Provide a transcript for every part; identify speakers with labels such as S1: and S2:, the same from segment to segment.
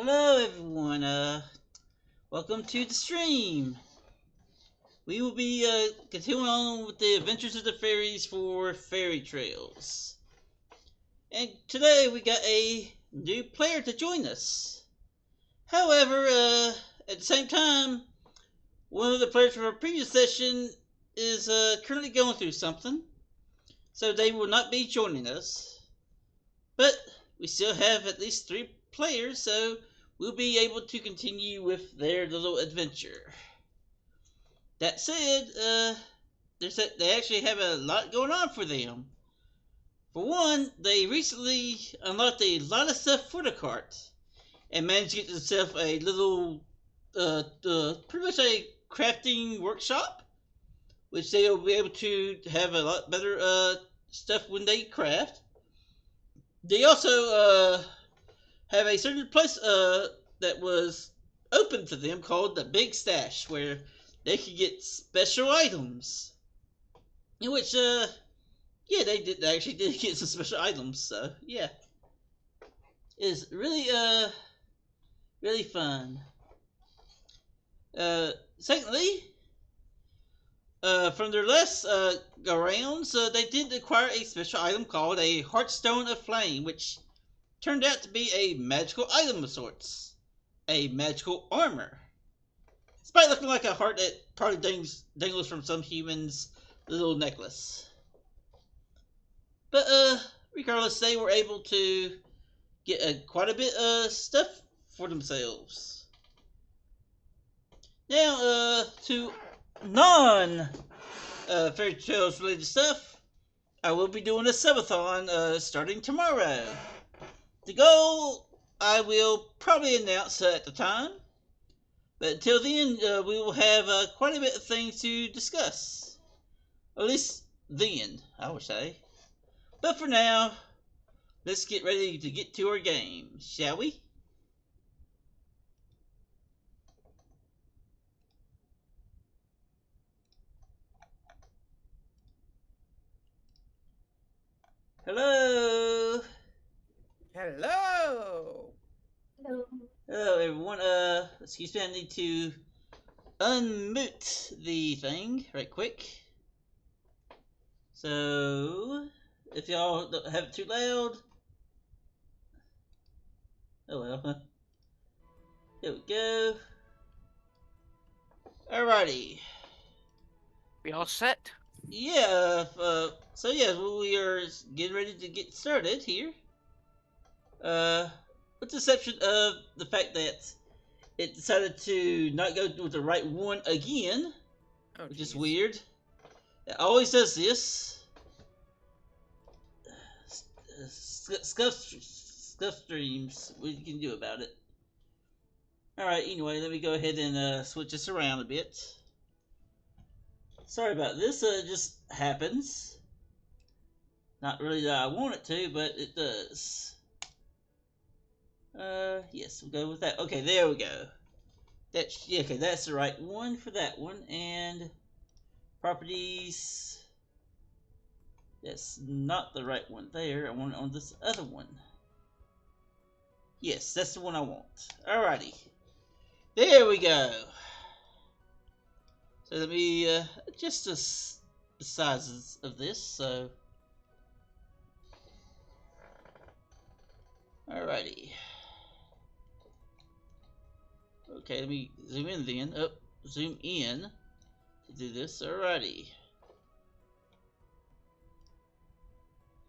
S1: Hello everyone, welcome to the stream. We will be continuing on with the adventures of the fairies for Fairy Trails. And today we got a new player to join us. However, at the same time, one of the players from our previous session is currently going through something, so they will not be joining us. But we still have at least 3 players, so we'll be able to continue with their little adventure. That said, they actually have a lot going on for them. For one, they recently unlocked a lot of stuff for the cart and managed to get themselves a little, pretty much a crafting workshop, which they will be able to have a lot better stuff when they craft. They also have a certain place that was open to them called the Big Stash, where they could get special items. In which, yeah, they actually did get some special items, so, yeah. It's really, really fun. Secondly, from their last, go-rounds, they did acquire a special item called a Heartstone of Flame, which turned out to be a magical item of sorts. A magical armor. Despite looking like a heart that probably dangles from some human's little necklace. But, regardless, they were able to get quite a bit of stuff for themselves. Now, to non-Fairy Tales related stuff, I will be doing a subathon starting tomorrow. The goal I will probably announce at the time. But until then, we will have quite a bit of things to discuss. At least then, I would say. But for now, let's get ready to get to our game, shall we? Hello!
S2: Hello!
S3: Hello.
S1: Hello, everyone. Excuse me, I need to unmute the thing right quick. So, if y'all don't have it too loud. Oh well. There we go. Alrighty.
S2: We all set?
S1: Yeah, so yeah, we are getting ready to get started here. With the exception of the fact that it decided to not go with the right one again, which is weird. It always does this. Scuff streams. What you can do about it? Alright, anyway, let me go ahead and switch this around a bit. Sorry about this, it just happens. Not really that I want it to, but it does. Yes, we'll go with that. Okay, there we go. Yeah, okay, that's the right one for that one. And properties. That's not the right one there. I want it on this other one. Yes, that's the one I want. Alrighty. There we go. So let me adjust the sizes of this. So, alrighty. Okay, let me zoom in then. Oh, zoom in to do this. Alrighty.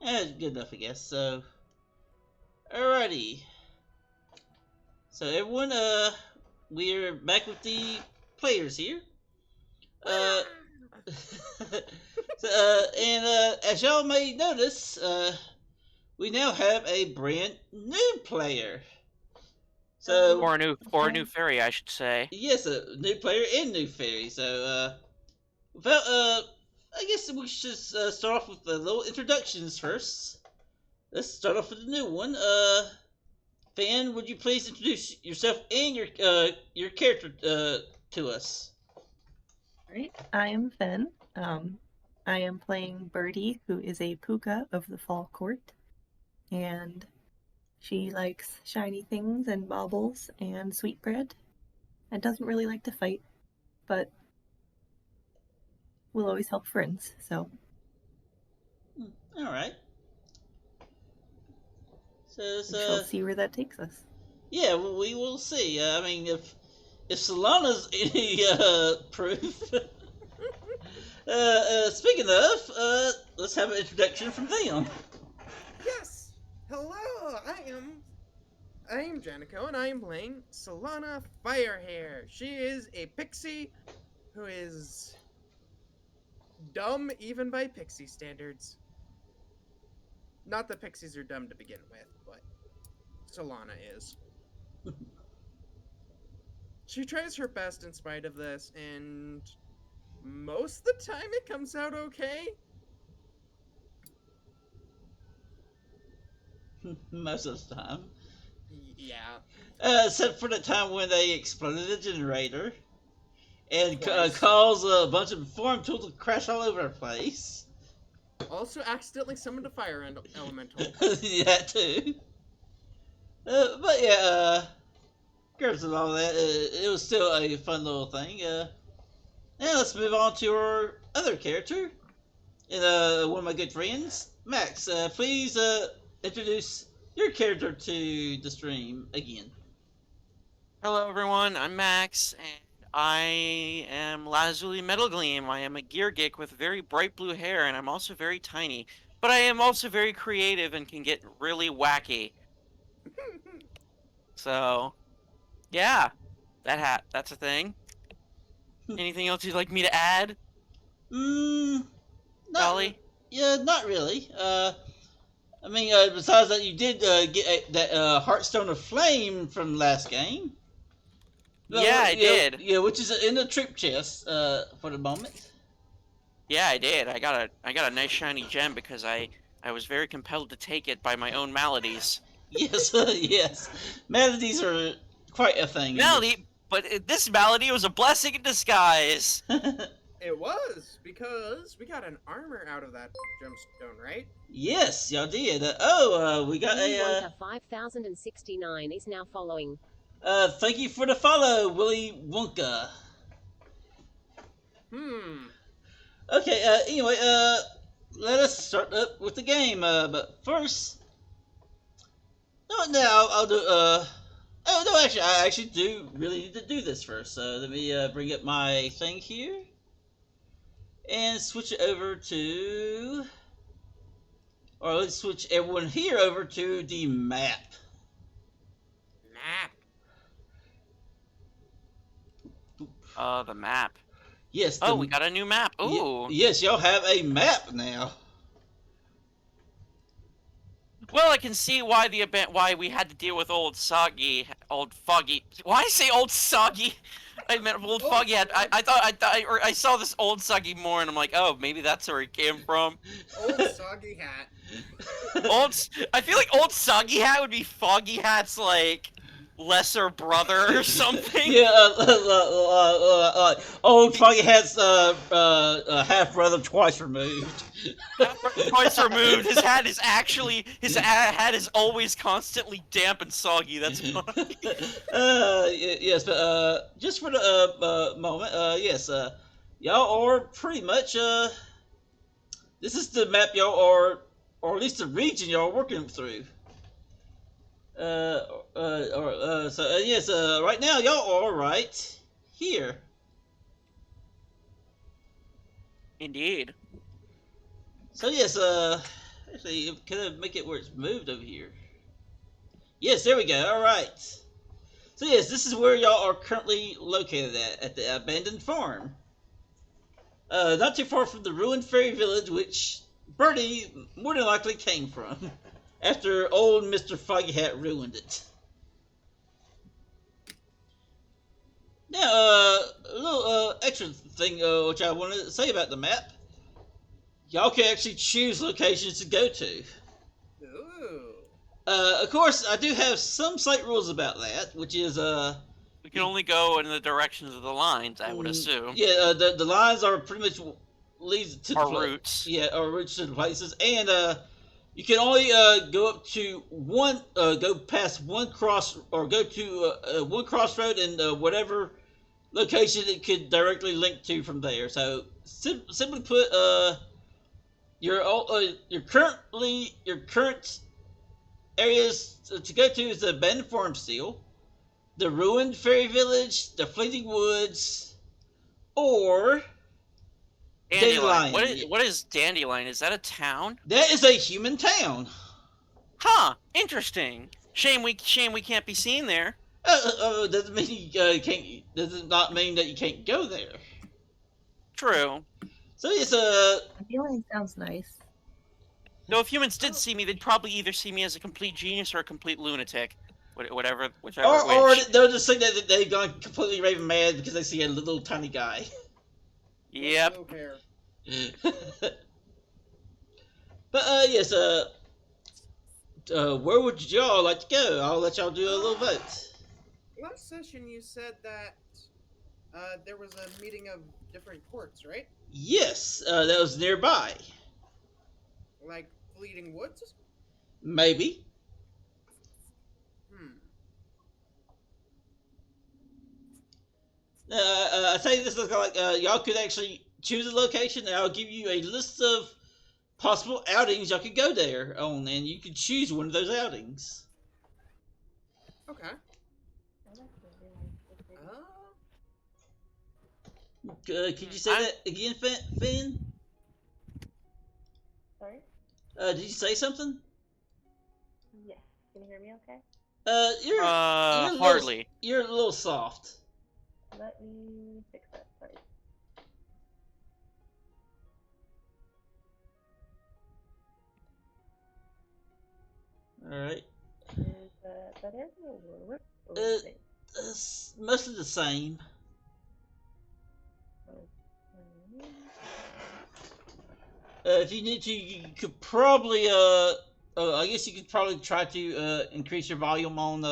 S1: Good enough, I guess. So, alrighty. So everyone, we're back with the players here. So, as y'all may notice, we now have a brand new player. So,
S2: Or a new fairy, I should say.
S1: yes, a new player and new fairy. So, without, I guess we should start off with the little introductions first. Let's start off with the new one. Fan, would you please introduce yourself and your character to us?
S3: All right, I am Fen. I am playing Birdie, who is a puka of the Fall Court. And She likes shiny things and baubles and sweetbread, and doesn't really like to fight, but will always help friends, so.
S1: All right. So,
S3: We shall see where that takes us.
S1: yeah, we will see. I mean, if Solana's any proof. Speaking of, let's have an introduction from them.
S4: Yes! Hello! I am Janico, and I am playing Solana Firehair. She is a pixie who is dumb even by pixie standards. Not that pixies are dumb to begin with, but Solana is. She tries her best in spite of this, and most of the time it comes out okay.
S1: Most of the time.
S4: Yeah.
S1: Except for the time when they exploded the generator and
S4: Twice.
S1: caused a bunch of farm tools to crash all over the place.
S4: Also accidentally summoned a fire elemental.
S1: Yeah, too. But yeah, regardless of all that, it was still a fun little thing. Now let's move on to our other character, and one of my good friends, Max. Please introduce your character to the stream again.
S2: Hello, everyone. I'm Max, and I am Lazuli Metal Gleam. I am a gear geek with very bright blue hair, and I'm also very tiny. But I am also very creative and can get really wacky. So, yeah, that's a thing. Anything else you'd like me to add,
S1: Not
S2: Dolly?
S1: Yeah, not really. I mean, besides that, you did get that Heartstone of Flame from last game.
S2: Yeah, I did.
S1: Yeah, which is in the trip chest for the moment.
S2: Yeah, I did. I got a nice shiny gem because I was very compelled to take it by my own maladies.
S1: Yes, yes. Melodies are quite a thing.
S2: Malady, but this malady was a blessing in disguise.
S4: It was, because we got an armor out of that gemstone, right?
S1: Yes, y'all did. We got
S5: Wonka 5069 is now following.
S1: Thank you for the follow, Willy Wonka. Okay, anyway, let us start up with the game, but first... No, I'll do, oh, no, actually, I actually do really need to do this first, so let me, bring up my thing here. And switch it over to... Or let's switch everyone here over to the map.
S2: The map.
S1: Yes.
S2: Oh, we got a new map. Ooh.
S1: Yes, y'all have a map now.
S2: Well, I can see why why we had to deal with old foggy. Why say old soggy? I meant old foggy hat. I saw this old soggy more, and I'm like, oh, maybe that's where he came from.
S4: Old soggy hat.
S2: I feel like old soggy hat would be foggy hat's like lesser brother or something.
S1: Yeah, old foggy hat's half brother twice removed.
S2: Twice removed. His hat is always constantly damp and soggy. That's funny.
S1: Yes, but just for the moment, yes, y'all are pretty much this is the map y'all are, or at least the region y'all are working through. Yes, right now y'all are right here.
S2: Indeed.
S1: So yes, actually, can I make it where it's moved over here? Yes, there we go. All right. So yes, this is where y'all are currently located at the abandoned farm. Not too far from the ruined fairy village, which Birdie more than likely came from, after old Mr. Foggy Hat ruined it. Now, a little extra thing which I wanted to say about the map. Y'all can actually choose locations to go to.
S4: Ooh.
S1: Of course, I do have some slight rules about that, which is
S2: We can only go in the directions of the lines, I would assume.
S1: Yeah, the lines are pretty much leads to
S2: Our routes.
S1: Yeah, our routes to the places, and you can only go up to one, go past one cross, or go to one crossroad and whatever location it could directly link to from there. So simply put, your current areas to go to is the abandoned farm seal, the ruined fairy village, the fleeting woods, or
S2: Dandelion.
S1: Dandelion.
S2: What is Dandelion? Is that a town?
S1: That is a human town.
S2: Huh. Interesting. Shame we can't be seen there.
S1: Doesn't mean you can't. Does not mean that you can't go there.
S2: True.
S1: So it's
S3: Dandelion sounds nice.
S2: Though if humans did see me, they'd probably either see me as a complete genius or a complete lunatic. Whichever
S1: or
S2: which.
S1: they'll just think that they've gone completely raving mad because they see a little tiny guy.
S2: Yep.
S4: Blue hair.
S1: But yes, where would y'all like to go? I'll let y'all do a little vote.
S4: Last session you said that there was a meeting of different courts, right?
S1: Yes, that was nearby.
S4: Like Fleeting Woods?
S1: Maybe. I tell you, this looks like y'all could actually choose a location, and I'll give you a list of possible outings y'all could go there on, and you could choose one of those outings.
S4: Okay.
S1: Could you say that again, Finn?
S6: Sorry?
S1: Did you say something?
S6: Yes. Can you hear me okay?
S1: You're
S2: Hardly.
S1: You're a little soft.
S6: Let me fix that. Sorry.
S1: Alright.
S6: Is that better? Or
S1: It's mostly the same. If you need to, you could probably, I guess you could probably try to increase your volume on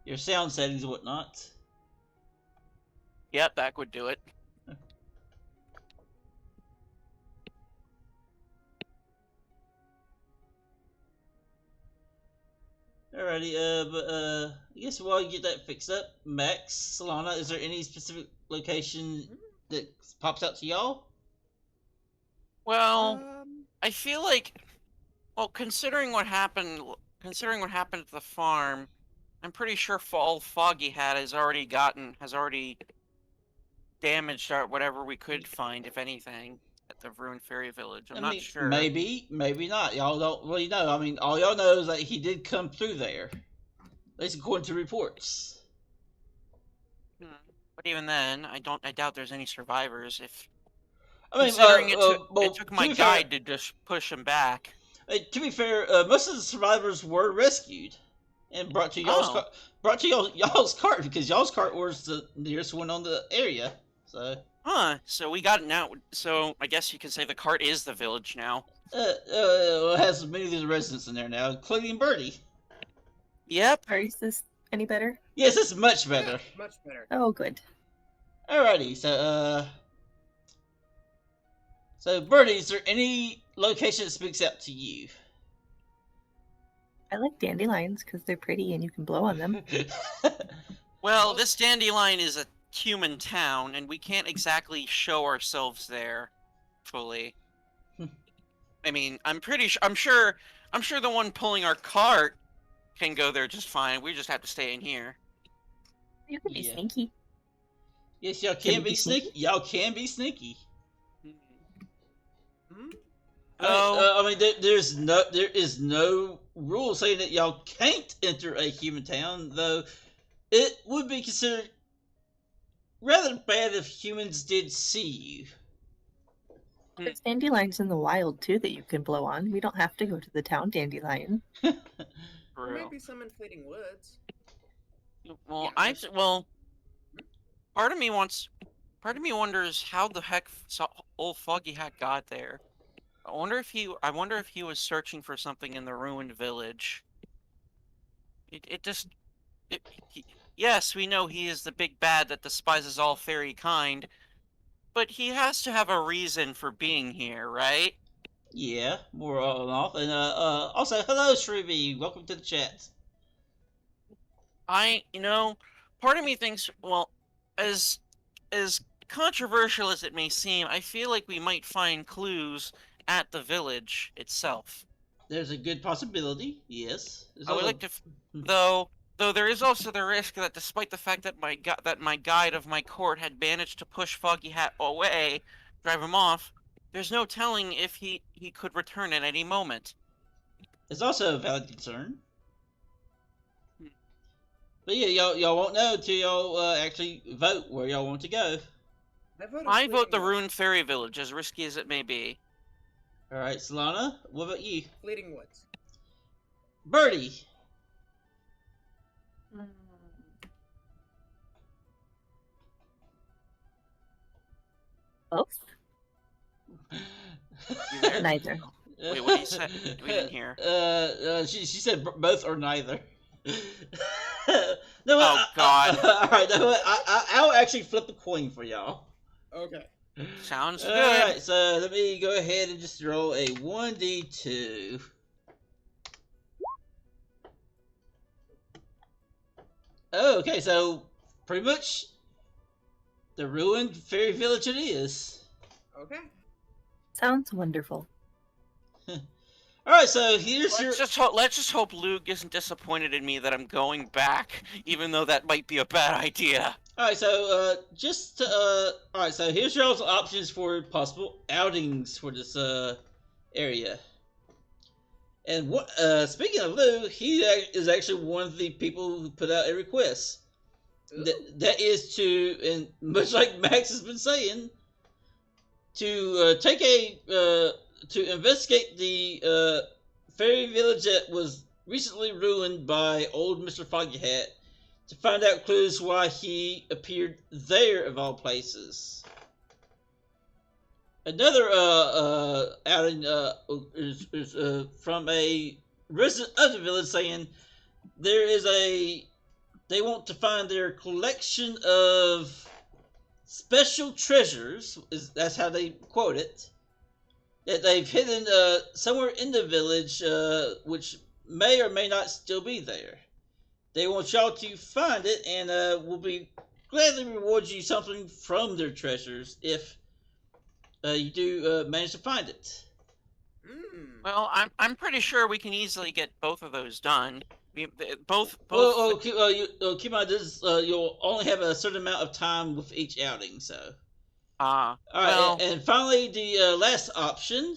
S1: your sound settings and whatnot.
S2: Yep, that would do it.
S1: Alrighty, I guess while you get that fixed up, Max, Solana, is there any specific location that pops out to y'all?
S2: Well, I feel like, well, considering what happened at the farm, I'm pretty sure Fall Foggy Hat has already damaged whatever we could find, if anything, at the ruined fairy village. I'm not sure.
S1: Maybe, maybe not. Y'all don't really know. I mean, all y'all know is that he did come through there. At least according to reports.
S2: But even then, I doubt there's any survivors.
S1: I mean,
S2: considering it took my guide to just push him back.
S1: To be fair, most of the survivors were rescued and brought to y'all's cart because y'all's cart was the nearest one on the area. So.
S2: So we got it now. So I guess you could say the cart is the village now.
S1: It has many of the residents in there now, including Birdie.
S2: Yep.
S3: Is this any better?
S1: Yes, it's much better.
S4: Yeah, much better.
S3: Oh, good.
S1: Alrighty, so Birdie, is there any location that speaks out to you?
S3: I like dandelions because they're pretty and you can blow on them.
S2: Well, this dandelion is a human town, and we can't exactly show ourselves there fully. I mean, I'm sure the one pulling our cart can go there just fine. We just have to stay in here.
S3: You can be sneaky.
S1: Yes, y'all can be sneaky. Y'all can be sneaky. I mean, there is no rule saying that y'all can't enter a human town, though it would be considered rather bad if humans did see you.
S3: There's dandelions in the wild too that you can blow on. We don't have to go to the town dandelion.
S4: There might be some in Fleeting Woods.
S2: Well,
S4: Yeah,
S2: part of me wonders how the heck old Foggy Hat got there. I wonder if he was searching for something in the ruined village. Yes, we know he is the big bad that despises all fairy kind, but he has to have a reason for being here, right?
S1: Yeah, more on and off. And also, hello, Shruby. Welcome to the chat.
S2: Part of me thinks, well, as controversial as it may seem, I feel like we might find clues at the village itself.
S1: There's a good possibility. Yes. There's
S2: I would
S1: also-
S2: like to, though there is also the risk that despite the fact that my guide of my court had managed to push Foggy Hat away, drive him off, there's no telling if he could return at any moment.
S1: It's also a valid concern.
S2: Hmm.
S1: But yeah, y'all won't know until y'all actually vote where y'all want to go.
S2: I vote the Ruined Fairy Village, as risky as it may be.
S1: All right, Solana, what about you?
S4: Fleeting Woods.
S1: Birdie.
S3: Both?
S2: You there?
S3: Neither.
S2: Wait, what did you say? We didn't hear.
S1: She said both or neither. No,
S2: Oh, God.
S1: all right, no, I'll actually flip a coin for y'all.
S4: Okay.
S2: Sounds
S1: All
S2: good.
S1: right, so let me go ahead and just roll a 1d2. Oh, okay, so pretty much the ruined fairy village it is.
S4: Okay.
S3: Sounds wonderful.
S1: All right, so here's your.
S2: Let's just hope Luke isn't disappointed in me that I'm going back, even though that might be a bad idea.
S1: All right, so all right, so here's y'all's options for possible outings for this area. And what speaking of Lou, he is actually one of the people who put out a request. That is to, and much like Max has been saying, to take a to investigate the fairy village that was recently ruined by old Mr. Foggy Hat, to find out clues why he appeared there of all places. Another outing is from a resident of the village saying they want to find their collection of special treasures, that's how they quote it, that they've hidden somewhere in the village, which may or may not still be there. They want y'all to find it, and will be gladly reward you something from their treasures if you do manage to find it.
S2: Well, I'm pretty sure we can easily get both of those done. Both.
S1: Well, keep in mind this. You'll only have a certain amount of time with each outing, so. All right,
S2: well,
S1: and finally, the last option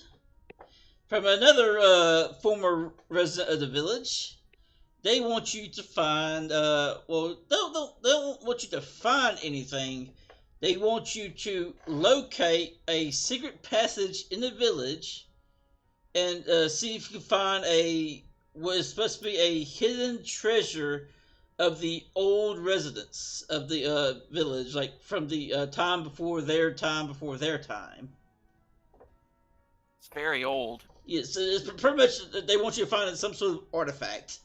S1: from another former resident of the village. They want you to find. Well, they don't want you to find anything. They want you to locate a secret passage in the village, and see if you can find what is supposed to be a hidden treasure of the old residents of the village, like from the time before their time before their time.
S2: it's very old.
S1: Yes, it's pretty much they want you to find some sort of artifact.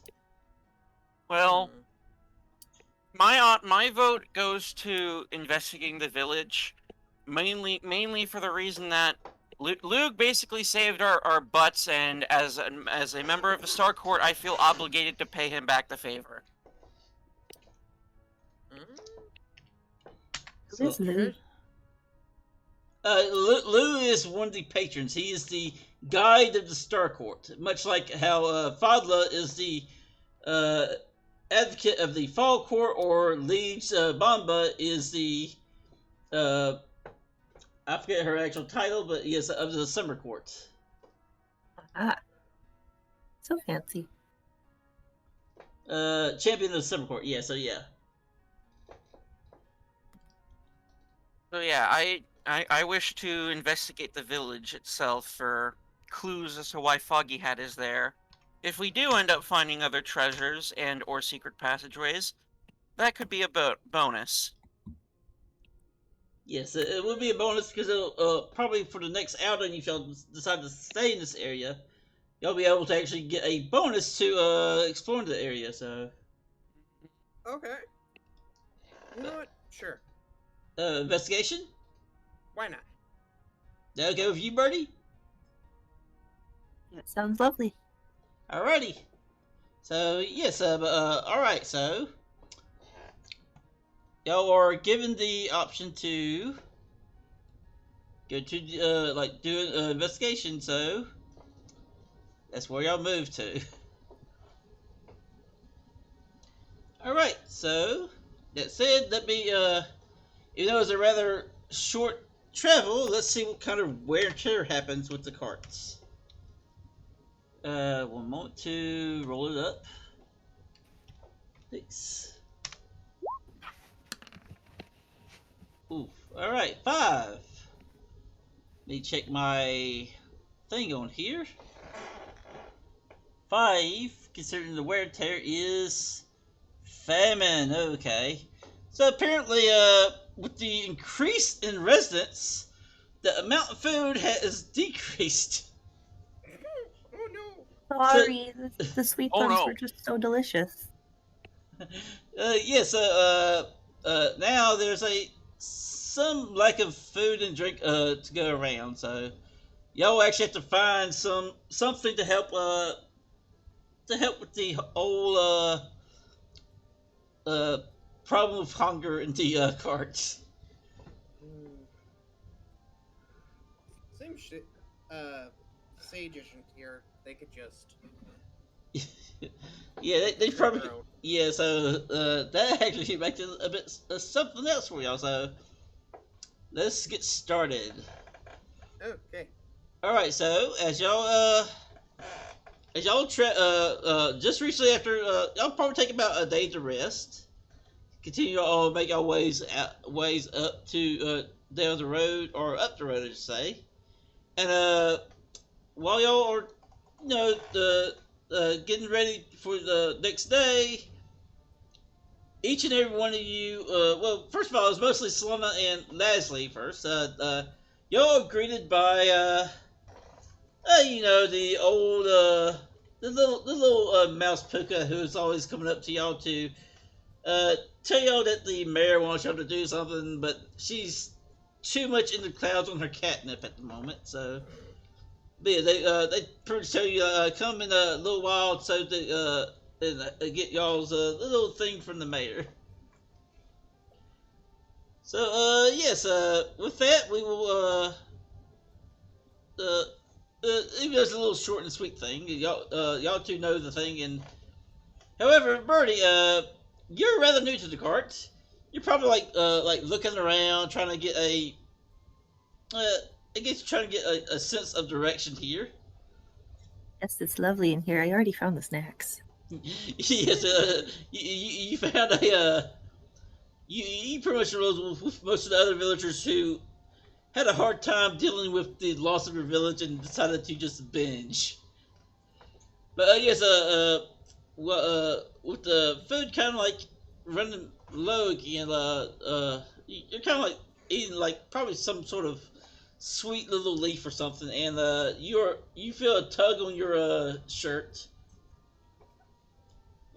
S2: Well, my vote goes to investigating the village, mainly for the reason that Luke basically saved our butts, and as a member of the Star Court, I feel obligated to pay him back the favor.
S3: Who is Lou?
S1: Lou is one of the patrons. He is the guide of the Star Court, much like how Fadla is the advocate of the Fall Court, or Liege Bamba is the I forget her actual title, but yes, of the Summer Court.
S3: Ah. So fancy.
S1: Champion of the Summer Court. Yeah, so yeah.
S2: So yeah, I wish to investigate the village itself for clues as to why Foggy Hat is there. If we do end up finding other treasures and or secret passageways, that could be a bonus.
S1: Yes, it will be a bonus because it'll probably for the next outing, if y'all decide to stay in this area, y'all be able to actually get a bonus to explore the area. So.
S4: Okay. You know what? Sure.
S1: Investigation?
S4: Why not?
S1: That'll go with you, Birdie?
S3: That sounds lovely.
S1: Alrighty. So yes, alright. So y'all are given the option to go to do an investigation. So that's where y'all move to. Alright. So that said, let me even though it's a rather short travel, let's see what kind of wear and tear happens with the carts. One moment to roll it up. Thanks. Oof. Alright, 5. Let me check my thing on here. 5, considering the wear and tear, is famine. Okay. So apparently, with the increase in residents, the amount of food has decreased.
S4: Oh no!
S3: Sorry, the sweet
S2: Oh,
S3: ones
S2: no.
S3: were just so delicious.
S1: Yes, now there's some lack of food and drink to go around, so y'all actually have to find something to help with the whole problem of hunger in the carts.
S4: Same shit. Sage isn't here. They could just.
S1: Yeah, they probably
S4: their own.
S1: yeah. So that actually makes it a bit something else for y'all. So let's get started.
S4: Okay.
S1: All right. So as y'all just recently after y'all probably take about a day to rest. Continue to make your ways up to down the road or up the road, I should say. And while y'all are getting ready for the next day, each and every one of you, well, first of all, it's mostly Solana and Lasley first. Y'all are greeted by, the old, the little mouse puka who's always coming up to y'all to tell y'all that the mayor wants y'all to do something, but she's too much in the clouds on her catnip at the moment. So, but yeah, they pretty much tell you come in a little while so to get y'all's little thing from the mayor. So yes, with that we will even though it's a little short and sweet thing, y'all two know the thing. And however, Birdie, you're rather new to the cart. You're probably like looking around, trying to get a sense of direction here.
S3: Yes, it's lovely in here. I already found the snacks.
S1: Yes, you found you pretty much rose with most of the other villagers who had a hard time dealing with the loss of your village and decided to just binge. But yes, with the food kind of like running low again, you're kind of like eating like probably some sort of sweet little leaf or something, and you feel a tug on your shirt,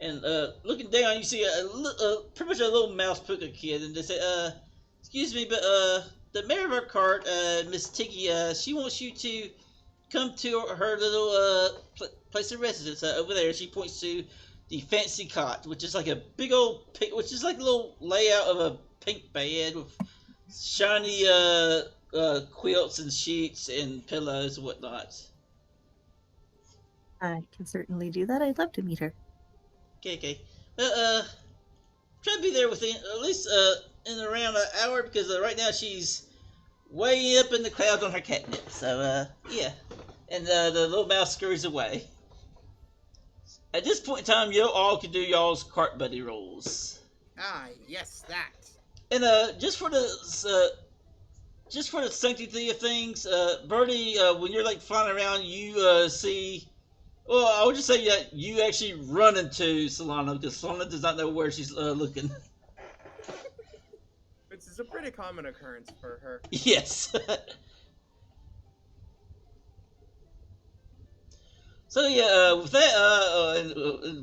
S1: and looking down, you see pretty much a little mouse puka kid, and they say, "Excuse me, but the mayor of our cart, Miss Tiggy, she wants you to come to her little place of residence over there." She points to the fancy cot, which is like a big old pink, which is like a little layout of a pink bed with shiny quilts and sheets and pillows and whatnot.
S3: I can certainly do that. I'd love to meet her.
S1: Okay. Try to be there within at least in around an hour, because right now she's way up in the clouds on her catnip. So yeah, and the little mouse scurries away. At this point in time, you all can do y'all's cart buddy rolls.
S4: Ah, yes, that.
S1: And just for the sanctity of things, Birdie, when you're like flying around, you see. Well, I would just say that you actually run into Solana, because Solana does not know where she's looking.
S4: Which is a pretty common occurrence for her.
S1: Yes. So yeah, with that,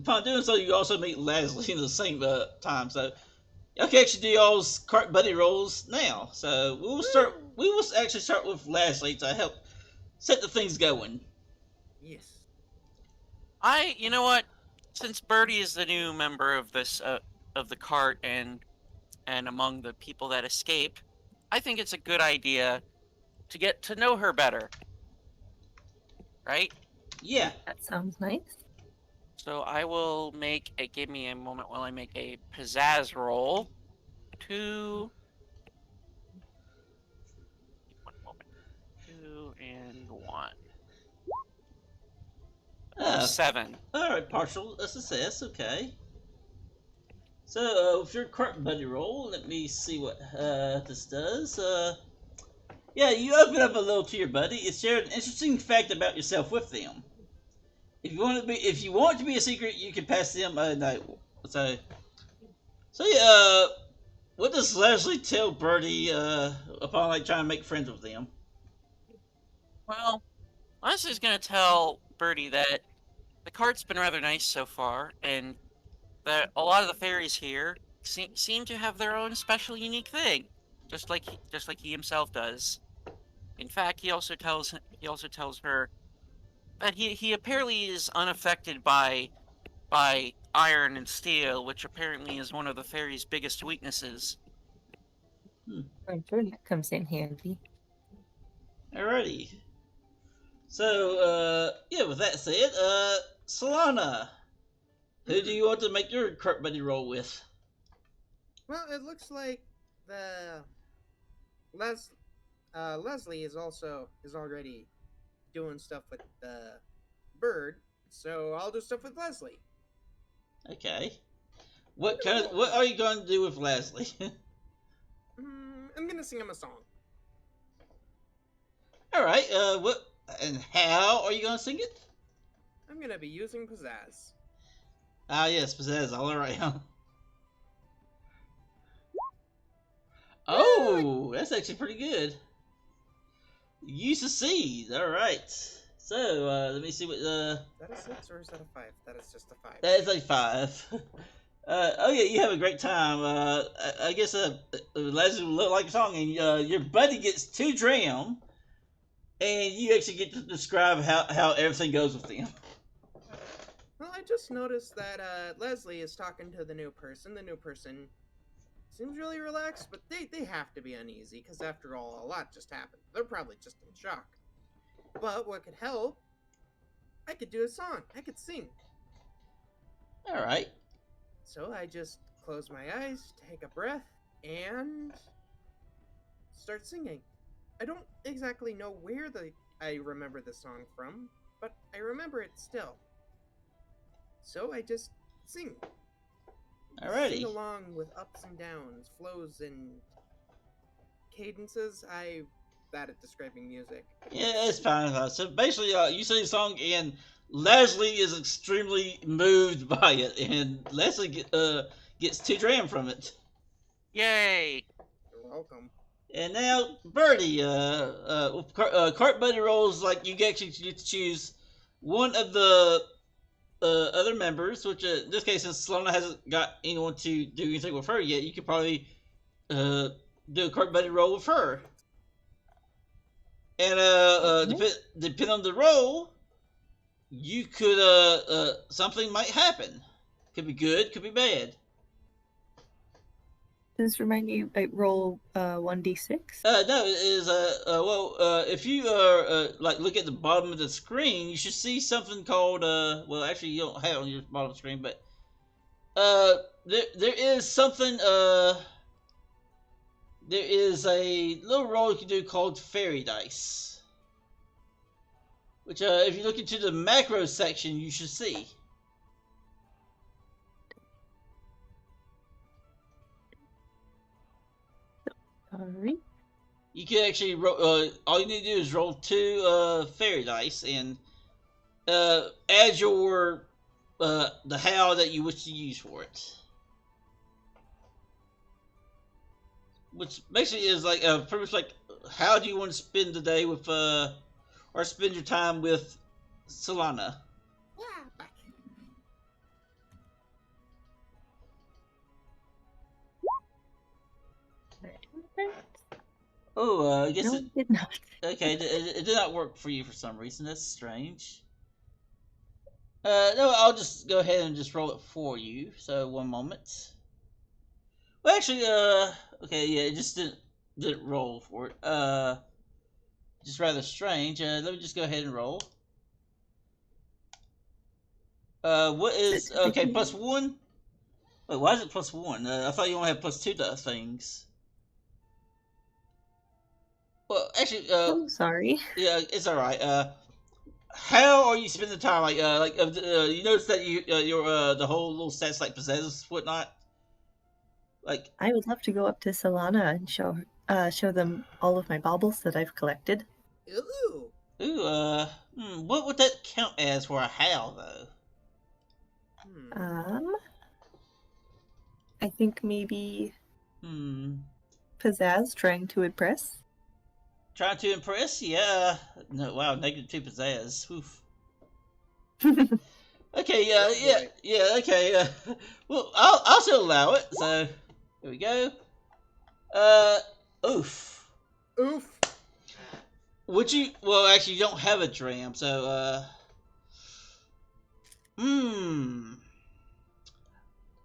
S1: upon doing so, you also meet Leslie in the same time. So y'all can actually do y'all's cart buddy rolls now. So we will actually start with Leslie to help set the things going.
S4: Yes.
S2: You know what? Since Birdie is the new member of this of the cart and among the people that escape, I think it's a good idea to get to know her better, right?
S1: Yeah.
S3: That sounds nice.
S2: So I will give me a moment while I make a pizzazz roll. 2 1 moment. 2 and 1.
S1: Uh,
S2: 7.
S1: Alright, partial success, okay. So, with your cart buddy roll, let me see what this does. Yeah, you open up a little to your buddy. It shared an interesting fact about yourself with them. If you want it to be a secret, you can pass them a note. So yeah, what does Leslie tell Birdie upon like trying to make friends with them?
S2: Well, Leslie's gonna tell Birdie that the cart's been rather nice so far, and that a lot of the fairies here seem to have their own special, unique thing, just like he himself does. In fact, he also tells her that he apparently is unaffected by iron and steel, which apparently is one of the fairies' biggest weaknesses.
S3: I'm sure that comes in handy.
S1: Alrighty. So yeah, with that said, Solana, who do you want to make your cart buddy roll with?
S4: Well, it looks like the Leslie is already doing stuff with the bird, so I'll do stuff with Leslie.
S1: Okay. What are you going to do with Leslie?
S4: I'm gonna sing him a song.
S1: All right. What and how are you going to sing it?
S4: I'm gonna be using pizzazz.
S1: Ah, yes, pizzazz all around. Oh, that's actually pretty good. You succeed. All right. So let me see what.
S4: Is that a 6 or is that a 5? That is just a 5.
S1: That is a 5. Oh yeah, you have a great time. I guess Leslie will look like a song, and your buddy gets 2 dram, and you actually get to describe how everything goes with them.
S4: Well, I just noticed that Leslie is talking to the new person. The new person seems really relaxed, but they have to be uneasy, because after all, a lot just happened. They're probably just in shock. But what could help? I could do a song. I could sing.
S1: All right.
S4: So I just close my eyes, take a breath, and start singing. I don't exactly know where I remember the song from, but I remember it still. So I just sing.
S1: Alrighty.
S4: Sing along with ups and downs, flows and cadences. I'm bad at describing music.
S1: Yeah, it's fine. So basically, you sing a song, and Leslie is extremely moved by it, and Leslie gets 2 dram from it.
S2: Yay!
S4: You're welcome.
S1: And now, Birdie, cart buddy rolls like you actually get to choose one of the other members, which in this case, since Solana hasn't got anyone to do anything with her yet, you could probably do a cart buddy roll with her. And depending on the roll, you could something might happen. Could be good, could be bad.
S3: Does this remind you, I roll 1d6?
S1: No, it is if you like look at the bottom of the screen, you should see something called well, actually you don't have it on your bottom screen, but there is something there is a little roll you can do called fairy dice, which if you look into the macro section, you should see.
S3: Alright.
S1: You can actually roll. All you need to do is roll 2 fairy dice and add your the how that you wish to use for it, which basically is like pretty much like how do you want to spend the day with or spend your time with Solana.
S4: Yeah, back.
S1: Oh, I guess
S3: No, it did not.
S1: okay. It did not work for you for some reason. That's strange. No, I'll just go ahead and just roll it for you. So 1 moment. Well, actually, okay, yeah, it just didn't roll for it. Just rather strange. Let me just go ahead and roll. What is okay? +1. Wait, why is it +1? I thought you only had +2 to things. Well, actually,
S3: I'm sorry.
S1: yeah, it's all right. How are you spending the time? You notice that your the whole little stats like possess whatnot. Like,
S3: I would love to go up to Solana and show them all of my baubles that I've collected.
S4: Ooh.
S1: ooh, what would that count as for a how though?
S3: I think maybe
S1: Hmm.
S3: Pizzazz trying to impress.
S1: Trying to impress? Yeah. No, wow, -2 pizzazz. Oof. Okay,
S4: Oh,
S1: yeah,
S4: boy.
S1: yeah, okay. Well, I'll still allow it. So, here we go. Oof.
S4: Oof.
S1: Would you? Well, actually, you don't have a dram, so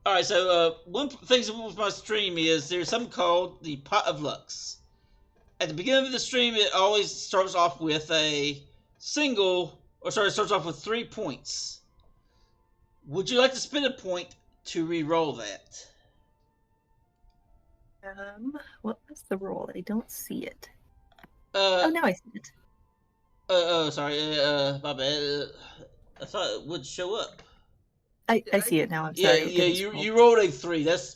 S1: All right, so one thing with my stream is there's something called the Pot of Lux. At the beginning of the stream, it always starts off with a single, or sorry, it starts off with 3 points. Would you like to spend a point to re-roll that?
S3: What was the roll? I don't see it.
S1: Oh,
S3: Oh, now I see it.
S1: Sorry, my bad. I thought it would show up.
S3: I see it now. I'm
S1: Yeah,
S3: sorry. it
S1: yeah,
S3: didn't
S1: you
S3: scroll.
S1: you rolled a 3. That's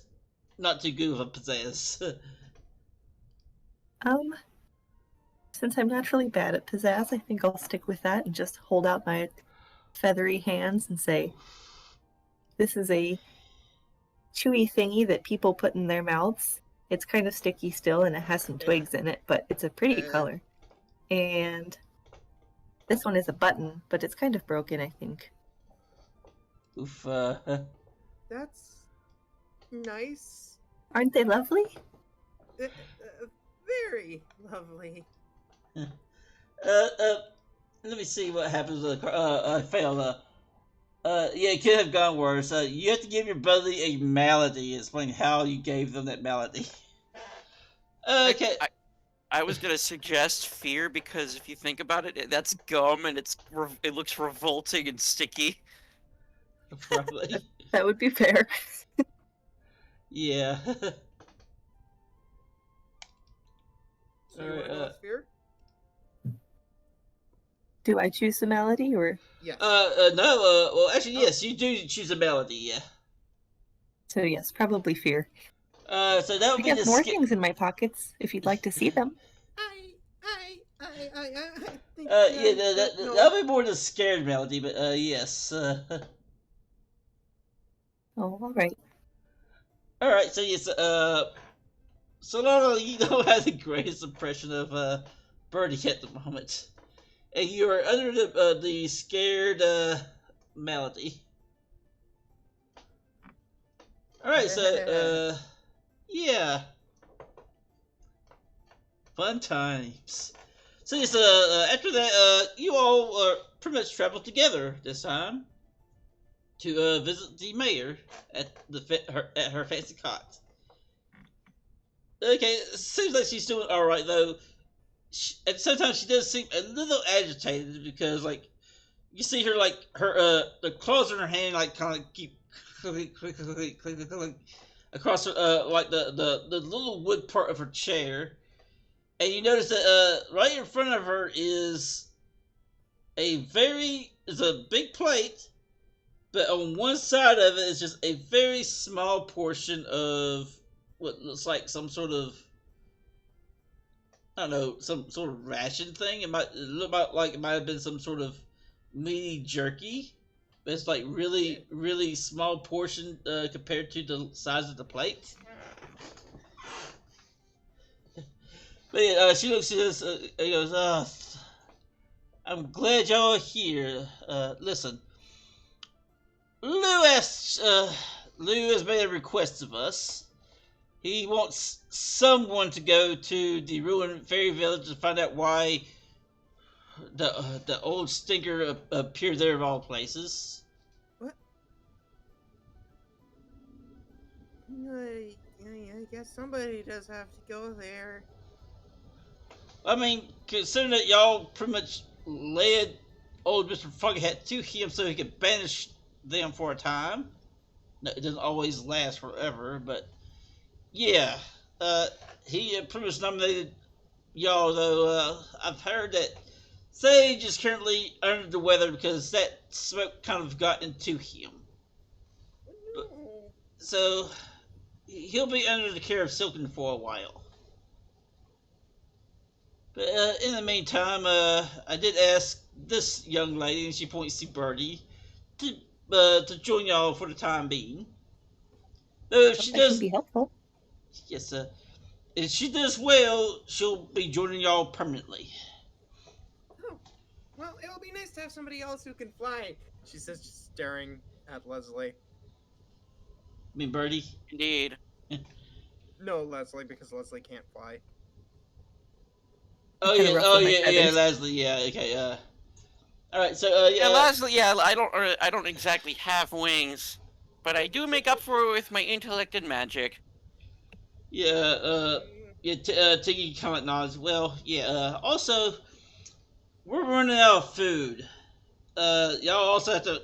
S1: not too good of a pizzazz.
S3: Since I'm naturally bad at pizzazz, I think I'll stick with that and just hold out my feathery hands and say, this is a chewy thingy that people put in their mouths. It's kind of sticky still and it has some twigs in it, but it's a pretty color. And this one is a button, but it's kind of broken, I think.
S1: Oof.
S4: That's nice.
S3: Aren't they lovely?
S4: Very lovely.
S1: Let me see what happens. I failed. Yeah, it could have gone worse. You have to give your buddy a malady. Explain how you gave them that malady. Okay.
S2: I was gonna suggest fear because if you think about it, that's gum and it looks revolting and sticky.
S1: Probably.
S3: That would be fair.
S1: Yeah.
S4: So you want to go with fear?
S3: Do I choose the malady or?
S4: Yes.
S1: No. Well, actually, yes, you do choose a melody. Yeah.
S3: So yes, probably fear.
S1: So that would
S3: I
S1: be
S3: got
S1: the
S3: more things in my pockets if you'd like to see them.
S4: I think.
S1: Yeah, that'll be more the scared melody, but yes.
S3: Oh, all right.
S1: All right. So yes. Solano, you don't have the greatest impression of Birdie at the moment, and you are under the scared melody. All right. So yeah. Fun times. So yes, after that, you all pretty much traveled together this time to visit the mayor at her fancy cot. Okay, it seems like she's doing all right though. And sometimes she does seem a little agitated because, like, you see her like the claws in her hand like kind of keep clicking across her like the little wood part of her chair. And you notice that right in front of her is a big plate, but on one side of it is just a very small portion of what looks like some sort of, I don't know, some sort of ration thing. It look like it might have been some sort of meaty jerky, but it's like really small portion compared to the size of the plate. But yeah, she looks at us and goes, I'm glad y'all are here. Listen, Lou has made a request of us. He wants someone to go to the ruined fairy village to find out why the old stinker appeared there of all places.
S4: I guess somebody does have to go there.
S1: I mean, considering that y'all pretty much led old Mr. Foghat to him so he could banish them for a time. No, it doesn't always last forever, but yeah, he pretty much nominated y'all. Though I've heard that Sage is currently under the weather because that smoke kind of got into him.
S4: No.
S1: So he'll be under the care of Silken for a while. But in the meantime, I did ask this young lady, and she points to Birdie, to join y'all for the time being. Though if she
S3: That can
S1: does,
S3: be helpful.
S1: yes, if she does well, she'll be joining y'all permanently.
S4: Oh, well, it'll be nice to have somebody else who can fly. She says, just staring at Leslie.
S1: I mean, Birdie.
S2: Indeed.
S4: No, Leslie, because Leslie can't fly.
S1: Oh
S3: Kinda
S1: yeah,
S3: ruffle my
S1: yeah,
S3: feathers.
S1: Leslie. Yeah, okay. All right. So
S2: Yeah,
S1: yeah.
S2: Leslie. Yeah, I don't exactly have wings, but I do make up for it with my intellect and magic.
S1: Yeah,
S4: Mm,
S1: yeah, Tiggy kind of nods. Well, yeah, also, we're running out of food. Y'all also have to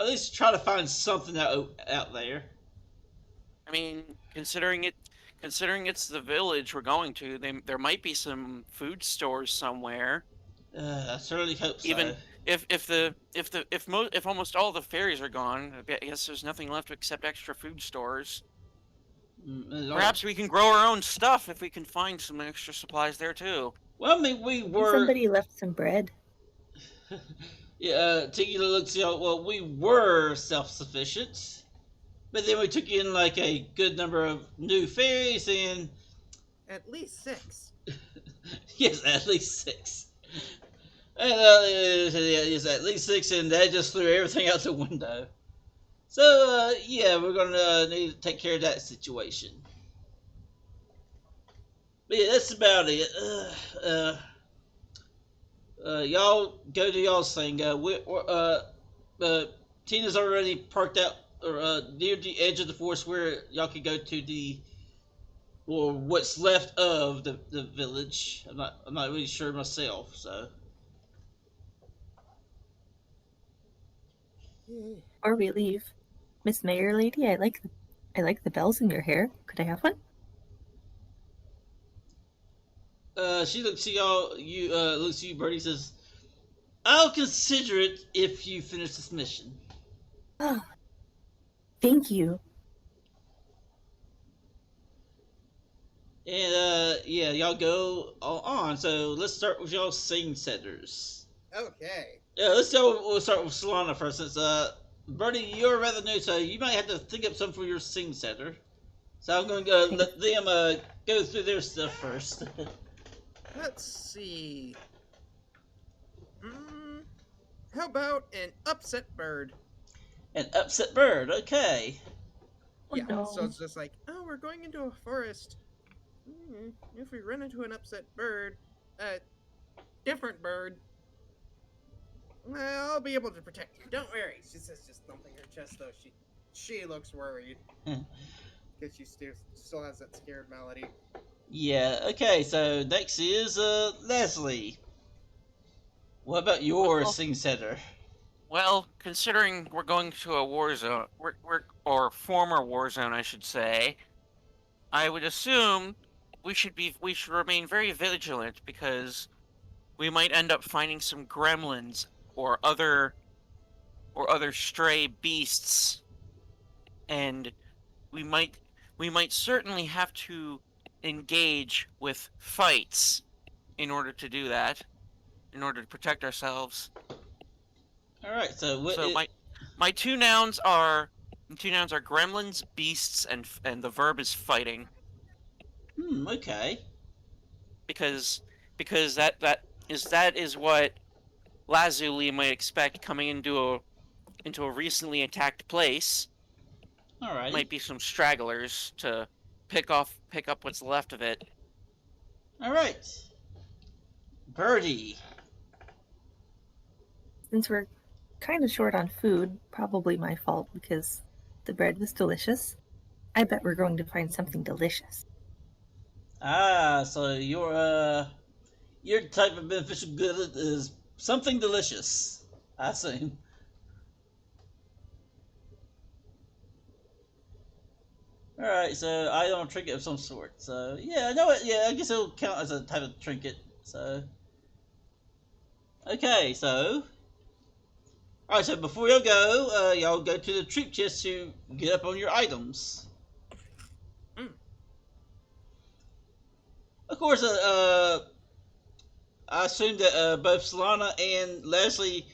S1: at least try to find something out there.
S2: I mean, considering it's the village we're going to, there might be some food stores somewhere.
S1: I certainly hope so.
S2: Even if almost all the fairies are gone, I guess there's nothing left except extra food stores. Perhaps we can grow our own stuff if we can find some extra supplies there too.
S1: Well, I mean, we
S3: Maybe
S1: were.
S3: somebody left some bread.
S1: Yeah, Tiggy looks, well, we were self-sufficient. But then we took in, like, a good number of new fairies, and
S4: at least 6.
S1: yes, at least 6. And, yes, at least 6, and that just threw everything out the window. So, yeah, we're gonna need to take care of that situation. But yeah, that's about it. Y'all go do y'all's thing. Tina's already parked out near the edge of the forest where y'all can go to what's left of the village. I'm not really sure myself. So
S3: Or we leave. Miss Mayor Lady, I like the bells in your hair. Could I have one?
S1: she looks at y'all. Looks at you, Birdie. Says, "I'll consider it if you finish this mission."
S3: Oh, thank you.
S1: And yeah, y'all go on. So let's start with y'all scene setters.
S4: Okay.
S1: Yeah, we'll start with Solana first. Since Birdie, you're rather new, so you might have to think up something for your scene setter. So I'm going to
S3: Okay.
S1: let them go through their stuff first.
S4: Let's see. How about an upset bird?
S1: An upset bird. Okay.
S3: Oh,
S4: Yeah,
S3: no.
S4: so it's just like, oh, we're going into a forest. If we run into an upset bird, different bird, I'll be able to protect you. Don't worry. She says, just thumping her chest, though. She looks worried. Because she still has that scared melody.
S1: Yeah. Okay. So next is Leslie. What about your
S2: Well-
S1: scene setter?
S2: Well, considering we're going to a war zone, or former war zone, I should say, I would assume we should remain very vigilant because we might end up finding some gremlins or other stray beasts, and we might certainly have to engage with fights in order to do that, in order to protect ourselves.
S1: All right. So what?
S2: So my two nouns are gremlins, beasts, and the verb is fighting.
S1: Okay.
S2: Because that is what Lazuli might expect coming into a recently attacked place.
S1: All right.
S2: Might be some stragglers to pick up what's left of it.
S1: All right. Birdie.
S3: Since we're kind of short on food, probably my fault because the bread was delicious. I bet we're going to find something delicious.
S1: Ah, so your type of beneficial good is something delicious, I assume. Alright, so item or trinket of some sort. So yeah, I know it. Yeah, I guess it'll count as a type of trinket. So okay, so alright, so before y'all go, y'all go to the troop chest to get up on your items.
S4: Mm.
S1: Of course, I assume that both Solana and Leslie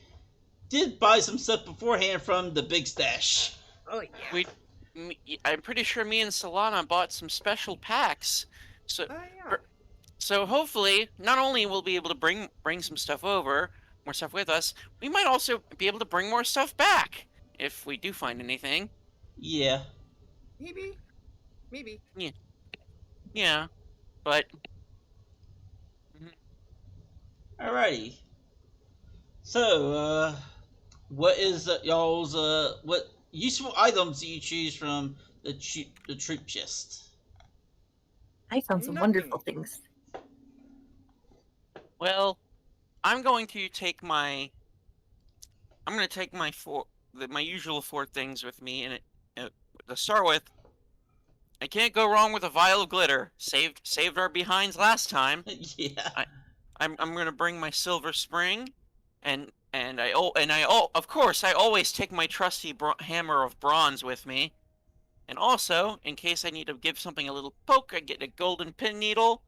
S1: did buy some stuff beforehand from the big stash.
S4: Oh yeah.
S2: I'm pretty sure me and Solana bought some special packs. So,
S4: Oh yeah.
S2: so hopefully, not only will we be able to bring some stuff over, more stuff with us, we might also be able to bring more stuff back if we do find anything.
S1: Yeah.
S4: Maybe. Maybe.
S2: Yeah, but
S1: Alrighty. So, what is y'all's what useful items do you choose from the troop chest?
S3: I found some
S4: Nothing.
S3: wonderful things.
S2: well, I'm going to take my my usual four things with me, and to start with, I can't go wrong with a vial of glitter. Saved our behinds last time.
S1: Yeah.
S2: I'm gonna bring my silver spring, and of course I always take my trusty hammer of bronze with me, and also in case I need to give something a little poke, I get a golden pin needle.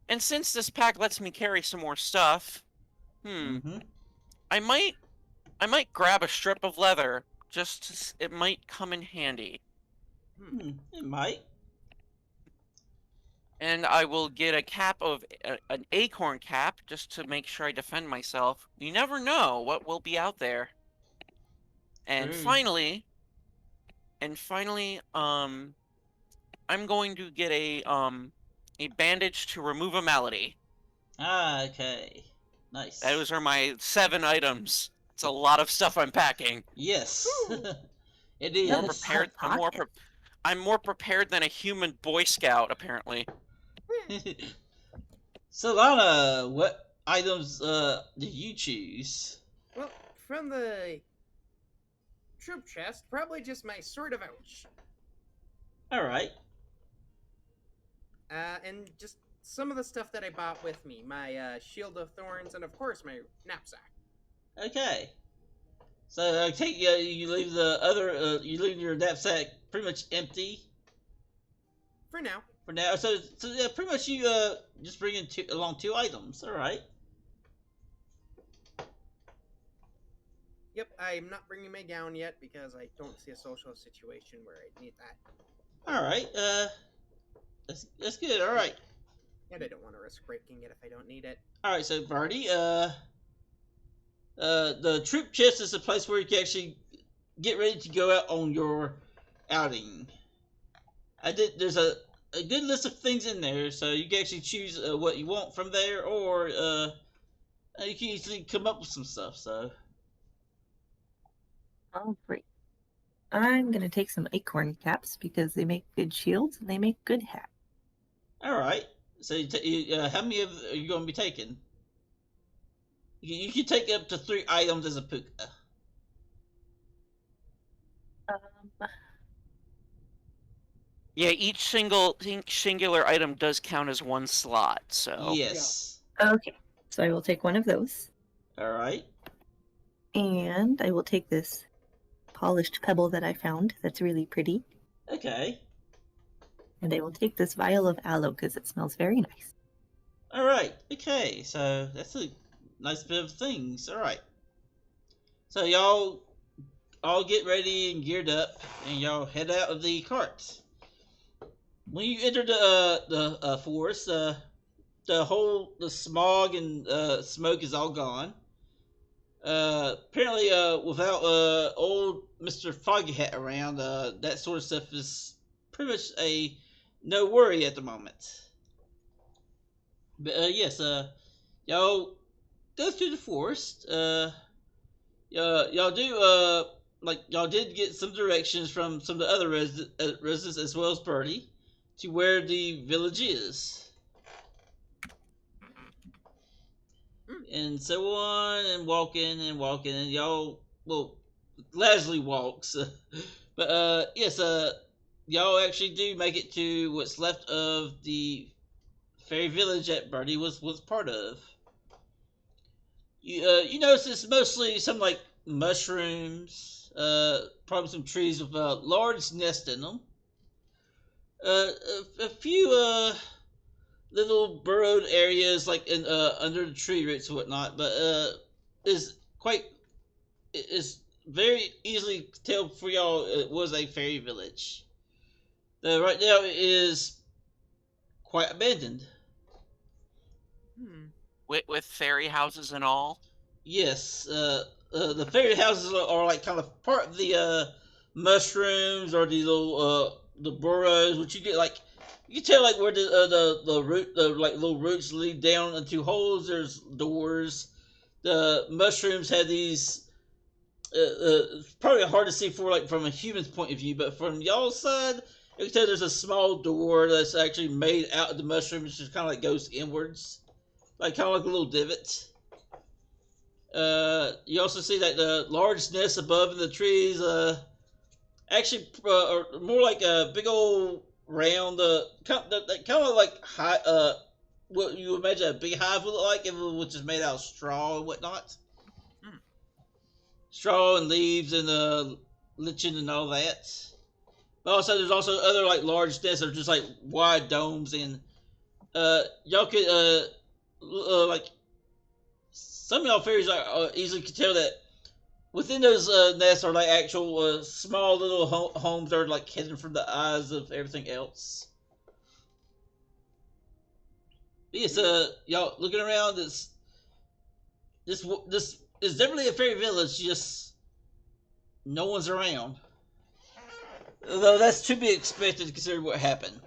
S2: And since this pack lets me carry some more stuff,
S1: Mm-hmm.
S2: I might grab a strip of leather. It might come in handy.
S1: It might.
S2: And I will get a cap of an acorn cap just to make sure I defend myself. You never know what will be out there. And
S1: True.
S2: finally, I'm going to get a bandage to remove a malady.
S1: Ah, okay. Nice.
S2: Those are my 7 items. It's a lot of stuff I'm packing.
S1: Yes. It
S3: Yeah,
S2: More
S1: is.
S2: prepared. I'm more prepared than a human Boy Scout, apparently.
S1: Solana, what items did you choose?
S4: Well, from the troop chest, probably just my sword of ouch.
S1: Alright.
S4: And just some of the stuff that I bought with me. My shield of thorns, and of course my knapsack.
S1: Okay. So I take you leave the other you leave your knapsack pretty much empty
S4: For now.
S1: for now. So yeah, pretty much you just bring in along 2 items. All right.
S4: Yep, I'm not bringing my gown yet because I don't see a social situation where I need that.
S1: All right. That's good. All right.
S4: And I don't want to risk breaking it if I don't need it.
S1: All right. So Barty, the troop chest is a place where you can actually get ready to go out on your outing. There's a good list of things in there, so you can actually choose what you want from there, or you can easily come up with some stuff. So
S3: Oh, great. I'm going to take some acorn caps because they make good shields and they make good hats.
S1: all right. So how many are you going to be taking? You can take up to 3 items as a puka.
S2: Yeah, each singular item does count as 1 slot, so...
S1: Yes.
S3: Okay, so I will take one of those.
S1: All right.
S3: And I will take this polished pebble that I found that's really pretty.
S1: Okay.
S3: And I will take this vial of aloe because it smells very nice.
S1: All right. Okay. So that's a nice bit of things. All right. So y'all all get ready and geared up, and y'all head out of the cart. When you enter the forest, the smog and smoke is all gone. Apparently, without old Mr. Foggy Hat around, that sort of stuff is pretty much a no worry at the moment. But yes, y'all go through the forest. Y'all do like y'all did get some directions from some of the other residents as well as Birdie to where the village is. And so on, and walking, and y'all, well, Leslie walks. But, yes, y'all actually do make it to what's left of the fairy village that Birdie was part of. You notice it's mostly some, like, mushrooms, probably some trees with a large nest in them. A few, little burrowed areas like in under the tree roots and whatnot, but is quite is very easily tell for y'all it was a fairy village. Right now it is quite abandoned.
S2: With fairy houses and all.
S1: Yes, the fairy houses are like kind of part of the mushrooms or the little the burrows, which you get like. You can tell like where the root the like little roots lead down into holes. There's doors. The mushrooms have these. It's probably hard to see for like from a human's point of view, but from y'all's side, you can tell there's a small door that's actually made out of the mushrooms, which just kind of like goes inwards, like kind of like a little divot. You also see that the large nests above in the trees. Actually, are more like a big old round, kind of like high, what you imagine a beehive would look like, which is made out of straw and whatnot. Straw and leaves and lichen and all that. But also, there's also other like large nests that are just like wide domes, and y'all could like some of y'all fairies are easily could tell that within those nests are like actual small little homes that are like hidden from the eyes of everything else. But yes, y'all looking around, this is definitely a fairy village. Just no one's around. Though that's to be expected considering what happened.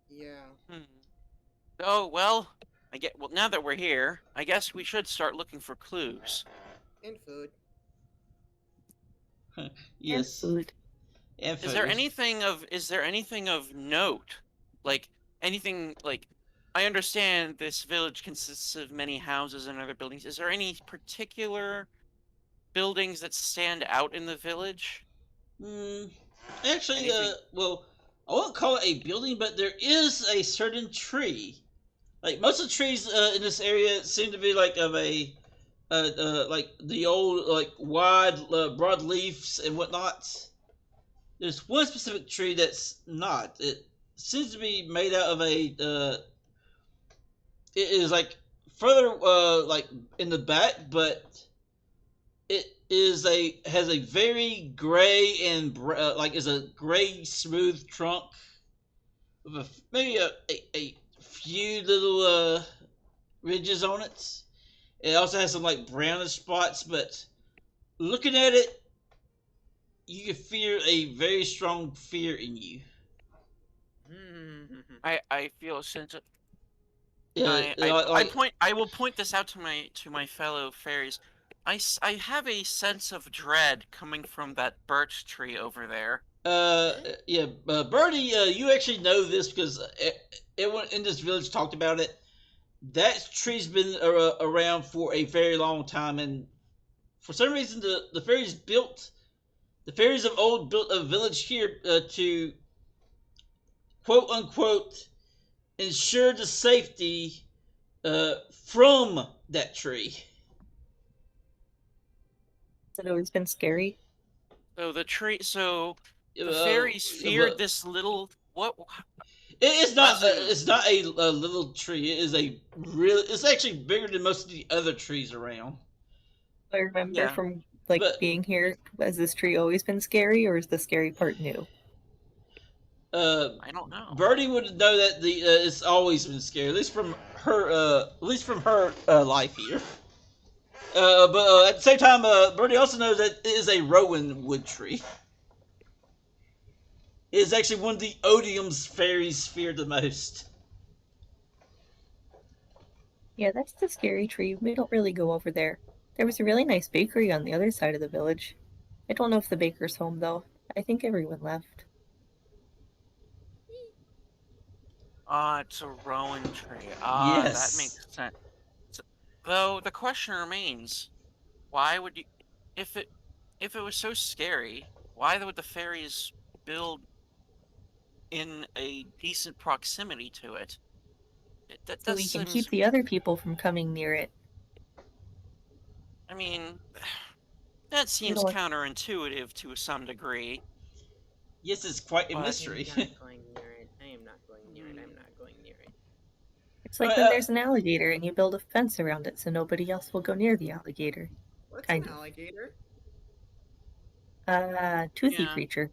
S4: Yeah.
S2: Oh well, well now that we're here, I guess we should start looking for clues.
S4: And food.
S1: Yes.
S3: And food.
S1: And food.
S2: Is there anything of note? Like anything like I understand this village consists of many houses and other buildings. Is there any particular buildings that stand out in the village?
S1: Actually,
S2: Anything?
S1: well, I won't call it a building, but there is a certain tree. Like most of the trees in this area seem to be like of a like the old like wide broad leaves and whatnot. There's one specific tree that's not. It seems to be made out of a it is like further like in the back, but it has a very gray and like is a gray smooth trunk with maybe a few little ridges on it. It also has some like brownish spots, but looking at it, you can feel a very strong fear in you.
S2: I feel a sense of
S1: Yeah,
S2: I will point this out to my fellow fairies. I have a sense of dread coming from that birch tree over there.
S1: Yeah, Birdie, you actually know this because everyone in this village talked about it. That tree's been around for a very long time, and for some reason, the fairies of old built a village here to quote unquote ensure the safety from that tree.
S3: Has it always been scary?
S2: So the fairies feared this little what?
S1: It's not. It's not a little tree. It is a real. It's actually bigger than most of the other trees around.
S3: I remember from being here. Has this tree always been scary, or is the scary part new?
S2: I don't know.
S1: Birdie would know that it's always been scary, at least from her life here. But at the same time, Birdie also knows that it is a rowan wood tree. It is actually one of the odiums fairies fear the most.
S3: Yeah, that's the scary tree. We don't really go over there. There was a really nice bakery on the other side of the village. I don't know if the baker's home though. I think everyone left.
S2: It's a rowan tree. That
S1: Yes.
S2: makes sense. Though the question remains, why would you, if it was so scary, why would the fairies build in a decent proximity to it?
S3: So
S2: That
S3: we can
S2: seems.
S3: keep the other people from coming near it.
S2: I mean, that
S3: You
S2: seems
S3: know what?
S2: counterintuitive to some degree.
S1: Yes, it's quite a
S2: But-
S4: I am
S1: mystery.
S4: not going near it. I am not going near it. I'm not going near it.
S3: It's like when there's an alligator and you build a fence around it so nobody else will go near the alligator.
S4: What's
S3: Kind
S4: an
S3: of.
S4: alligator?
S3: Toothy
S2: Yeah.
S3: creature.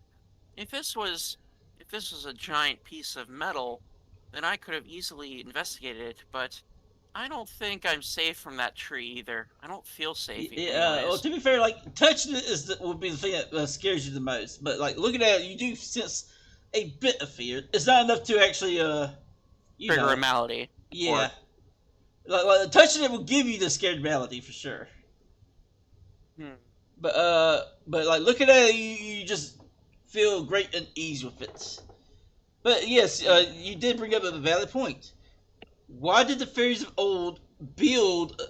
S2: If this was a giant piece of metal, then I could have easily investigated it, but I don't think I'm safe from that tree either. I don't feel safe
S1: Well,
S2: anyways.
S1: to be fair, like touching it would be the thing that scares you the most. But like looking at it, you do sense a bit of fear. It's not enough to actually, you
S2: Trigger
S1: know,
S2: a malady.
S1: yeah. Like touching it will give you the scared malady for sure.
S2: Hmm.
S1: But like looking at it, you just feel great unease with it. But yes, you did bring up a valid point. Why did the fairies of old build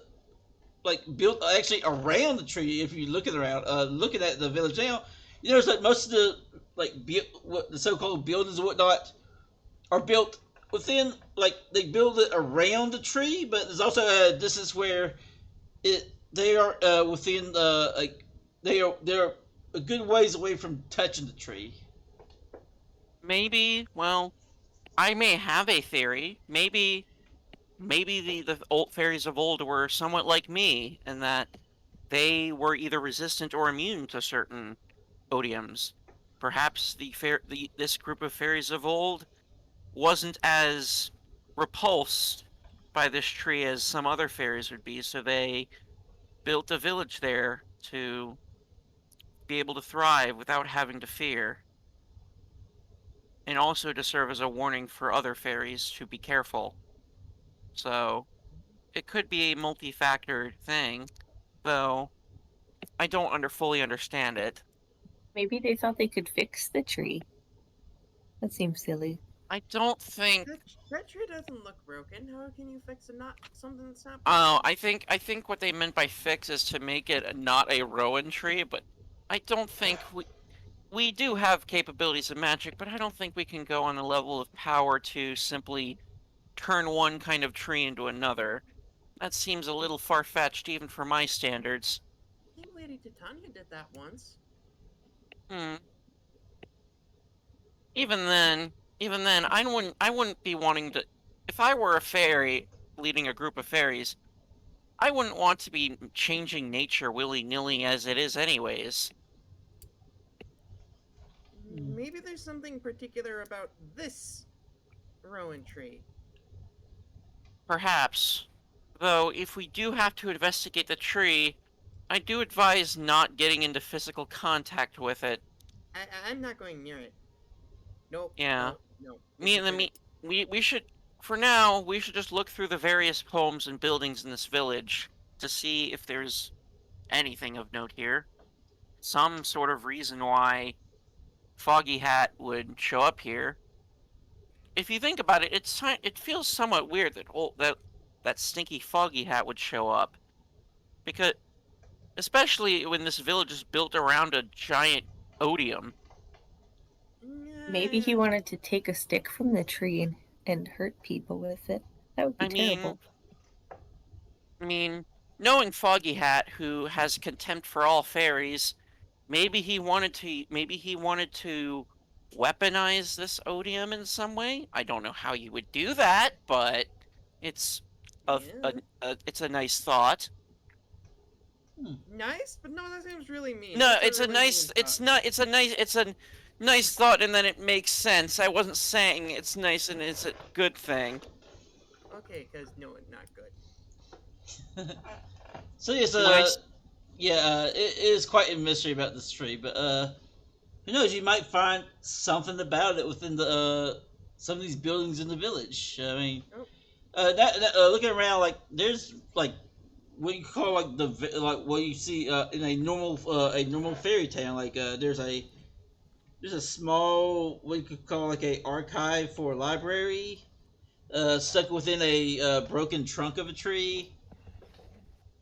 S1: built actually around the tree? If you looking at the village now, you notice like most of the what the so-called buildings and whatnot are built within, like they build it around the tree, but there's also a distance where they are within they're a good ways away from touching the tree.
S2: Maybe, well, I may have a theory. Maybe the old fairies of old were somewhat like me in that they were either resistant or immune to certain odiums. Perhaps this group of fairies of old wasn't as repulsed by this tree as some other fairies would be, so they built a village there to be able to thrive without having to fear, and also to serve as a warning for other fairies to be careful. So it could be a multi-factored thing, though I don't fully understand it.
S3: Maybe they thought they could fix the tree. That seems silly.
S2: I don't think.
S4: That tree doesn't look broken. How can you fix something that's not broken?
S2: Oh, I think what they meant by fix is to make it not a rowan tree, but I don't think we do have capabilities of magic, but I don't think we can go on the level of power to simply turn one kind of tree into another. That seems a little far-fetched even for my standards.
S4: I think Lady Titania did that once.
S2: Hmm. Even then, I wouldn't be wanting to. If I were a fairy leading a group of fairies, I wouldn't want to be changing nature willy-nilly as it is anyways.
S4: Maybe there's something particular about this rowan tree.
S2: Perhaps. Though, if we do have to investigate the tree, I do advise not getting into physical contact with it.
S4: I'm not going near it. Nope.
S2: Yeah.
S4: No.
S2: We should, for now, we should just look through the various homes and buildings in this village to see if there's anything of note here. Some sort of reason why Foggy Hat would show up here. If you think about it, it feels somewhat weird that stinky Foggy Hat would show up, because especially when this village is built around a giant odium.
S3: Maybe he wanted to take a stick from the tree and hurt people with it. That would be terrible.
S2: I mean, knowing Foggy Hat, who has contempt for all fairies, maybe he wanted to weaponize this odium in some way. I don't know how you would do that, but it's it's a nice thought.
S4: Nice, but no, that seems really mean.
S2: No,
S4: That's
S2: it's a
S4: really
S2: nice.
S4: mean
S2: It's
S4: thought.
S2: not. It's a nice thought, and then it makes sense. I wasn't saying it's nice and it's a good thing.
S4: Okay, because no, it's not good.
S1: So yes, it is quite a mystery about this tree, but who knows? You might find something about it within the some of these buildings in the village. I mean, looking around, like there's like what you call like like what you see in a normal fairy tale. Like there's a small what you could call like a archive for a library, stuck within a broken trunk of a tree.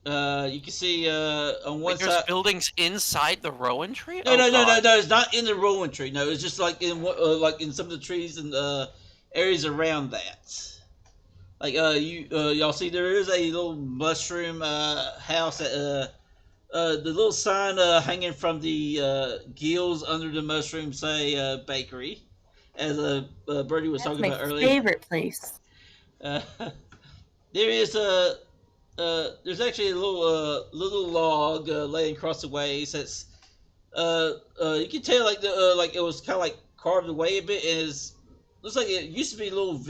S1: You can see on one
S2: Like there's
S1: side.
S2: buildings inside the rowan tree?
S1: No,
S2: Oh
S1: no, no, no,
S2: god.
S1: no. It's not in the rolling tree. No, it's just like in like in some of the trees and areas around that. Like y'all see there is a little mushroom house that the little sign hanging from the gills under the mushroom say bakery, as Birdie was
S3: That's
S1: talking
S3: my
S1: about earlier.
S3: favorite place.
S1: Uh, there is a there's actually a little log laying across the ways that's you can tell like the like it was kind of like carved away a bit. Is looks like it used to be a little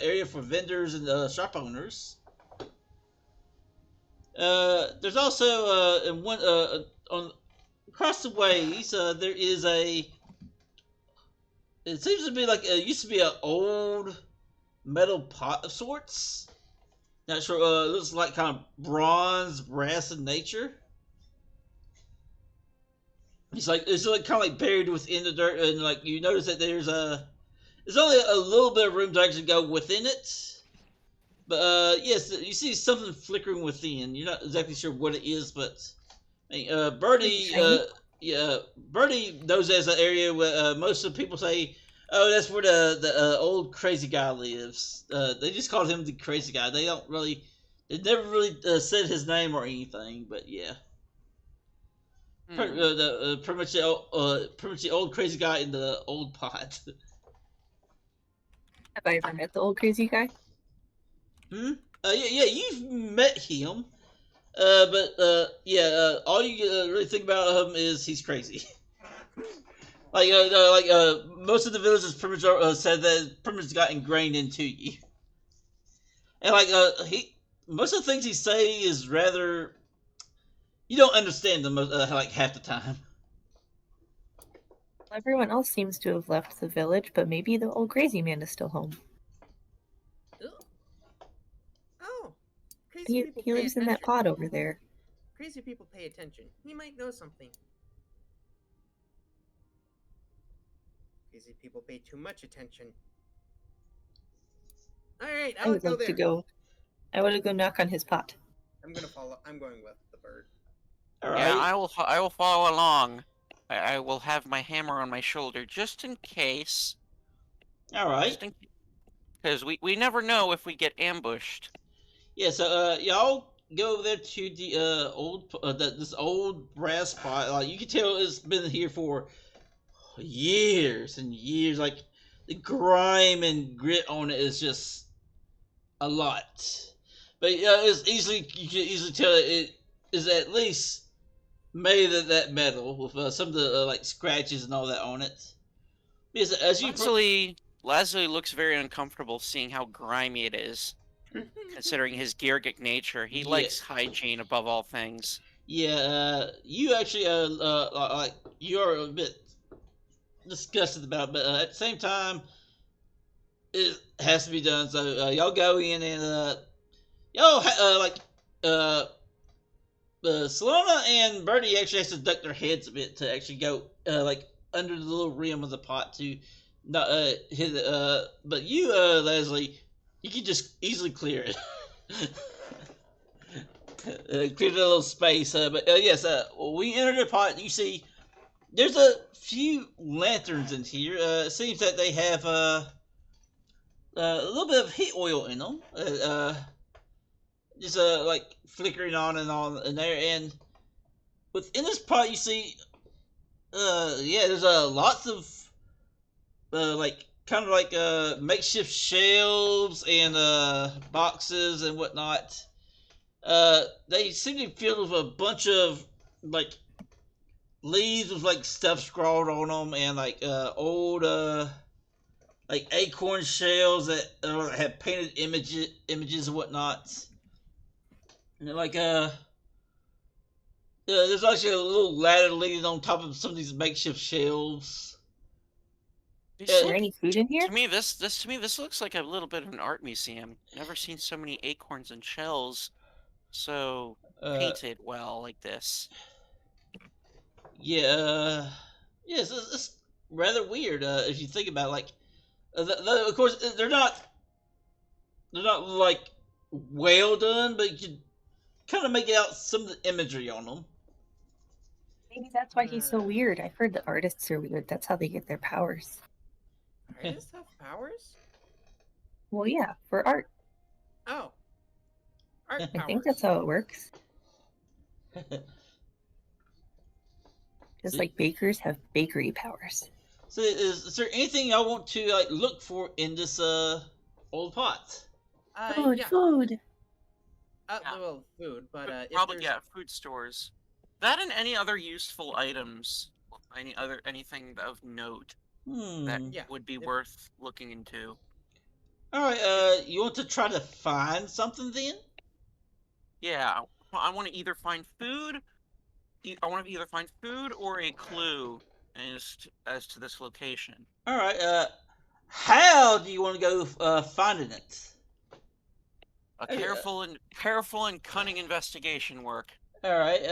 S1: area for vendors and shop owners. There's also in one on across the ways there is a. It seems to be like it used to be an old metal pot of sorts. Not sure. Looks like kind of bronze, brass in nature. It's like kind of like buried within the dirt, and like you notice that there's only a little bit of room to actually go within it. But yes, you see something flickering within. You're not exactly sure what it is, but I mean, Birdie, Birdie knows as an area where most of the people say, "Oh, that's where the old crazy guy lives." They just called him the crazy guy. They never really said his name or anything. But yeah. Pretty much the old crazy guy in the old pot.
S3: Have I ever met the old crazy guy?
S1: Yeah, you've met him. All you really think about him is he's crazy. Most of the villagers pretty much said that pretty much got ingrained into you. And most of the things he say is rather, you don't understand them like half the time.
S3: Everyone else seems to have left the village, but maybe the old crazy man is still home.
S4: Oh, crazy people
S3: He
S4: pay
S3: lives in that
S4: attention.
S3: pod over there.
S4: Crazy people pay attention. He might know something. Crazy people pay too much attention. Alright,
S3: I
S4: I'll
S3: would
S4: go
S3: like
S4: there.
S3: to go. I want to go knock on his pot.
S4: I'm going with the bird.
S1: All right.
S2: Yeah, I will follow along. I will have my hammer on my shoulder just in case.
S1: All right.
S2: Because we never know if we get ambushed.
S1: Yeah. So y'all go over there to the this old brass pot. Like you can tell it's been here for years and years. Like the grime and grit on it is just a lot. But it's you can easily tell it is at least made of that metal with some of the like scratches and all that on it. Because as you
S2: Leslie looks very uncomfortable seeing how grimy it is, considering his Geargic nature. He likes hygiene above all things.
S1: Yeah, you actually like you're a bit disgusted about it, but at the same time, it has to be done. So y'all go in and Solana and Birdie actually has to duck their heads a bit to actually go like under the little rim of the pot to not hit it. But you, Leslie, you can just easily clear it. Clear the little space. But yes, when we enter the pot, you see there's a few lanterns in here. It seems that they have a little bit of heat oil in them. Just like flickering on in there, and within this pot you see there's lots of like kind of like makeshift shelves and boxes and whatnot. They seem to be filled with a bunch of like leaves with like stuff scrawled on them and like old like acorn shells that have painted images and whatnot. And like there's actually a little ladder leaning on top of some of these makeshift shelves.
S3: Is there any food in here?
S2: To me, this looks like a little bit of an art museum. Never seen so many acorns and shells. so painted well like this.
S1: Yeah, yeah, it's rather weird if you think about it. Like, of course, they're not like well done, but you can kind of make out some of the imagery on them.
S3: Maybe that's why he's so weird. I've heard that artists are weird. That's how they get their powers.
S4: Artists have powers?
S3: Well, yeah, for art.
S4: Oh. Art
S3: I
S4: powers.
S3: think that's how it works. Just like bakers have bakery powers.
S1: So, is there anything y'all want to like look for in this old pot?
S3: Food,
S4: Yeah.
S3: food.
S4: Well, food, but if
S2: Probably
S4: there's...
S2: food stores. That and any other useful items, anything of note that
S4: Yeah,
S2: would be worth looking into.
S1: All right. You want to try to find something then?
S2: Yeah, I want to either find food. I want to either find food or a clue as to this location.
S1: All right. How do you want to go finding it?
S2: A careful and cunning investigation work.
S1: All right.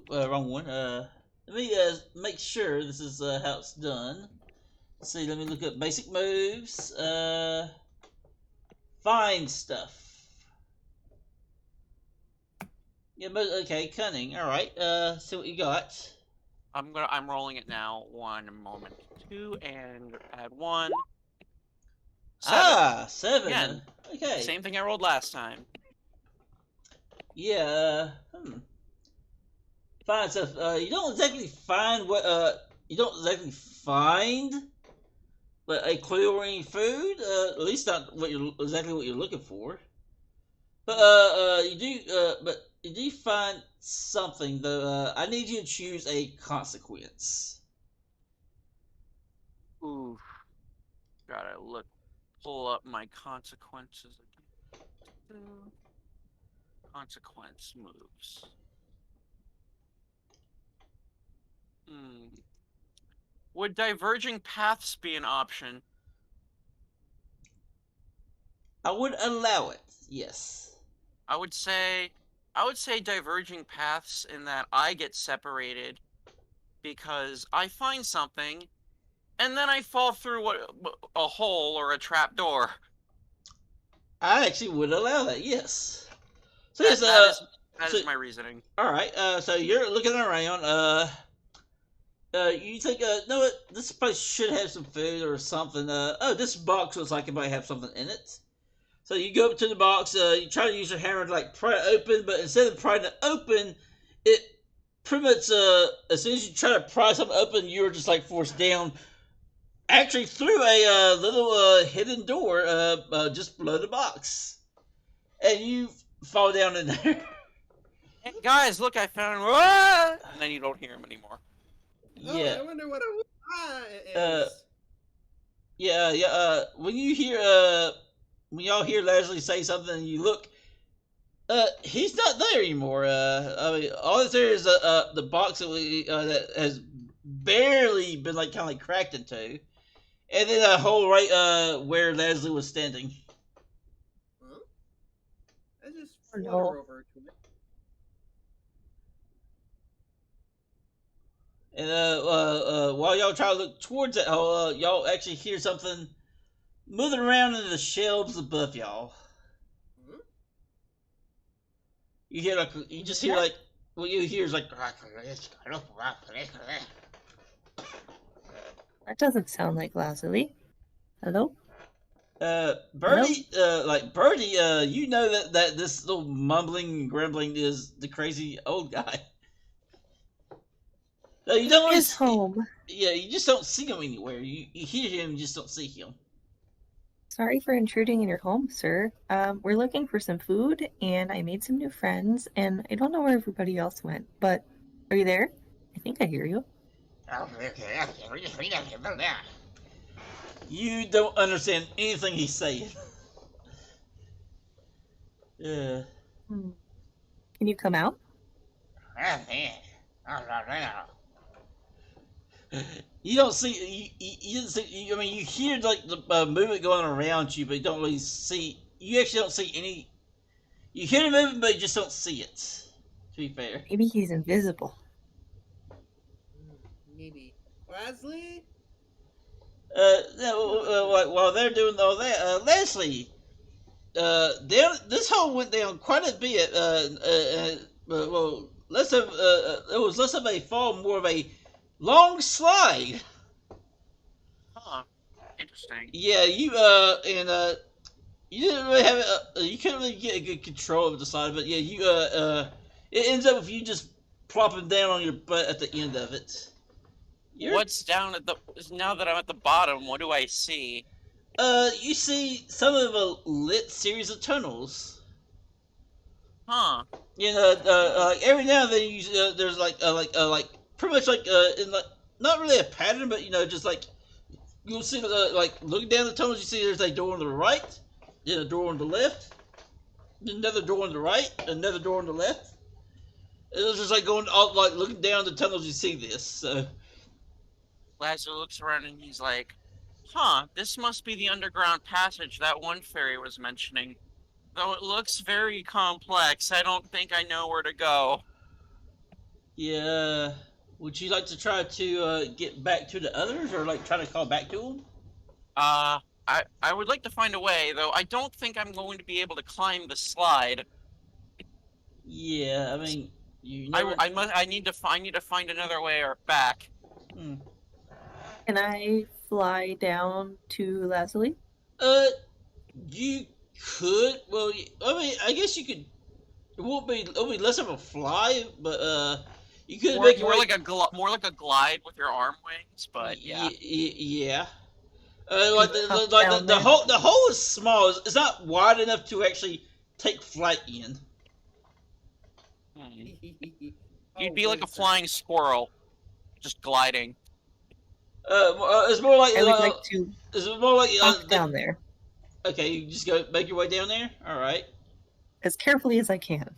S1: Wrong one. Let me make sure this is how it's done. Let's see. Let me look up basic moves. Find stuff. Yeah. Okay. Cunning. All right. See what you got.
S2: I'm rolling it now. 1 moment. 2 and add 1. 7.
S1: 7.
S2: Again.
S1: Okay.
S2: Same thing I rolled last time.
S1: Yeah. Find stuff. You don't exactly find what. You don't exactly find, but a clue or any food. At least not exactly what you're looking for. But you do. But you do find something though. I need you to choose a consequence.
S2: Ooh. Gotta pull up my consequences again. Consequence moves. Would diverging paths be an option?
S1: I would allow it. Yes.
S2: I would say diverging paths in that I get separated because I find something and then I fall through a hole or a trap door.
S1: I actually would allow that. Yes. So
S2: that is my reasoning.
S1: All right. So you're looking around. You think, no, what? This place should have some food or something. Oh, this box looks like it might have something in it. So you go up to the box. You try to use your hammer to like pry it open, but instead of prying it open, it pretty much as soon as you try to pry something open, you're just like forced down, actually through a little hidden door just below the box, and you fall down in there.
S2: Hey guys, look! I found. And then you don't hear him anymore.
S1: Yeah.
S4: Oh, I wonder what it is.
S1: Yeah. When you hear when y'all hear Leslie say something, and you look. He's not there anymore. I mean, all that's there is the box that has barely been like kind of like cracked into, and then a hole right where Leslie was standing.
S4: Huh? I just
S3: Oh,
S4: flutter
S3: no.
S4: over to it.
S1: And while y'all try to look towards that hole, y'all actually hear something moving around in the shelves above y'all.
S4: Huh?
S1: You hear you just hear like what you hear is like.
S3: That doesn't sound like Lazuli. Hello?
S1: Birdie, Birdie, you know that this little mumbling and grumbling is the crazy old guy. No, you don't.
S3: His home.
S1: Yeah, you just don't see him anywhere. You hear him, you just don't see him.
S3: Sorry for intruding in your home, sir. We're looking for some food, and I made some new friends, and I don't know where everybody else went, but are you there? I think I hear you.
S1: You don't understand anything he's saying. Yeah.
S3: Can you come out?
S1: You don't see. You didn't see. I mean, you hear like the movement going around you, but you don't really see. You actually don't see any. You hear him moving, but you just don't see it. To be fair.
S3: Maybe he's invisible.
S4: Maybe. Leslie?
S1: While they're doing all that, Leslie, this hole went down quite a bit. Less of it was less of a fall, more of a long slide.
S2: Huh. Interesting.
S1: Yeah, you didn't really have you couldn't really get a good control of the slide, but yeah, it ends up with you just plopping down on your butt at the end of it.
S2: What's down at the... Now that I'm at the bottom, what do I see?
S1: You see some of a lit series of tunnels.
S2: Huh.
S1: You know, like every now and then there's like pretty much like in like not really a pattern, but just like you'll see like looking down the tunnels, you see there's a door on the right, then a door on the left, another door on the right, another door on the left. It's just like going all like looking down the tunnels, you see this. So
S2: Lazarus looks around and he's like, huh, this must be the underground passage that one fairy was mentioning. Though it looks very complex, I don't think I know where to go.
S1: yeah, would you like to try to get back to the others, or like try to call back to them?
S2: I would like to find a way, though I don't think I'm going to be able to climb the slide.
S1: Yeah, I mean, you never.
S2: I need to find another way or back.
S1: Hmm.
S3: Can I fly down to Lazuli?
S1: You could. Well, I mean, I guess you could. It'll be less of a fly, but you could make your
S2: More
S1: way.
S2: like a glide with your arm wings, but yeah.
S1: Yeah. Like
S3: Hop down
S1: the
S3: there.
S1: hole is small. It's not wide enough to actually take flight in.
S2: Hmm.
S4: Oh,
S2: You'd be like a
S4: wait,
S2: flying squirrel, just gliding.
S1: It's more like
S3: I would like to
S1: it's more like
S3: hop down there
S1: Okay, you just go make your way down there. All right.
S3: as carefully as I can.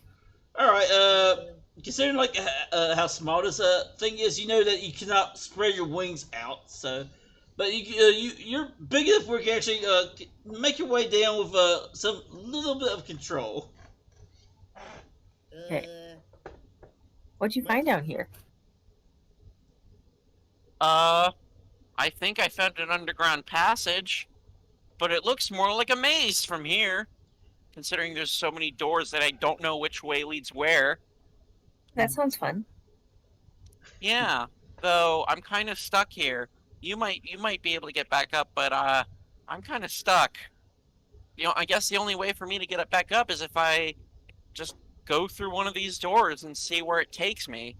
S1: All right. Considering like how small this thing is, you know that you cannot spread your wings out. So, but you're big enough where you can actually make your way down with some little bit of control.
S3: Okay. What'd you find down here?
S2: I think I found an underground passage, but it looks more like a maze from here, considering there's so many doors that I don't know which way leads where.
S3: That sounds fun.
S2: Yeah, though I'm kind of stuck here. You might be able to get back up, but I'm kind of stuck. I guess the only way for me to get it back up is if I just go through one of these doors and see where it takes me.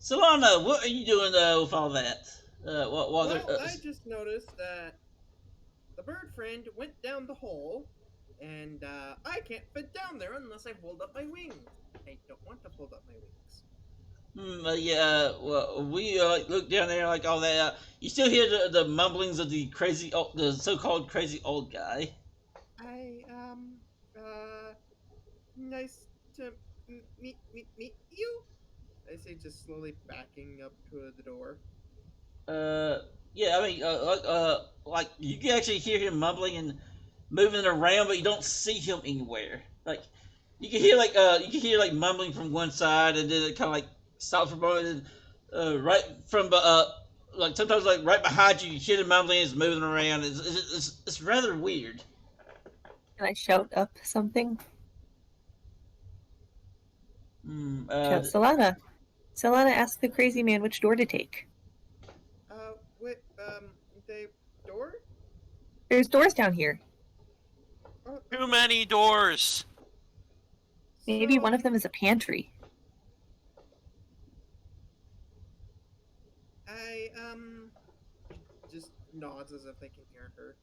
S1: Solana, what are you doing with all that?
S4: I just noticed that the bird friend went down the hole, and I can't fit down there unless I hold up my wings. I don't want to hold up my wings.
S1: Yeah. Well, we look down there like all that. You still hear the mumblings of the the so-called crazy old guy.
S4: Nice to meet you. I say, just slowly backing up to the door.
S1: Yeah. I mean, like you can actually hear him mumbling and moving around, but you don't see him anywhere. Like you can hear like mumbling from one side, and then it kind of like stops for a moment, and right from like sometimes like right behind you, you hear the mumbling is moving around. It's rather weird.
S3: Can I shout up something? Shout Solana. Solana, ask the crazy man which door to take.
S4: The door?
S3: There's doors down here.
S2: Too many doors.
S3: Maybe one of them is a pantry.
S4: I just nods as if they can hear her,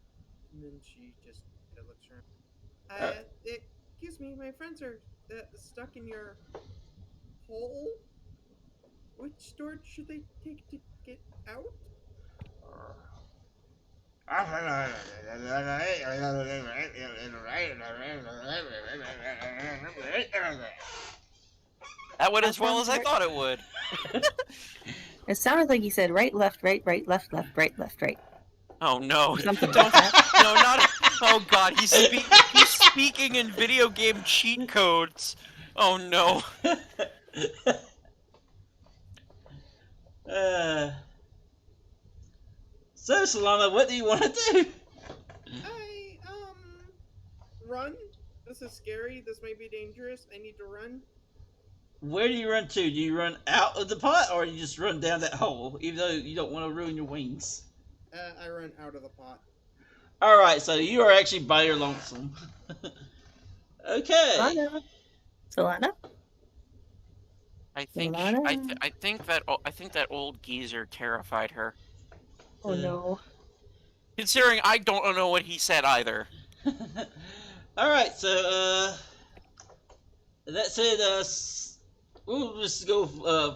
S4: and then she just looks around. Excuse me, my friends are stuck in your hole. Which door should they take to get out?
S2: That went as well as I thought it would.
S3: It sounded like he said right, left, right, left, left, right, left, right.
S2: Oh no!
S3: Something
S2: Don't.
S3: like that.
S2: No, not. Oh god, he's speaking in video game cheat codes. Oh no.
S1: uh, so, Solana, what do you want to do?
S4: I run. This is scary. This may be dangerous. I need to run.
S1: Where do you run to? Do you run out of the pot, or do you just run down that hole, even though you don't want to ruin your wings?
S4: I run out of the pot.
S1: Alright, so you are actually by your lonesome. Okay.
S3: Solana?
S2: I think
S3: Solana?
S2: I think that old geezer terrified her.
S3: Oh no.
S2: Considering I don't know what he said either.
S1: Alright, so, that said, we'll just go,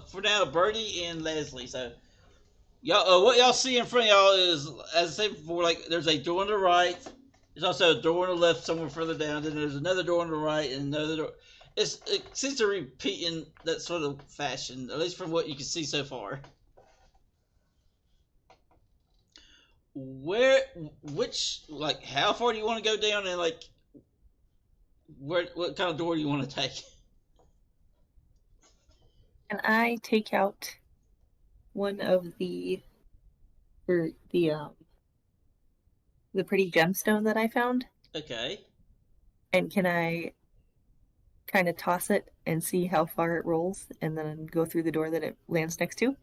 S1: for now, Birdie and Leslie. So, y'all, what y'all see in front of y'all is, as I said before, like, there's a door on the right. There's also a door on the left somewhere further down. Then there's another door on the right and another door. It seems to repeat in that sort of fashion, at least from what you can see so far. Like, how far do you want to go down, and like, what kind of door do you want to take?
S3: Can I take out one of the pretty gemstone that I found?
S1: Okay.
S3: And can I kind of toss it and see how far it rolls and then go through the door that it lands next to?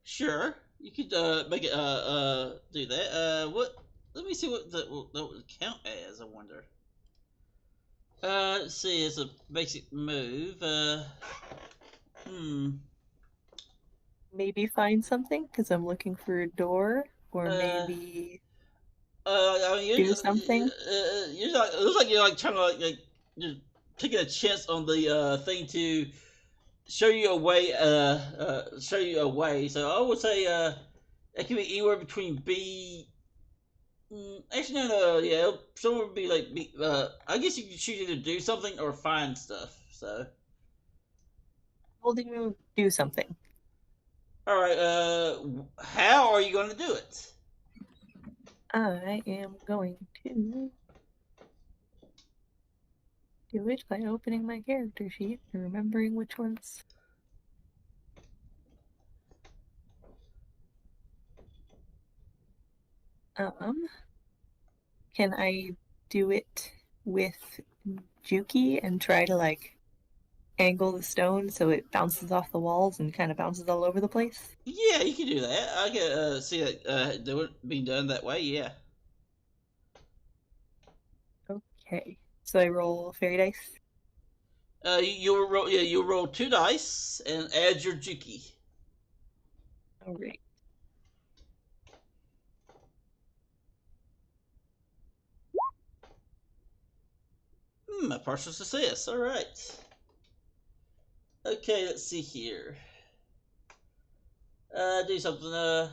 S1: Sure. You could make it do that. Let me see what that would count as, I wonder. Let's see, it's a basic move.
S3: Maybe find something because I'm looking for a door, or maybe
S1: I mean,
S3: do something.
S1: It looks like you're like trying to like you're taking a chance on the thing to show you a way. Show you a way. So I would say it can be anywhere between B. Actually, no, yeah, somewhere would be like B. I guess you could choose either do something or find stuff. So.
S3: Holding move, do something.
S1: All right. How are you going to do it?
S3: I am going to do it by opening my character sheet and remembering which ones. Can I do it with Juki and try to like angle the stone so it bounces off the walls and kind of bounces all over the place?
S1: Yeah, you can do that. I can see that being done that way. Yeah.
S3: Okay, so I roll fairy dice.
S1: You'll roll. Yeah, you'll roll 2 dice and add your Juki.
S3: All right.
S1: A partial success. All right. Okay, let's see here. Do something. All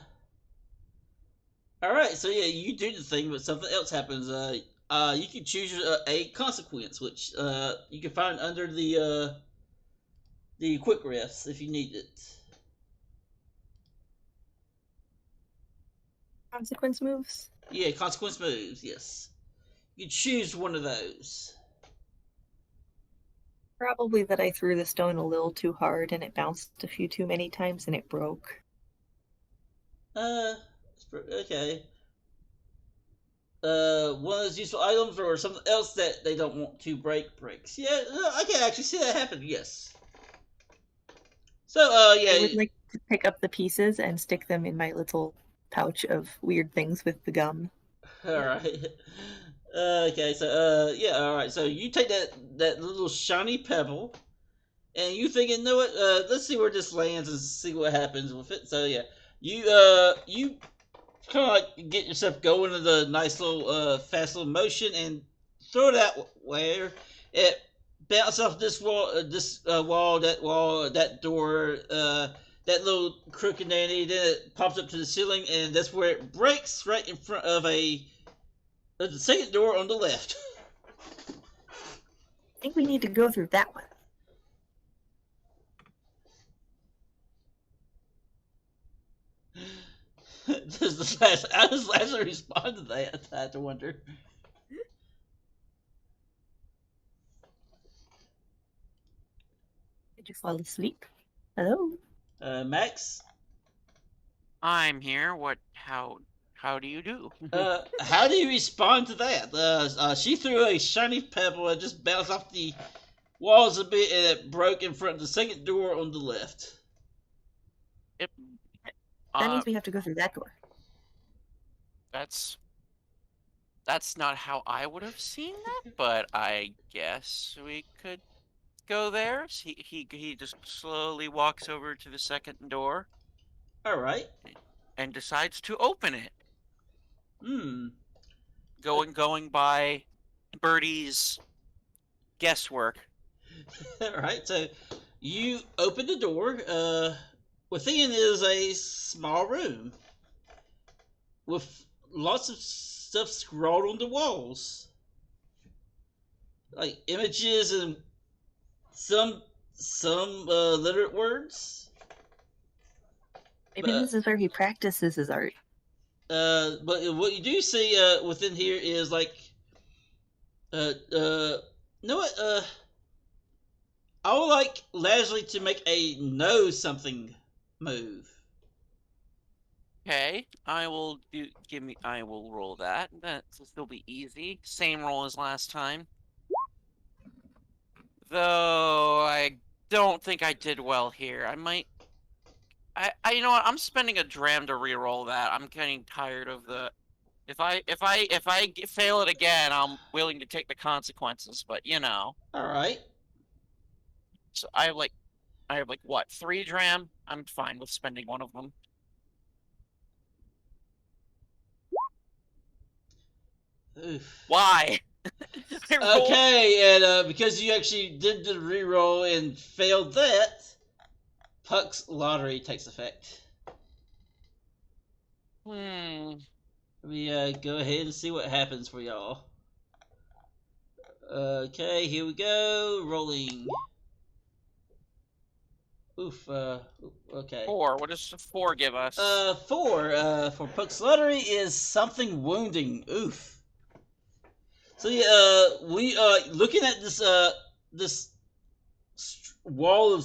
S1: right. So yeah, you do the thing, but something else happens. You can choose a consequence, which you can find under the quick rest if you need it.
S3: Consequence moves?
S1: Yeah, consequence moves. Yes, you choose one of those.
S3: Probably that I threw the stone a little too hard and it bounced a few too many times and it broke.
S1: Okay. One of those useful items or something else that they don't want to breaks. Yeah, I can actually see that happen. Yes. So, yeah.
S3: I would like to pick up the pieces and stick them in my little pouch of weird things with the gum.
S1: All right. Okay, so yeah, all right. So you take that little shiny pebble, and you thinking, you know what? Let's see where this lands and see what happens with it. So yeah, you kind of like get yourself going in the nice little fast little motion and throw it out where it bounces off this wall, that door, that little crook and nanny. Then it pops up to the ceiling, and that's where it breaks right in front of the second door on the left.
S3: I think we need to go through that one.
S1: Does how does Lazarus respond to that? I have to wonder.
S3: Did you fall asleep? Hello?
S1: Max?
S2: I'm here. How do you do?
S1: How do you respond to that? She threw a shiny pebble and just bounced off the walls a bit, and it broke in front of the second door on the left.
S2: It,
S3: That means we have to go through that door.
S2: that's not how I would have seen that, but I guess we could go there. He just slowly walks over to the second door
S1: All right.
S2: and decides to open it.
S1: Hmm.
S2: Going by Birdie's guesswork.
S1: All right. So you open the door. Within is a small room with lots of stuff scrawled on the walls, like images and some literate words.
S3: Maybe this is where he practices his art.
S1: But what you do see within here is like, you know what? I would like Leslie to make a know something move.
S2: Okay, I will roll that. That'll still be easy. Same roll as last time. Though I don't think I did well here. You know what? I'm spending a dram to re-roll that. I'm getting tired of the. If I fail it again, I'm willing to take the consequences. But you know.
S1: All right.
S2: So I have like what, 3 dram? I'm fine with spending one of them.
S1: Oof.
S2: Why?
S1: Okay, and because you actually did the reroll and failed that, Puck's lottery takes effect.
S2: Hmm.
S1: Let me go ahead and see what happens for y'all. Okay, here we go. Rolling. Oof. Okay.
S2: 4. What does 4 give us?
S1: 4 for Puck's lottery is something wounding. Oof. So we looking at this wall of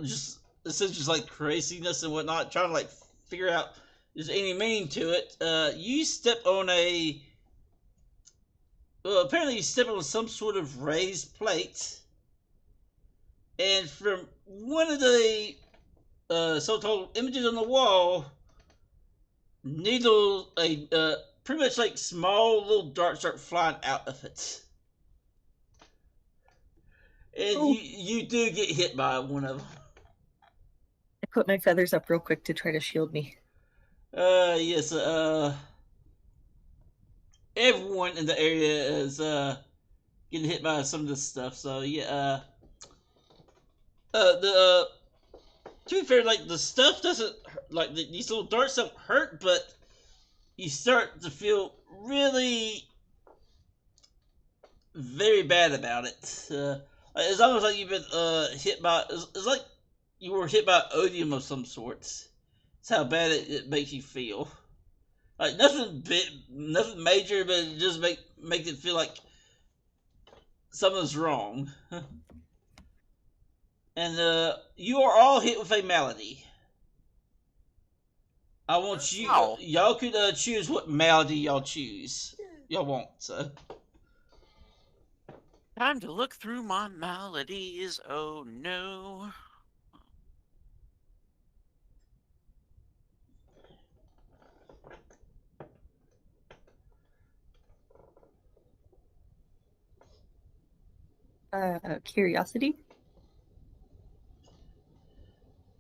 S1: just like craziness and whatnot, trying to like figure out if there's any meaning to it. You step on apparently you step on some sort of raised plate, and from one of the so-called images on the wall, pretty much like small little darts start flying out of it. And you do get hit by one of them.
S3: I put my feathers up real quick to try to shield me.
S1: Yes, everyone in the area is getting hit by some of this stuff, so yeah, to be fair, like, the stuff doesn't, like, these little darts don't hurt, but you start to feel really very bad about it. It's almost like you've been hit by, it's like you were hit by odium of some sorts. It's how bad it makes you feel. Like, nothing major, but it just makes it feel like something's wrong. And you are all hit with a malady. I want you.
S2: Wow.
S1: Y'all could choose what malady y'all want. So.
S2: Time to look through my maladies. Oh no.
S3: Curiosity?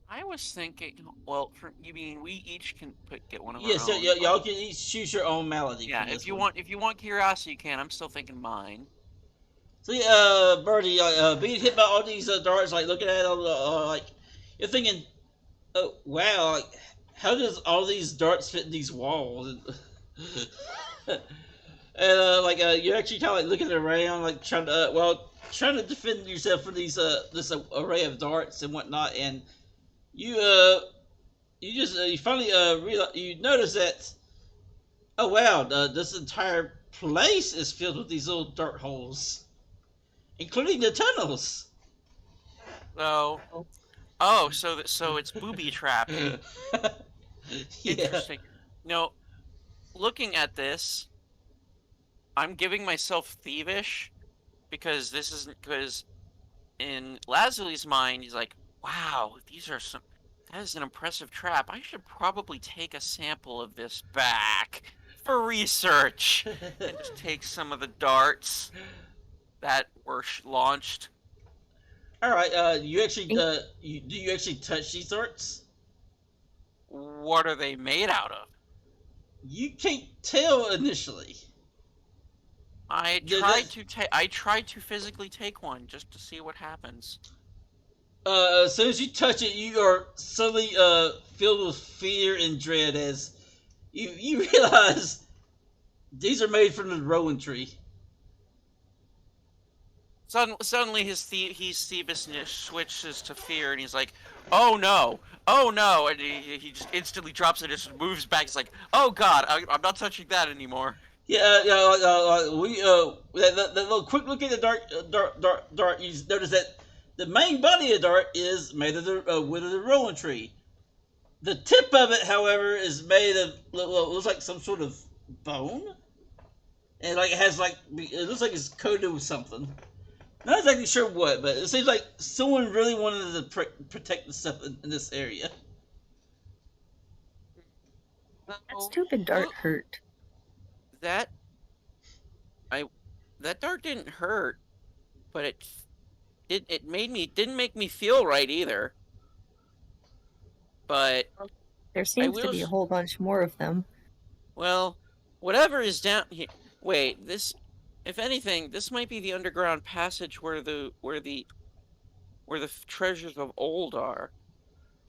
S2: I was thinking, well, you mean we each can get one of our
S1: Yes,
S2: own?
S1: y'all can each choose your own malady.
S2: Yeah, if you want curiosity, you can. I'm still thinking mine.
S1: So Birdie, being hit by all these darts, like looking at all like you're thinking, oh wow, like how does all these darts fit in these walls? And you're actually kind of like looking around, like trying to defend yourself from these this array of darts and whatnot, and you you finally realize, you notice that, oh wow, this entire place is filled with these little dirt holes, including the tunnels.
S2: So,
S3: Oh,
S2: so it's booby trapping.
S1: Yeah.
S2: Interesting. No, looking at this, I'm giving myself thievish because this isn't because in Lazuli's mind, he's like, wow, these are some. That is an impressive trap. I should probably take a sample of this back for research and just take some of the darts that were launched.
S1: All right. You actually do you actually touch these darts?
S2: What are they made out of?
S1: You can't tell initially.
S2: I
S1: Yeah,
S2: tried to take. I tried to physically take one just to see what happens.
S1: As soon as you touch it, you are suddenly filled with fear and dread as you realize these are made from the rowan tree.
S2: Suddenly, his thievishness switches to fear, and he's like, "Oh no, oh no!" And he just instantly drops it and just moves back. He's like, "Oh God, I'm not touching that anymore."
S1: Yeah, we that little quick look at the dart. You notice that the main body of the dart is made of the wood of the rowan tree. The tip of it, however, is made of looks like some sort of bone, and like it has like it looks like it's coated with something. Not exactly sure what, but it seems like someone really wanted to protect the stuff in this area.
S3: that
S2: No,
S3: stupid dart hurt.
S2: that I that dart didn't hurt, but it didn't make me feel right either. But
S3: There
S2: I
S3: seems to
S2: will.
S3: be a whole bunch more of them.
S2: Well, whatever is down here. Wait, this. If anything, this might be the underground passage where the treasures of old are.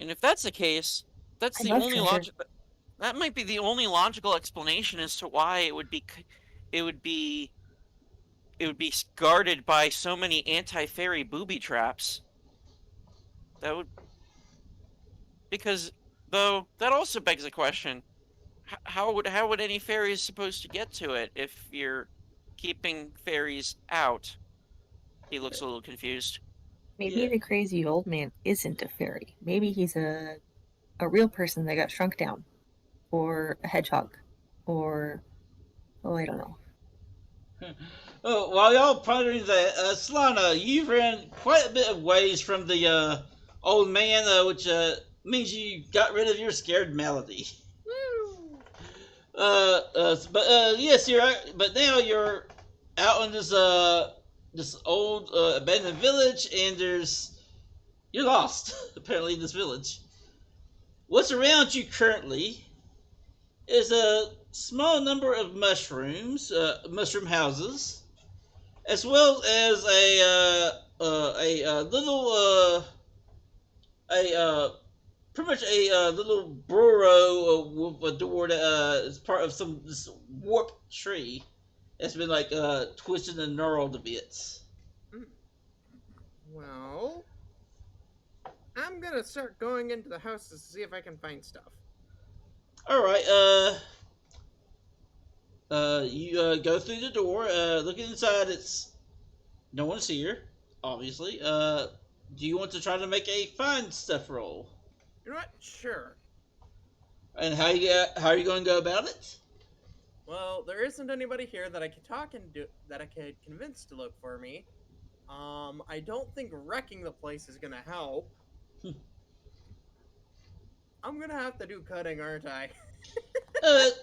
S2: And if that's the case, that's
S3: I
S2: the
S3: love
S2: only
S3: treasure.
S2: logic. That might be the only logical explanation as to why it would be guarded by so many anti-fairy booby traps. That would because though that also begs the question: how would any fairies supposed to get to it if you're keeping fairies out? He looks a little confused.
S3: Maybe
S1: Yeah.
S3: the crazy old man isn't a fairy. Maybe he's a real person that got shrunk down, or a hedgehog, or oh, I don't know.
S1: Oh, while y'all pondering that, Solana, you've ran quite a bit of ways from the old man, which means you got rid of your scared malady.
S4: Woo!
S1: But yes, but now you're out in this old abandoned village, and you're lost apparently in this village. What's around you currently is a small number of mushroom houses, as well as a little pretty much a little burrow with a door that is part of this warped tree that's been like twisted and gnarled to bits.
S4: Well, I'm gonna start going into the houses to see if I can find stuff.
S1: All right, you go through the door. Looking inside, it's no one's here, obviously. Do you want to try to make a find stuff roll?
S4: You know what? Sure.
S1: And how are you going to go about it?
S4: Well, there isn't anybody here that I could that I could convince to look for me. I don't think wrecking the place is gonna help. I'm gonna have to do cutting, aren't I?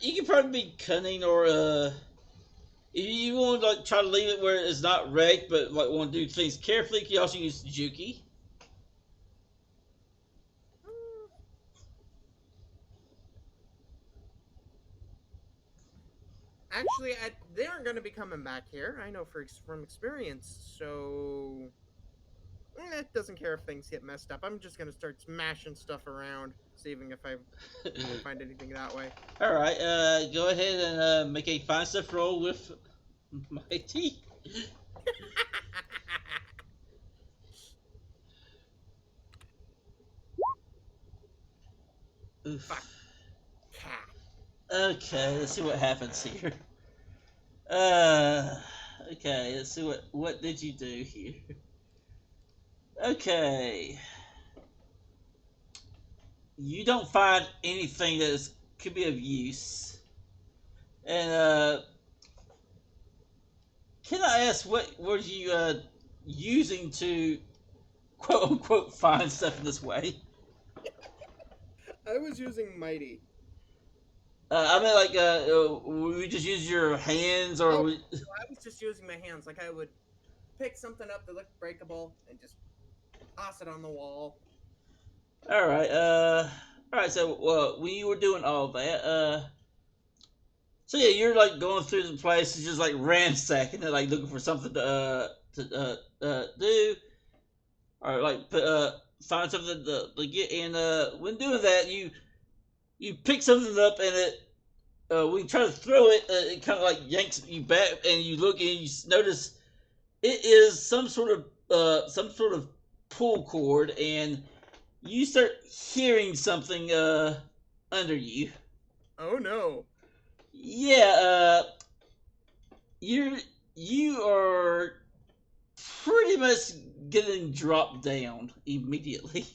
S1: You can probably be cunning, or if you want to like try to leave it where it's not wrecked, but like want to do things carefully, you can also use Juki.
S4: Actually, they aren't going to be coming back here. I know from experience, so it doesn't care if things get messed up. I'm just going to start smashing stuff around, seeing if I can find anything that way.
S1: All right, go ahead and make a find stuff roll with Mighty. Oof.
S4: Fuck. Cat.
S1: Okay, let's see what happens here. Okay, let's see what did you do here. Okay, you don't find anything that could be of use, and can I ask what were you using to quote unquote find stuff in this way?
S4: I was using mighty.
S1: I mean, like, would you just use your hands, or
S4: Oh,
S1: would...
S4: I was just using my hands. Like I would pick something up that looked breakable and just toss it on the wall.
S1: All right, all right. So, when you were doing all that, so yeah, you're like going through the place, just like ransacking it, like looking for something to do, or like find something to get. And when doing that, you pick something up, and it when you try to throw it, it kind of like yanks you back, and you look and you notice it is some sort of pull cord, and you start hearing something under you.
S4: Oh no.
S1: Yeah, you are pretty much getting dropped down immediately.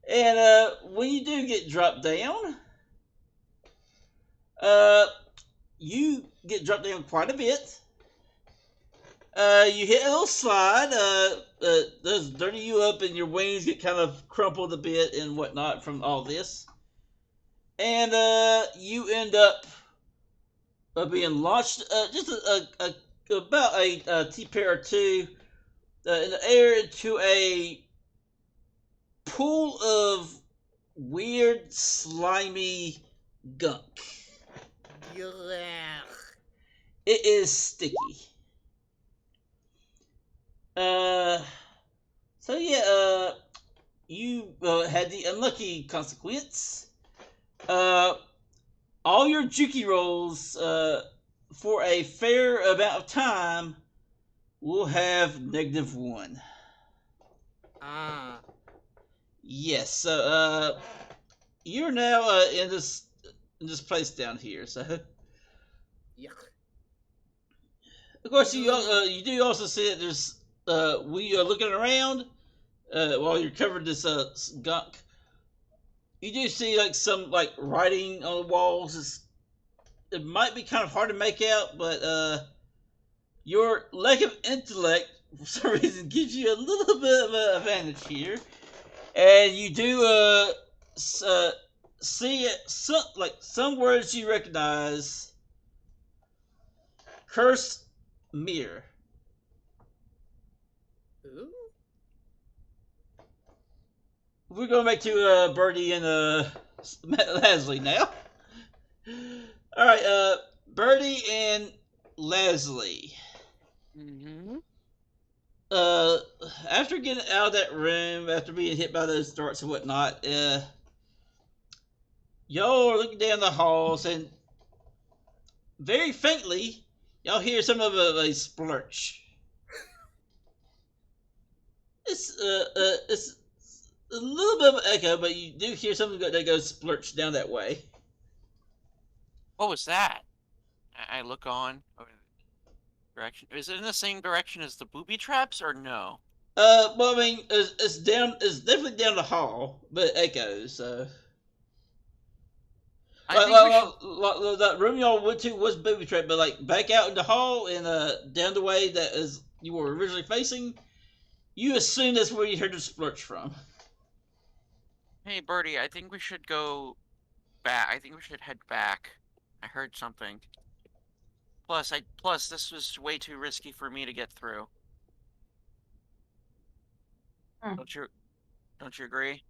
S1: And when you do get dropped down, uh, you get dropped down quite a bit. You hit a little slide. Does dirty you up, and your wings get kind of crumpled a bit and whatnot from all this. And you end up being launched just about a T-pair or two in the air into a pool of weird, slimy gunk.
S4: Yuck.
S1: It is sticky. So yeah, you had the unlucky consequence. All your Juki rolls for a fair amount of time will have -1.
S4: Ah.
S1: Yes, so you're now in this place down here. So
S4: Yuck.
S1: of course you do also see that there's we are looking around while you're covered this gunk. You do see like some like writing on the walls. It might be kind of hard to make out, but your lack of intellect for some reason gives you a little bit of an advantage here, and you do see some words you recognize. Curse mirror.
S4: Ooh.
S1: We're going back to Birdie and Leslie now. All right, Birdie and Leslie.
S2: Mm-hmm.
S1: After getting out of that room, after being hit by those darts and whatnot, y'all are looking down the halls, and very faintly, y'all hear some of a splurch. It's a little bit of an echo, but you do hear something that goes splurch down that way.
S2: What was that? I look on over the direction. Is it in the same direction as the booby traps, or no?
S1: Well, I mean, it's definitely down the hall, but it echoes. So,
S2: I think we should.
S1: that room y'all went to was booby trap, but like back out in the hall and down the way that is you were originally facing, you assume that's where you heard the splurch from.
S2: Hey, Birdie, I think we should go back. I think we should head back. I heard something. Plus this was way too risky for me to get through.
S3: Hmm.
S2: Don't you agree?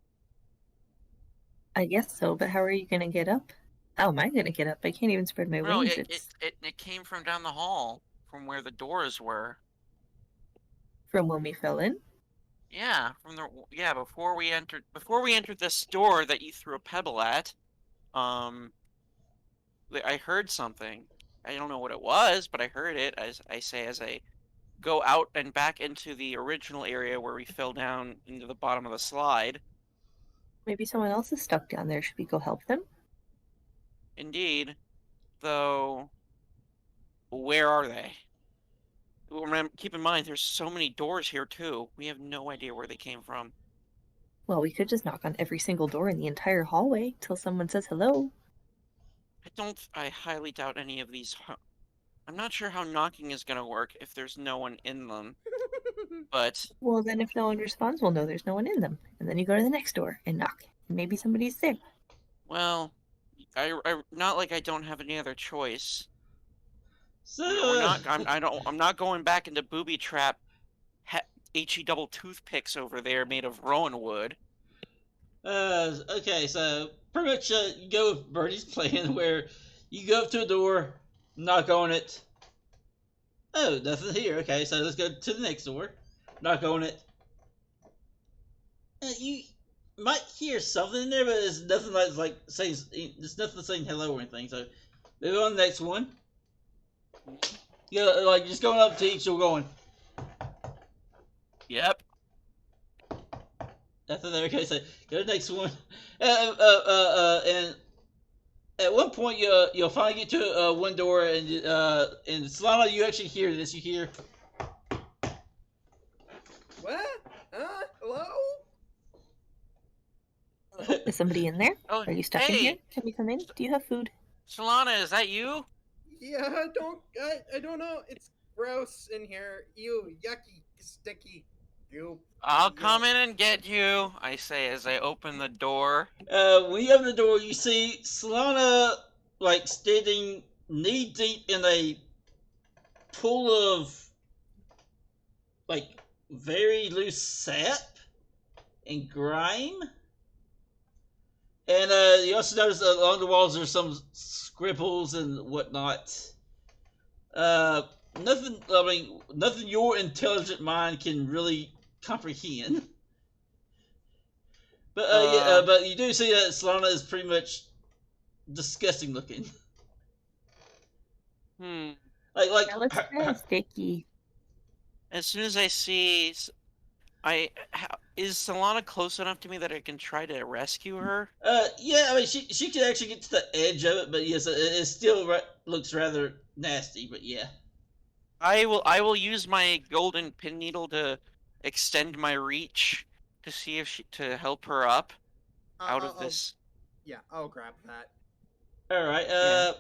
S3: I guess so, but how are you gonna get up? How am I gonna get up? I can't even spread my
S2: No,
S3: wings.
S2: it came from down the hall, from where the doors were.
S3: From when we fell in.
S2: Yeah, before we entered this door that you threw a pebble at, I heard something. I don't know what it was, but I heard it as I go out and back into the original area where we fell down into the bottom of the slide.
S3: Maybe someone else is stuck down there. Should we go help them?
S2: Indeed. Though, where are they? Keep in mind, there's so many doors here, too. We have no idea where they came from.
S3: Well, we could just knock on every single door in the entire hallway till someone says hello.
S2: I highly doubt any of these. I'm not sure how knocking is gonna work if there's no one in them, but
S3: Well, then if no one responds, we'll know there's no one in them. And then you go to the next door and knock. And maybe somebody's there.
S2: well, I not like I don't have any other choice.
S1: So,
S2: I'm not going back into booby trap HE double toothpicks over there made of rowan wood.
S1: okay, so pretty much you go with Birdie's plan where you go up to a door, knock on it. Oh, nothing here. Okay, so let's go to the next door, knock on it. You might hear something in there, but it's nothing like saying, it's nothing saying hello or anything. So move on to the next one. You know, like just going up to each door going.
S2: Yep.
S1: Nothing there. Okay, so go to the next one. And at one point you'll finally get to one door, and Solana, you actually hear this. You hear.
S4: What? Hello?
S3: Is somebody in there?
S2: Oh,
S3: Are you stuck in
S2: hey!
S3: here? Can we come in? Do you have food?
S2: Solana, is that you?
S4: Yeah, I don't know. It's gross in here. Ew, yucky, sticky. Goop.
S2: I'll come in and get you, I say as I open the door.
S1: When you open the door, you see Solana like standing knee deep in a pool of like very loose sap and grime. And you also notice along the walls there's some scribbles and whatnot. Nothing. I mean, nothing your intelligent mind can really comprehend. But but you do see that Solana is pretty much disgusting looking. Like
S3: That looks kind of sticky.
S2: As soon as I see, is Solana close enough to me that I can try to rescue her?
S1: Yeah, I mean she could actually get to the edge of it, but yes, it still looks rather nasty. But yeah,
S2: I will use my golden pin needle to extend my reach to see if to help her up out of this.
S4: Yeah, I'll grab that.
S1: all right.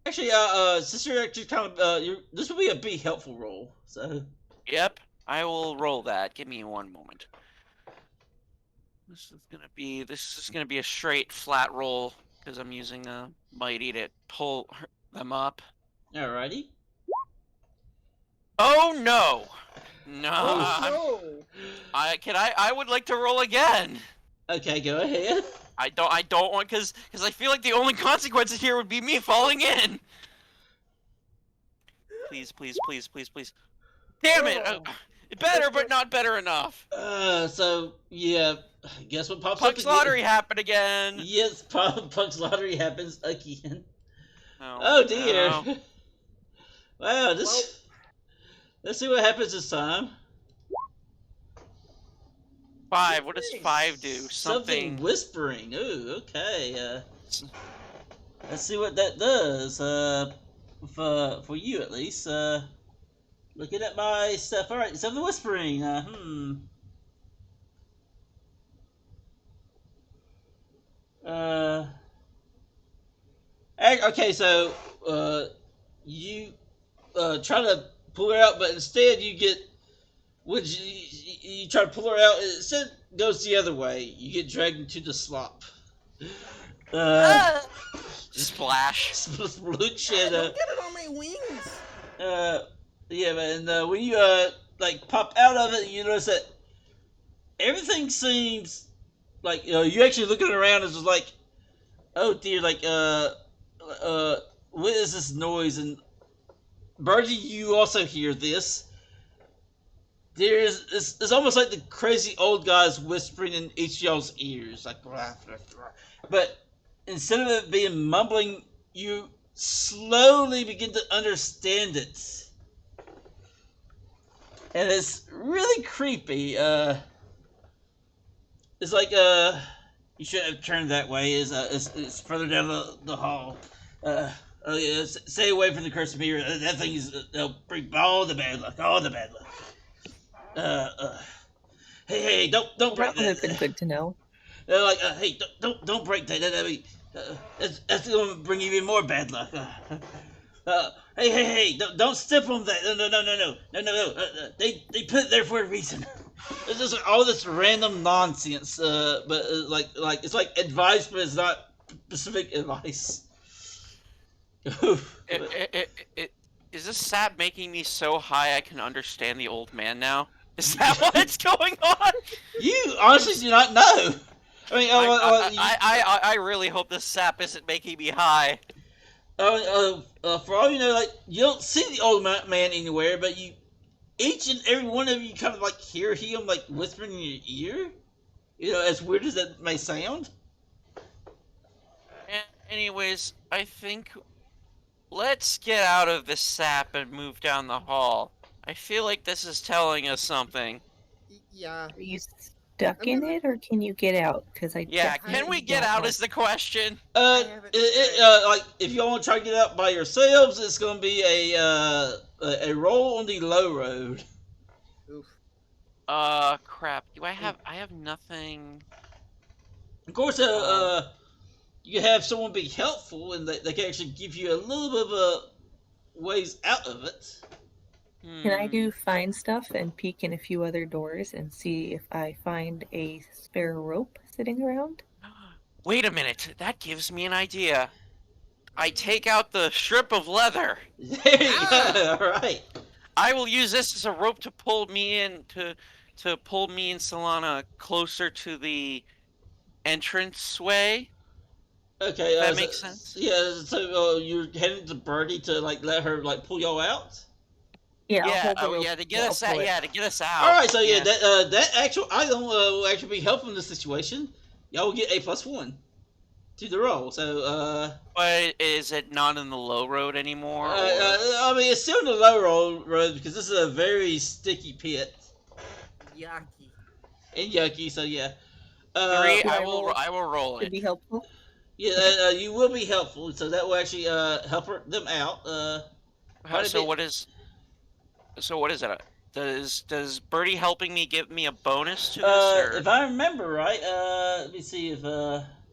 S1: Actually, since you're actually kind of this will be a be helpful roll. So.
S2: Yep, I will roll that. Give me one moment. This is gonna be a straight flat roll because I'm using a mighty to pull them up.
S1: Alrighty.
S2: Oh no! No.
S4: Oh no!
S2: I would like to roll again.
S1: Okay, go ahead.
S2: I don't want because I feel like the only consequences here would be me falling in. Please. Damn it! Better, but not better enough.
S1: So yeah, guess what pops
S2: Puck's
S1: up again?
S2: Lottery happened again.
S1: Yes, Puck's Lottery happens again. Oh dear.
S2: No.
S1: Wow, this. Let's see what happens this time.
S2: 5. What does 5 do?
S1: Something whispering. Ooh, okay. Let's see what that does. For you at least. Looking at my stuff. All right, something whispering. Okay, so you try to pull her out, but instead you get. You try to pull her out? It instead goes the other way. You get dragged into the slop.
S2: Splash.
S1: Splooch
S4: Don't
S1: and
S4: get it on my wings.
S1: yeah, and when you like pop out of it, you notice that everything seems like you actually looking around and just like, oh dear, like what is this noise? And Birdie, you also hear this. It's almost like the crazy old guys whispering in each of y'all's ears, like, but instead of it being mumbling, you slowly begin to understand it. And it's really creepy. It's like you shouldn't have turned that way. It's further down the hall. Yeah, stay away from the cursed mirror. That thing they'll bring all the bad luck, all the bad luck. Hey, don't break
S3: That would have been
S1: that.
S3: good to know.
S1: They're like, hey, don't break that. I mean, that's going to bring even more bad luck. Hey, don't step on that. No. They put it there for a reason. It's just all this random nonsense. But like it's like advice, but it's not specific advice.
S2: Is this sap making me so high I can understand the old man now? Is that what's going on?
S1: You honestly do not know. I mean,
S2: I really hope this sap isn't making me high.
S1: For all you know, like you don't see the old man anywhere, but each and every one of you kind of like hear him like whispering in your ear. You know, as weird as that may sound.
S2: Anyways, I think let's get out of this sap and move down the hall. I feel like this is telling us something.
S4: Yeah.
S3: Are you stuck in it, or can you get out? Because
S2: Yeah, can we get out is the question.
S1: Like if y'all want to try to get out by yourselves, it's going to be a roll on the low road.
S4: Oof.
S2: Crap. I have nothing.
S1: Of course, you have someone be helpful, and they can actually give you a little bit of a ways out of it.
S3: Can I do find stuff and peek in a few other doors and see if I find a spare rope sitting around?
S2: Wait a minute. That gives me an idea. I take out the strip of leather.
S1: There you go. All right.
S2: I will use this as a rope to pull me in to pull me and Solana closer to the entranceway.
S1: Okay.
S2: That makes sense.
S1: Yeah. So you're heading to Birdie to like let her like pull y'all out.
S3: Yeah,
S2: Yeah.
S3: I'll hold the
S2: Oh
S3: rope.
S2: yeah. To get us out. Yeah. To get us out.
S1: All right. So yeah, that actual item will actually be helpful in this situation. Y'all will get a +1 to the roll. So
S2: But is it not in the low road anymore?
S1: I mean, it's still in the low road because this is a very sticky pit
S4: Yucky.
S1: and yucky. So yeah.
S2: 3.
S3: do
S2: I
S3: I
S2: will.
S3: roll?
S2: I will roll
S3: Would
S2: it.
S3: be helpful.
S1: Yeah, you will be helpful. So that will actually help them out.
S2: So what is it? Does Birdie helping me give me a bonus to this? Or?
S1: If I remember right, let me see if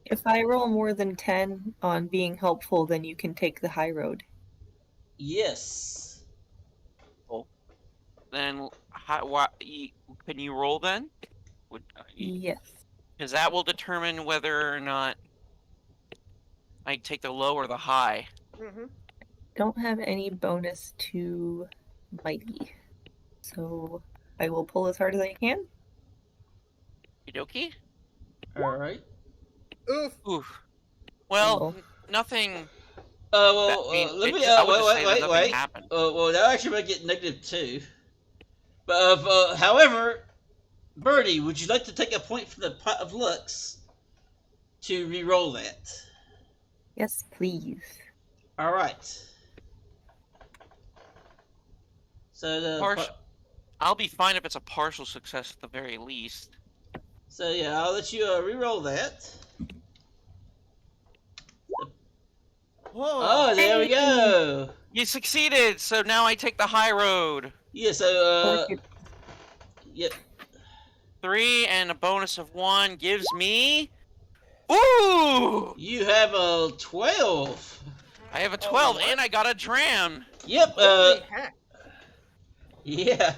S3: If I roll more than 10 on being helpful, then you can take the high road.
S1: yes.
S2: Then can you roll then?
S3: Yes.
S2: Because that will determine whether or not I take the low or the high.
S4: Mm-hmm.
S3: Don't have any bonus to mighty. So I will pull as hard as I can.
S2: Okie
S1: All right.
S4: Oof.
S2: Oof. Well,
S3: Oh.
S2: Nothing.
S1: Well, let me. Wait.
S2: Nothing happened.
S1: Well, that'll actually make it -2. But however, Birdie, would you like to take a point from the pot of looks to re-roll that?
S3: Yes, please.
S1: All right. So
S2: I'll be fine if it's a partial success at the very least.
S1: So yeah, I'll let you re-roll that. Oh, there we go.
S2: You succeeded, so now I take the high road.
S1: Yeah. So yep.
S2: 3 and a bonus of 1 gives me. Ooh!
S1: You have a 12.
S2: I have a 12, and I got a dram.
S1: Yep.
S4: Holy heck.
S1: Yeah.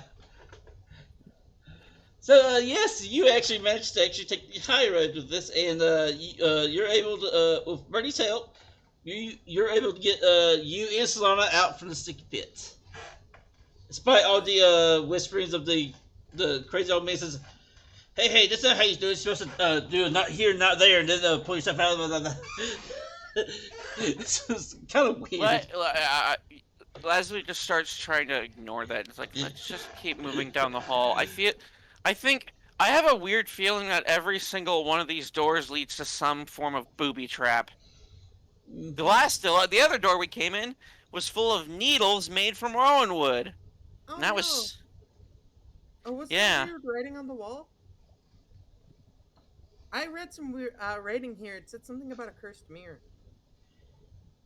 S1: So yes, you actually managed to actually take the high road with this, and you're able to, with Birdie's help, you're able to get you and Solana out from the sticky pit. Despite all the whisperings of the crazy old man says, "Hey, this is how you do it. You're supposed to do it, not here, not there, and then pull yourself out of the." It's kind of weird.
S2: Leslie just starts trying to ignore that. It's like, let's just keep moving down the hall. I think I have a weird feeling that every single one of these doors leads to some form of booby trap. The other door we came in was full of needles made from rowan wood.
S4: Oh,
S2: And that
S4: no.
S2: was
S4: Oh, was
S2: yeah.
S4: that weird writing on the wall? I read some weird writing here. It said something about a cursed mirror.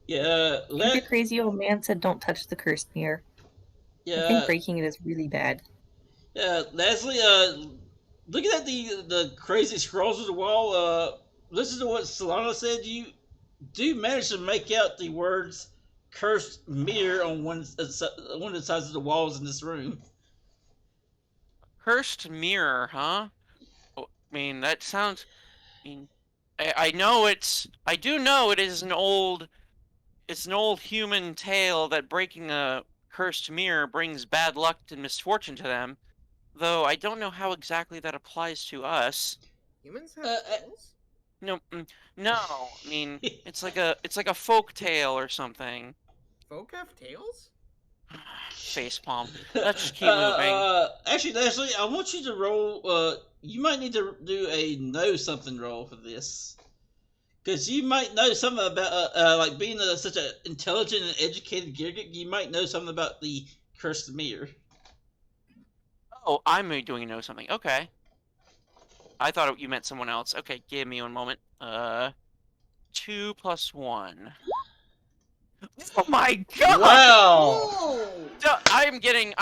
S1: Yeah,
S3: I think a crazy old man said don't touch the cursed mirror. I think breaking it is really bad.
S1: Leslie, looking at the crazy scrolls on the wall, listen to what Solana said. You do manage to make out the words "cursed mirror" on one of the sides of the walls in this room.
S2: Cursed mirror, huh? I mean, that sounds. I mean, I know it's. I do know it is an old. It's an old human tale that breaking a cursed mirror brings bad luck and misfortune to them. Though I don't know how exactly that applies to us.
S4: Humans have
S1: Uh,
S4: tails?
S2: No, no. I mean, it's like a folk tale or something.
S4: Folk have tails?
S2: Facepalm. Let's just keep moving.
S1: Actually, Leslie, I want you to roll. You might need to do a know something roll for this, because you might know something about like being such an intelligent and educated Gilgit. You might know something about the cursed mirror.
S2: Oh, I'm doing know something. Okay. I thought you meant someone else. Okay, give me one moment. 2 + 1. Oh my god!
S1: Wow!
S4: Whoa!
S2: I am getting.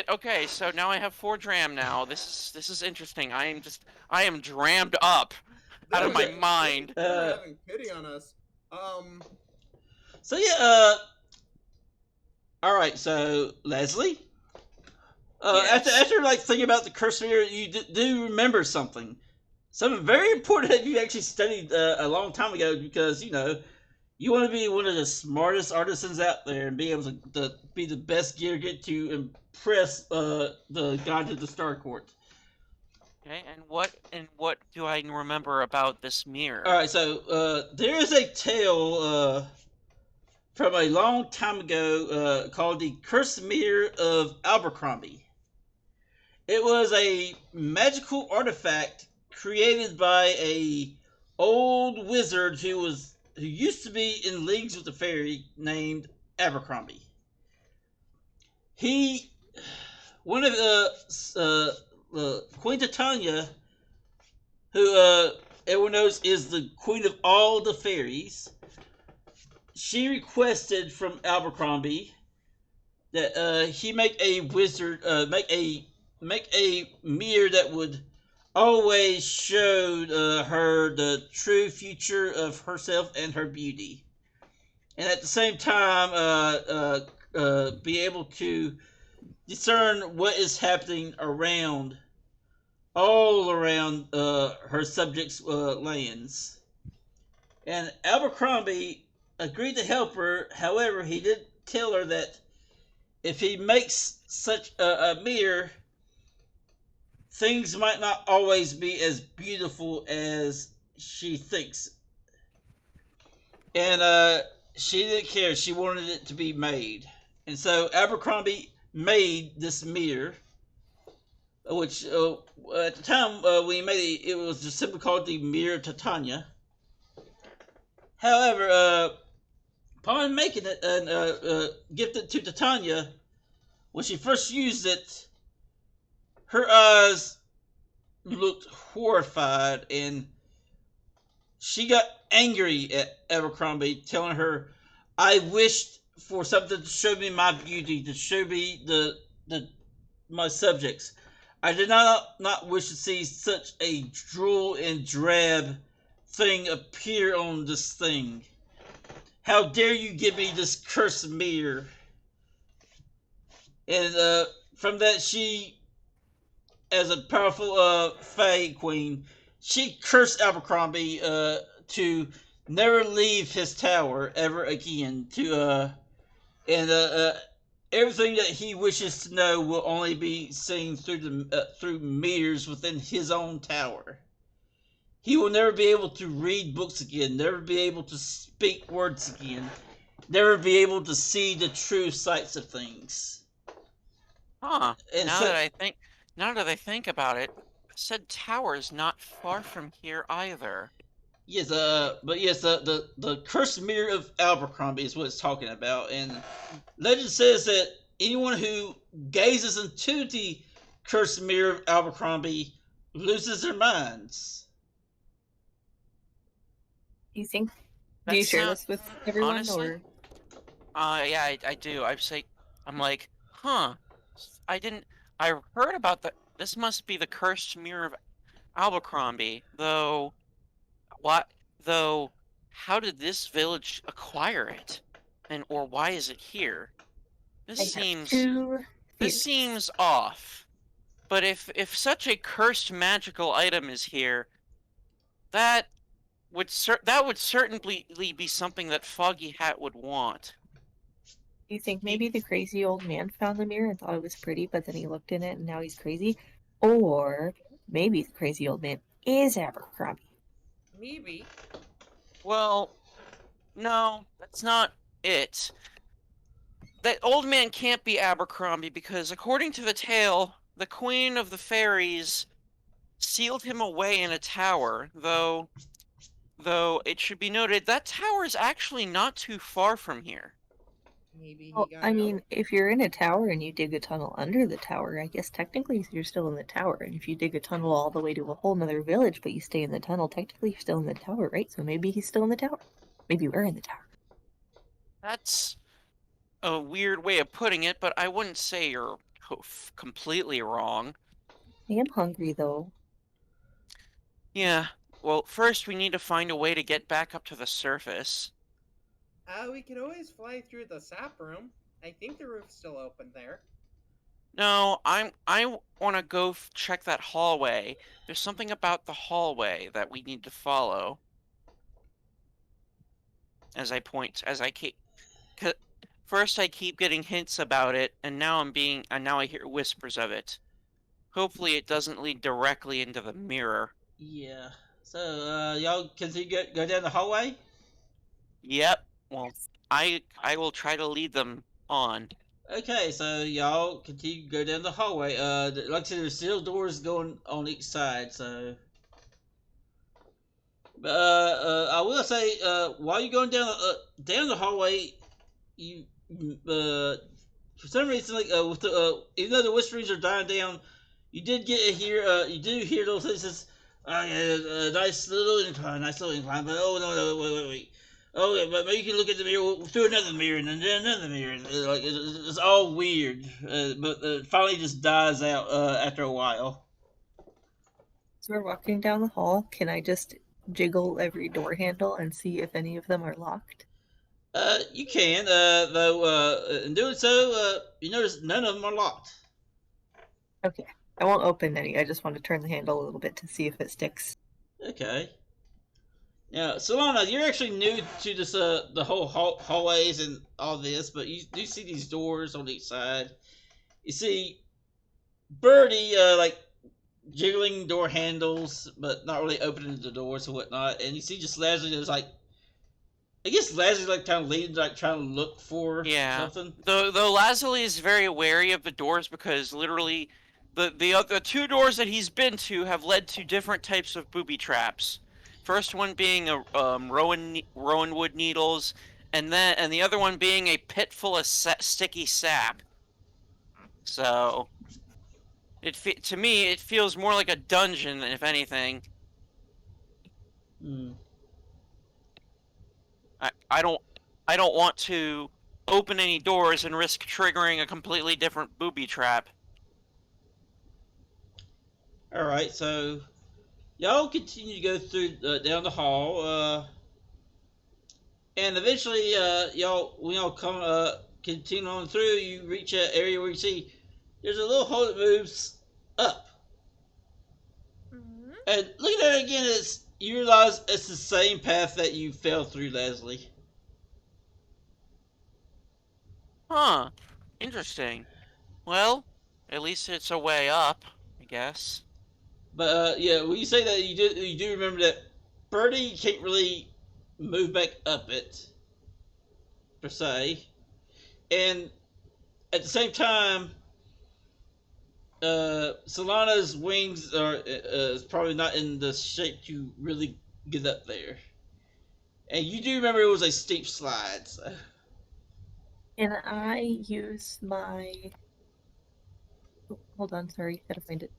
S2: Okay, so now I have 4 dram now. This is interesting. I am drammed up out of my mind.
S4: They're having pity on us.
S1: So yeah. All right. So Leslie.
S2: Yes.
S1: After like thinking about the cursed mirror, you do remember something very important that you actually studied a long time ago, because you want to be one of the smartest artisans out there and be able to be the best gear get to impress the god of the Star Court.
S2: Okay, and what do I remember about this mirror?
S1: All right, so there is a tale from a long time ago called the Cursed Mirror of Abercrombie. It was a magical artifact created by a old wizard who used to be in leagues with the fairy named Abercrombie. One of Queen Titania, who everyone knows is the queen of all the fairies, she requested from Abercrombie that he make a mirror that would always showed her the true future of herself and her beauty, and at the same time be able to discern what is happening all around her subjects' lands. And Abercrombie agreed to help her. However, he did tell her that if he makes such a mirror, things might not always be as beautiful as she thinks. And she didn't care. She wanted it to be made. And so Abercrombie made this mirror, which at the time when he made it, it was just simply called the Mirror Titania. However, upon making it and gifted to Titania, when she first used it, her eyes looked horrified, and she got angry at Abercrombie, telling her, "I wished for something to show me my beauty, to show me my subjects. I did not wish to see such a droll and drab thing appear on this thing. How dare you give me this cursed mirror?" And from that, she, as a powerful Fae Queen, she cursed Abercrombie to never leave his tower ever again. And everything that he wishes to know will only be seen through mirrors within his own tower. He will never be able to read books again, never be able to speak words again, never be able to see the true sights of things.
S2: Huh.
S1: And
S2: Now
S1: so,
S2: that I think about it, said tower is not far from here either.
S1: yes, but yes, the cursed mirror of Abercrombie is what it's talking about, and legend says that anyone who gazes into the cursed mirror of Abercrombie loses their minds.
S3: Do you think?
S2: That
S3: Do you share
S2: sound-
S3: this with everyone,
S2: honestly?
S3: or
S2: Yeah, I do. I'm like, huh. I heard about this must be the cursed mirror of Abercrombie, though, what, though, how did this village acquire it? Or why is it here?
S3: I
S2: This
S3: have
S2: seems,
S3: two
S2: this
S3: theories.
S2: seems off. But if such a cursed magical item is here, that that would certainly be something that Foggy Hat would want.
S3: Do you think maybe the crazy old man found the mirror and thought it was pretty, but then he looked in it and now he's crazy? Or maybe the crazy old man is Abercrombie.
S4: Maybe.
S2: Well, no, that's not it. That old man can't be Abercrombie because, according to the tale, the Queen of the Fairies sealed him away in a tower, though it should be noted that tower is actually not too far from here.
S4: Maybe he
S3: Well,
S4: got
S3: I mean,
S4: out.
S3: if you're in a tower and you dig a tunnel under the tower, I guess technically you're still in the tower. And if you dig a tunnel all the way to a whole nother village, but you stay in the tunnel, technically you're still in the tower, right? So maybe he's still in the tower. Maybe we're in the tower.
S2: That's a weird way of putting it, but I wouldn't say you're completely wrong.
S3: I am hungry though.
S2: Yeah, well, first we need to find a way to get back up to the surface.
S4: We could always fly through the sap room. I think the roof's still open there.
S2: No, I want to go check that hallway. There's something about the hallway that we need to follow. As I keep, first I keep getting hints about it, and now I hear whispers of it. Hopefully it doesn't lead directly into the mirror.
S1: Yeah. So, y'all continue go down the hallway?
S2: Yep. Well, I will try to lead them on.
S1: Okay, so y'all continue to go down the hallway. Like I said, there's still doors going on each side, so. I will say, while you're going down the hallway, you, for some reason, like, with the, even though the whisperings are dying down, you you do hear those things. Says, oh yeah, nice little incline, but oh no, wait. Oh, yeah, but maybe you can look at the mirror through another mirror and then another mirror. Like it's all weird, but it finally just dies out after a while.
S3: So we're walking down the hall. Can I just jiggle every door handle and see if any of them are locked?
S1: You can, though. In doing so, you notice none of them are locked.
S3: Okay. I won't open any. I just want to turn the handle a little bit to see if it sticks.
S1: Okay. Now, Solana, you're actually new to this, the whole hallways and all this, but you do see these doors on each side. You see Birdie, like, jiggling door handles, but not really opening the doors and whatnot. And you see just Leslie is like, I guess Leslie's like kind of leading, like trying to look for something.
S2: Though Lazuli is very wary of the doors because literally the two doors that he's been to have led to different types of booby traps. First one being a rowan wood needles, and the other one being a pit full of sticky sap. So to me it feels more like a dungeon, if anything.
S1: Hmm.
S2: I don't want to open any doors and risk triggering a completely different booby trap.
S1: All right, so y'all continue to go through down the hall, and eventually, when y'all come continue on through, you reach an area where you see there's a little hole that moves up, and looking at it again, you realize it's the same path that you fell through, Leslie.
S2: Huh. Interesting. Well, at least it's a way up, I guess.
S1: But yeah, when you say that, you do remember that Birdie can't really move back up it per se, and at the same time, Solana's wings are is probably not in the shape to really get up there. And you do remember it was a steep slide. So.
S3: Can I use my... Oh, hold on, sorry, gotta find it.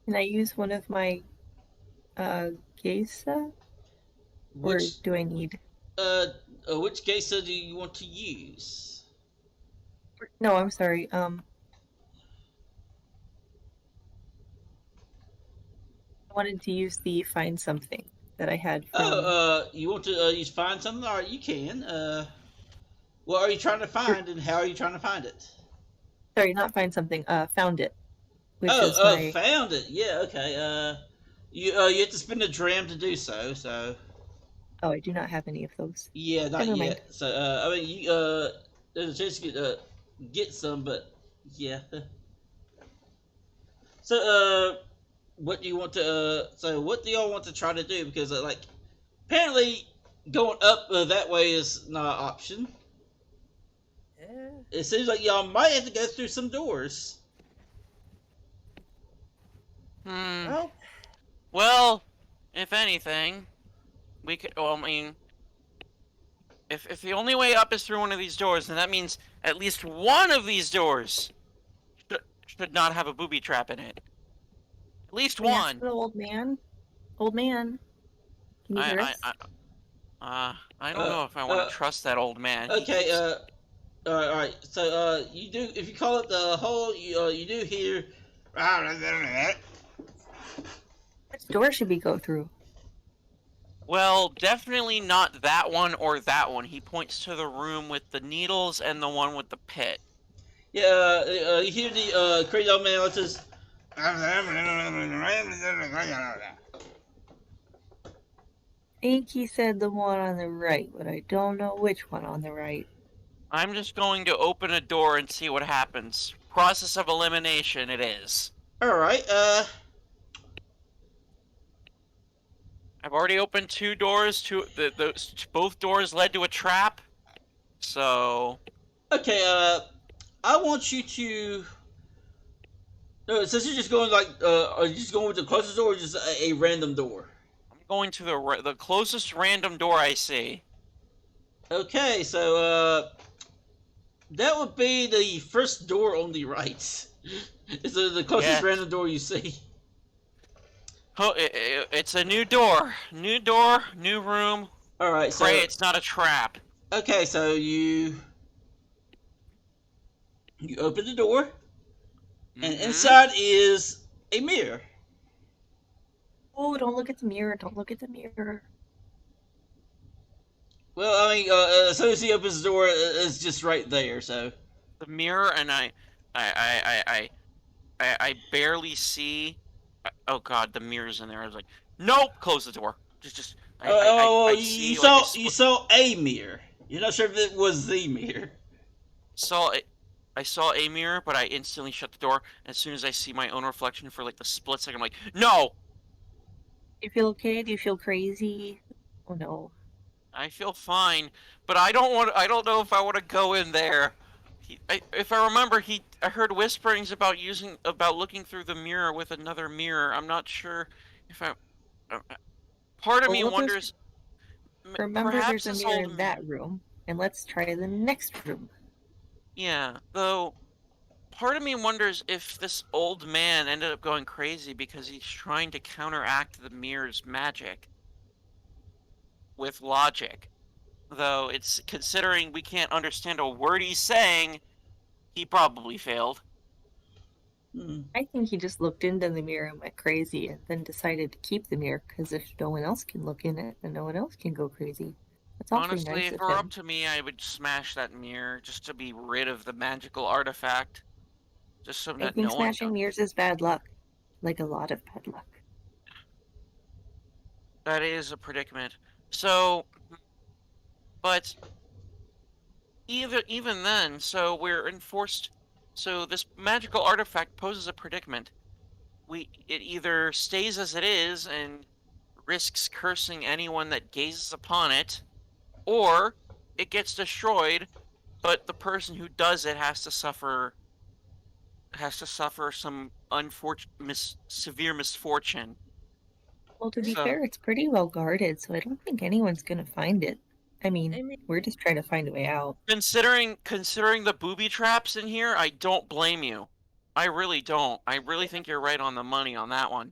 S3: Can I use one of my geisha? Or
S1: Which
S3: do I need?
S1: which geisha do you want to use?
S3: No, I'm sorry. I wanted to use the find something that I had from.
S1: You want to you find something? All right, you can. What are you trying to find, and how are you trying to find it?
S3: Sorry, not find something. Found it, which is my.
S1: Found it. Yeah, okay. You have to spend a dram to do so. So
S3: Oh, I do not have any of those.
S1: yeah, not
S3: Never mind.
S1: yet. So I mean, you there's a chance to get some, but yeah. So what do you want to? So what do y'all want to try to do? Because like apparently going up that way is not an option.
S4: Yeah.
S1: It seems like y'all might have to go through some doors.
S4: Well,
S2: Well, if anything, we could. Well, I mean, if the only way up is through one of these doors, then that means at least one of these doors should not have a booby trap in it. At least
S3: Can I ask
S2: one.
S3: the old man? Old man, can you hear us?
S2: I don't know if I want to trust that old man.
S1: Okay. All right. So you do if you call it the hole, you do hear.
S3: Which door should we go through?
S2: Well, definitely not that one or that one. He points to the room with the needles and the one with the pit.
S1: Yeah. You hear the crazy old man that says.
S3: I think he said the one on the right, but I don't know which one on the right.
S2: I'm just going to open a door and see what happens. Process of elimination it is.
S1: All right.
S2: I've already opened 2 doors. Both doors led to a trap. So
S1: Okay. I want you to. No, since you're just going like, are you just going with the closest door, or just a random door?
S2: I'm going to the closest random door I see.
S1: Okay, so that would be the first door on the right. It's the closest
S2: Yeah.
S1: random door you see.
S2: Oh, it's a new door. New door, new room.
S1: All right, so
S2: Pray it's not a trap.
S1: okay, so you open the door, and
S2: Mhm.
S1: inside is a mirror.
S3: Oh, don't look at the mirror! Don't look at the mirror.
S1: Well, I mean, as soon as he opens the door, it's just right there. So
S2: The mirror, and I barely see. Oh God, the mirror's in there. I was like, nope, close the door. I see
S1: you
S2: like
S1: saw
S2: a
S1: you saw a mirror. You're not sure if it was the mirror.
S2: saw it. I saw a mirror, but I instantly shut the door. As soon as I see my own reflection for like the split second, I'm like, no.
S3: Do you feel okay? Do you feel crazy? Oh no.
S2: I feel fine, but I don't want. I don't know if I want to go in there. If I remember, I heard whisperings about looking through the mirror with another mirror. I'm not sure if I. Part of
S3: Well,
S2: me
S3: look,
S2: wonders.
S3: remember,
S2: Perhaps
S3: there's a
S2: this
S3: mirror
S2: old.
S3: in that room, and let's try the next room.
S2: Yeah, though. Part of me wonders if this old man ended up going crazy because he's trying to counteract the mirror's magic with logic. Though it's considering we can't understand a word he's saying, he probably failed.
S3: I think he just looked into the mirror and went crazy, and then decided to keep the mirror because if no one else can look in it, then no one else can go crazy. That's awfully
S2: Honestly,
S3: nice
S2: if it
S3: of
S2: were
S3: him.
S2: up to me, I would smash that mirror just to be rid of the magical artifact. Just so
S3: I
S2: that
S3: think
S2: no one
S3: smashing mirrors is bad luck, like a lot of bad luck.
S2: That is a predicament. So, but even then, so we're enforced. So this magical artifact poses a predicament. It either stays as it is and risks cursing anyone that gazes upon it, or it gets destroyed, but the person who does it has to suffer some severe misfortune.
S3: Well, to be
S2: So
S3: fair, it's pretty well guarded, so I don't think anyone's gonna find it. I mean, we're just trying to find a way out.
S2: considering the booby traps in here, I don't blame you. I really don't. I really think you're right on the money on that one.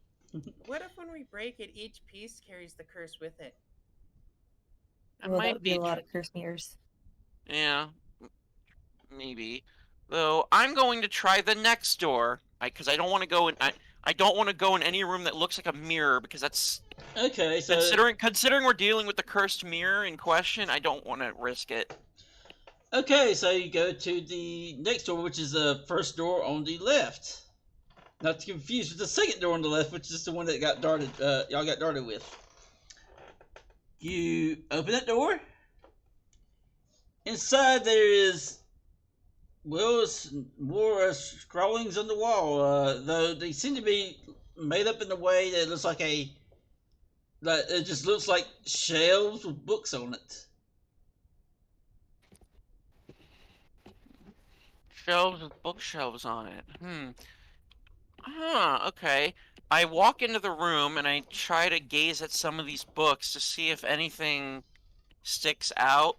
S4: What if when we break it, each piece carries the curse with it?
S2: That
S3: Well, that
S2: might
S3: would be a lot of curse mirrors.
S2: Yeah, maybe. Though I'm going to try the next door, because I don't want to go in. I don't want to go in any room that looks like a mirror, because that's
S1: Okay, so
S2: considering we're dealing with the cursed mirror in question. I don't want to risk it.
S1: okay, so you go to the next door, which is the first door on the left. Not to confuse with the second door on the left, which is the one that got darted. Y'all got darted with. You open that door. Inside there is, well, it's more scrawlings on the wall. Though they seem to be made up in a way that looks like it just looks like shelves with books on it.
S2: Shelves with bookshelves on it. Okay. I walk into the room and I try to gaze at some of these books to see if anything sticks out.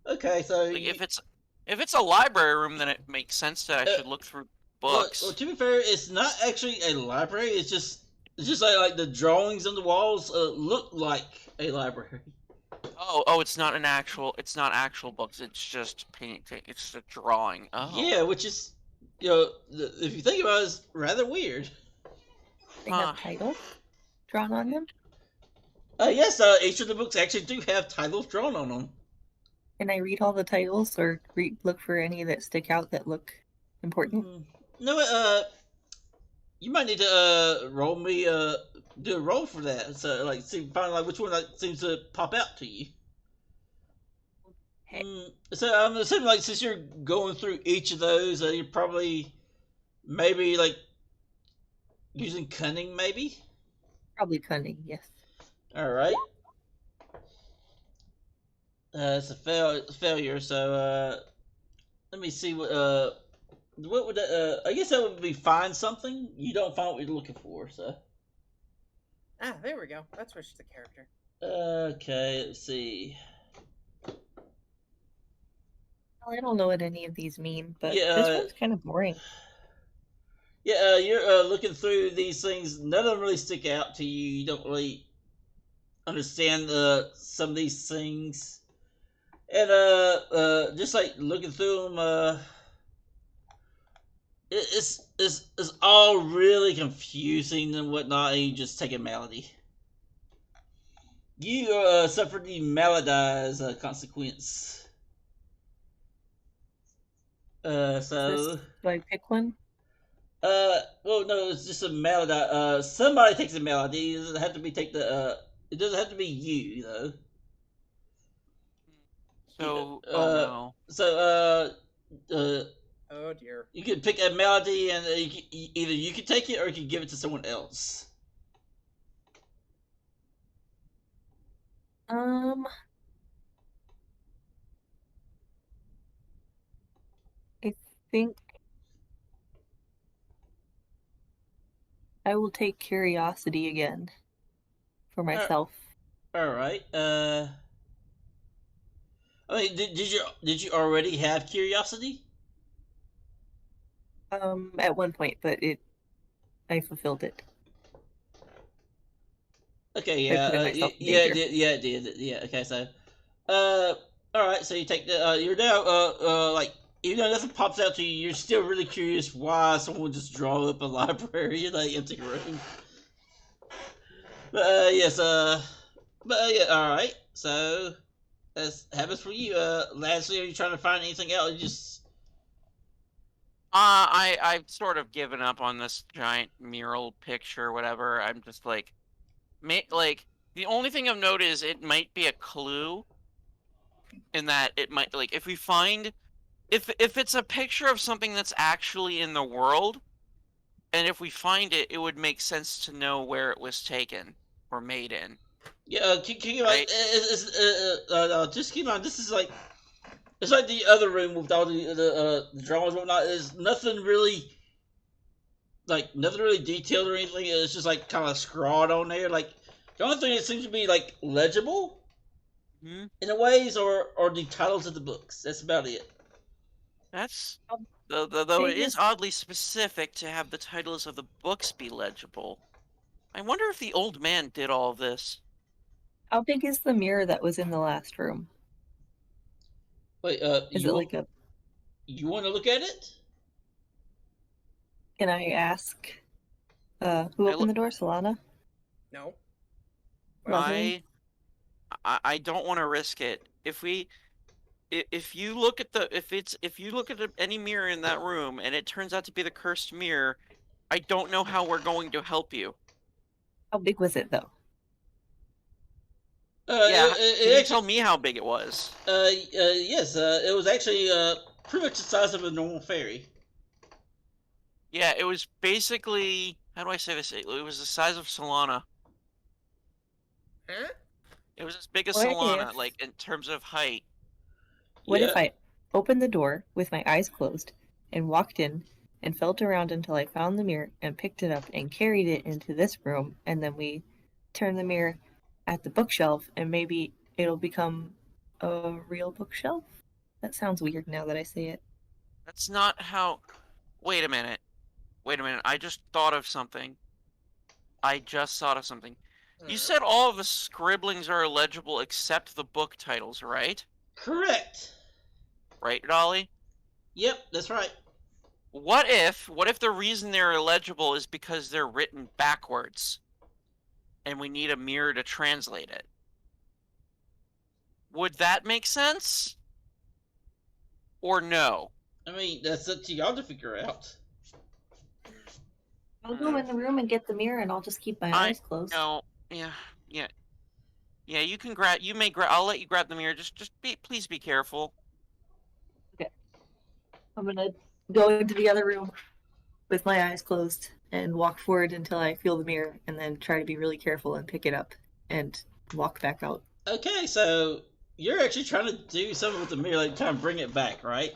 S1: Okay, so
S2: Like if it's a library room, then it makes sense that I should look through books.
S1: Well, to be fair, it's not actually a library. It's just like the drawings on the walls look like a library.
S2: Oh, it's not actual books. It's just painting. It's a drawing. Oh.
S1: Yeah, which is, if you think about it, it's rather weird.
S3: They have titles drawn on them.
S1: Yes, each of the books actually do have titles drawn on them.
S3: Can I read all the titles or look for any that stick out that look important?
S1: No, you might need to roll me do a roll for that. So find which one seems to pop out to you.
S3: Hey.
S1: So I'm assuming since you're going through each of those, you're probably maybe using cunning, maybe.
S3: Probably cunning, yes.
S1: All right. It's a failure. So let me see what would that, I guess that would be find something. You don't find what you're looking for, so.
S4: Ah, there we go. Let's switch the character.
S1: Okay, let's see.
S3: Well, I don't know what any of these mean, but
S1: Yeah,
S3: this one's kind of boring.
S1: Yeah, you're looking through these things. None of them really stick out to you. You don't really understand some of these things, and just looking through them, it's all really confusing and whatnot. And you just take a malady. You suffered the maladies consequence. So.
S3: Do I pick one?
S1: Well, no, it's just a malady. Somebody takes a malady. It doesn't have to be it doesn't have to be you though.
S2: So,
S1: no. So,
S4: oh dear.
S1: You can pick a malady, and either you can take it or you can give it to someone else.
S3: I think I will take curiosity again for myself.
S1: All right. I mean, did you already have curiosity?
S3: At one point, but I fulfilled it.
S1: Okay, yeah, it did. Yeah, okay, so, all right, so you take the, you're now, even though nothing pops out to you, you're still really curious why someone would just draw up a library in an empty room. But, yes, yeah, all right, so, that happens for you. Lastly, are you trying to find anything else? You just...
S2: I've sort of given up on this giant mural picture, whatever. I'm just the only thing I've noted is it might be a clue in that it might, if we find, if it's a picture of something that's actually in the world, and if we find it, it would make sense to know where it was taken or made in.
S1: Yeah, keep in mind, just keep in mind, this is it's like the other room with all the drawings and whatnot. There's nothing really detailed or anything. It's just kind of scrawled on there. The only thing that seems to be legible in a ways are the titles of the books. That's about it.
S2: That's Though it is
S3: Biggest-
S2: oddly specific to have the titles of the books be legible. I wonder if the old man did all of this.
S3: How big is the mirror that was in the last room?
S1: Wait,
S3: Is it like a?
S1: you want to look at it?
S3: Can I ask? Who
S2: I
S3: opened the door? Solana?
S4: No.
S3: Rosalind?
S2: I don't want to risk it. If you look at any mirror in that room and it turns out to be the cursed mirror, I don't know how we're going to help you.
S3: How big was it though?
S2: Yeah, can you
S1: actually,
S2: tell me how big it was?
S1: yes, it was actually pretty much the size of a normal fairy.
S2: Yeah, it was basically, how do I say this? It was the size of Solana.
S4: Huh?
S2: It was as big as
S3: What
S2: Solana,
S3: if-
S2: like in terms of height.
S3: What
S1: Yeah.
S3: if I opened the door with my eyes closed and walked in and felt around until I found the mirror and picked it up and carried it into this room, and then we turn the mirror at the bookshelf and maybe it'll become a real bookshelf? That sounds weird now that I say it.
S2: That's not how. Wait a minute. I just thought of something. You said all of the scribblings are illegible except the book titles, right?
S1: Correct.
S2: Right, Dolly?
S1: Yep, that's right.
S2: What if the reason they're illegible is because they're written backwards and we need a mirror to translate it? Would that make sense? Or no?
S1: I mean, that's up to y'all to figure out.
S3: I'll go in the room and get the mirror and I'll just keep my eyes closed.
S2: No. Yeah. You can grab. I'll let you grab the mirror. Please be careful.
S3: I'm gonna go into the other room with my eyes closed and walk forward until I feel the mirror and then try to be really careful and pick it up and walk back out.
S1: Okay, so you're actually trying to do something with the mirror, like trying to bring it back, right?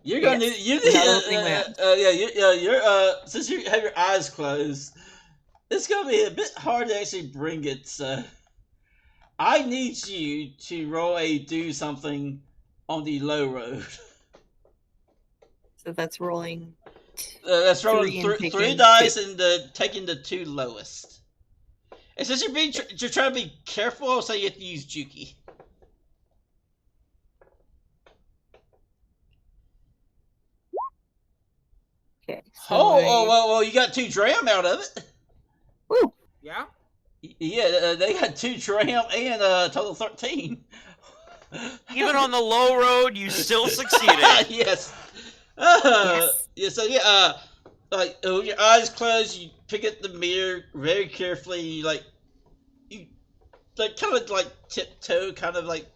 S1: You're gonna
S3: Yes,
S1: need you
S3: without
S1: need
S3: opening my eyes.
S1: you're since you have your eyes closed, it's gonna be a bit hard to actually bring it. So I need you to roll a do something on the low road.
S3: So that's rolling.
S1: That's rolling
S3: Three and taking
S1: three
S3: two.
S1: dice and taking the two lowest. And since you're trying to be careful, I'll say you have to use Juki.
S3: Okay. So
S1: Well, you got 2 dram out of it.
S3: Woo!
S4: Yeah?
S1: Yeah, they got 2 dram and total 13.
S2: Even on the low road, you still succeeded.
S1: Yes.
S3: Yes.
S1: Yeah. So yeah. Like with your eyes closed, you pick up the mirror very carefully. You kind of like tiptoe, kind of like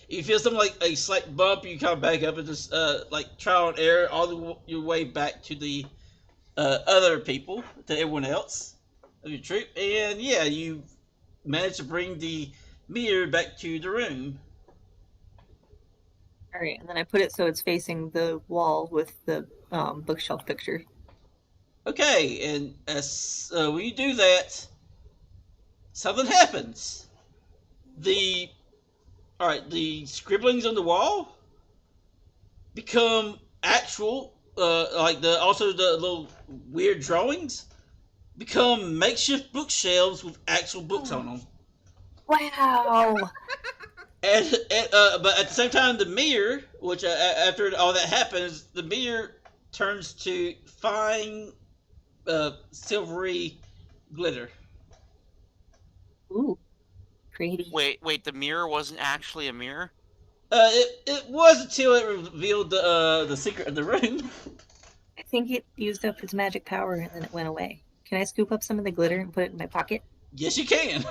S1: you feel something like a slight bump, you kind of back up and just like trial and error all your way back to the other people, to everyone else of your troop, and yeah, you manage to bring the mirror back to the room.
S3: All right, and then I put it so it's facing the wall with the bookshelf picture.
S1: Okay, and as when you do that, something happens. The scribblings on the wall become actual. Like the little weird drawings become makeshift bookshelves with actual books on them.
S3: Wow!
S1: But at the same time, the mirror, which after all that happens, the mirror turns to fine, silvery glitter.
S3: Ooh, pretty.
S2: Wait, the mirror wasn't actually a mirror?
S1: It was until it revealed the secret of the room.
S3: I think it used up its magic power and then it went away. Can I scoop up some of the glitter and put it in my pocket?
S1: Yes, you can.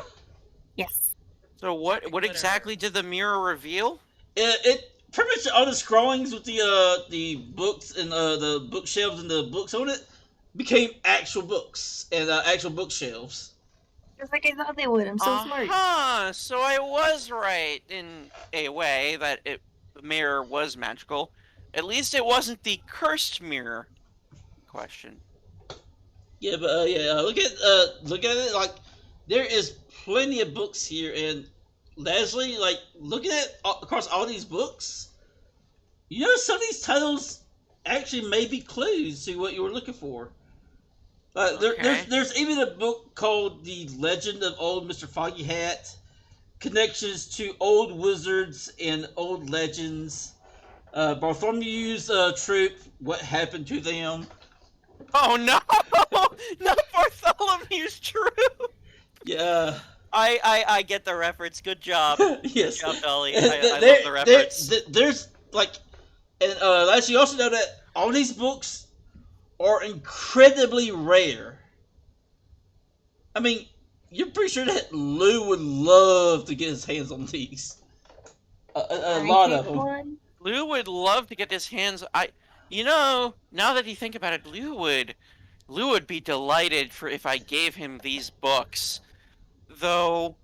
S3: Yes.
S2: So what exactly did the mirror reveal?
S1: It pretty much all the scrollings with the books and the bookshelves and the books on it became actual books and actual bookshelves.
S3: Just like I thought they would. I'm so smart.
S2: So I was right in a way that the mirror was magical. At least it wasn't the cursed mirror. Question.
S1: Yeah, but look at it. Like there is plenty of books here, and Leslie, like looking at across all these books, you know some of these titles actually may be clues to what you were looking for.
S2: Okay.
S1: There's even a book called The Legend of Old Mr. Foggy Hat, connections to old wizards and old legends. Bartholomew's troop, what happened to them?
S2: Oh no! Not Bartholomew's True.
S1: Yeah.
S2: I get the reference. Good job. Good
S1: Yes.
S2: job, Dolly.
S1: And
S2: I love the reference.
S1: There's like, and last you also know that all these books are incredibly rare. I mean, you're pretty sure that Lou would love to get his hands on these. A
S3: I
S1: lot
S3: take
S1: of them.
S3: one.
S2: Lou would love to get his hands. Now that you think about it, Lou would be delighted for if I gave him these books. Though,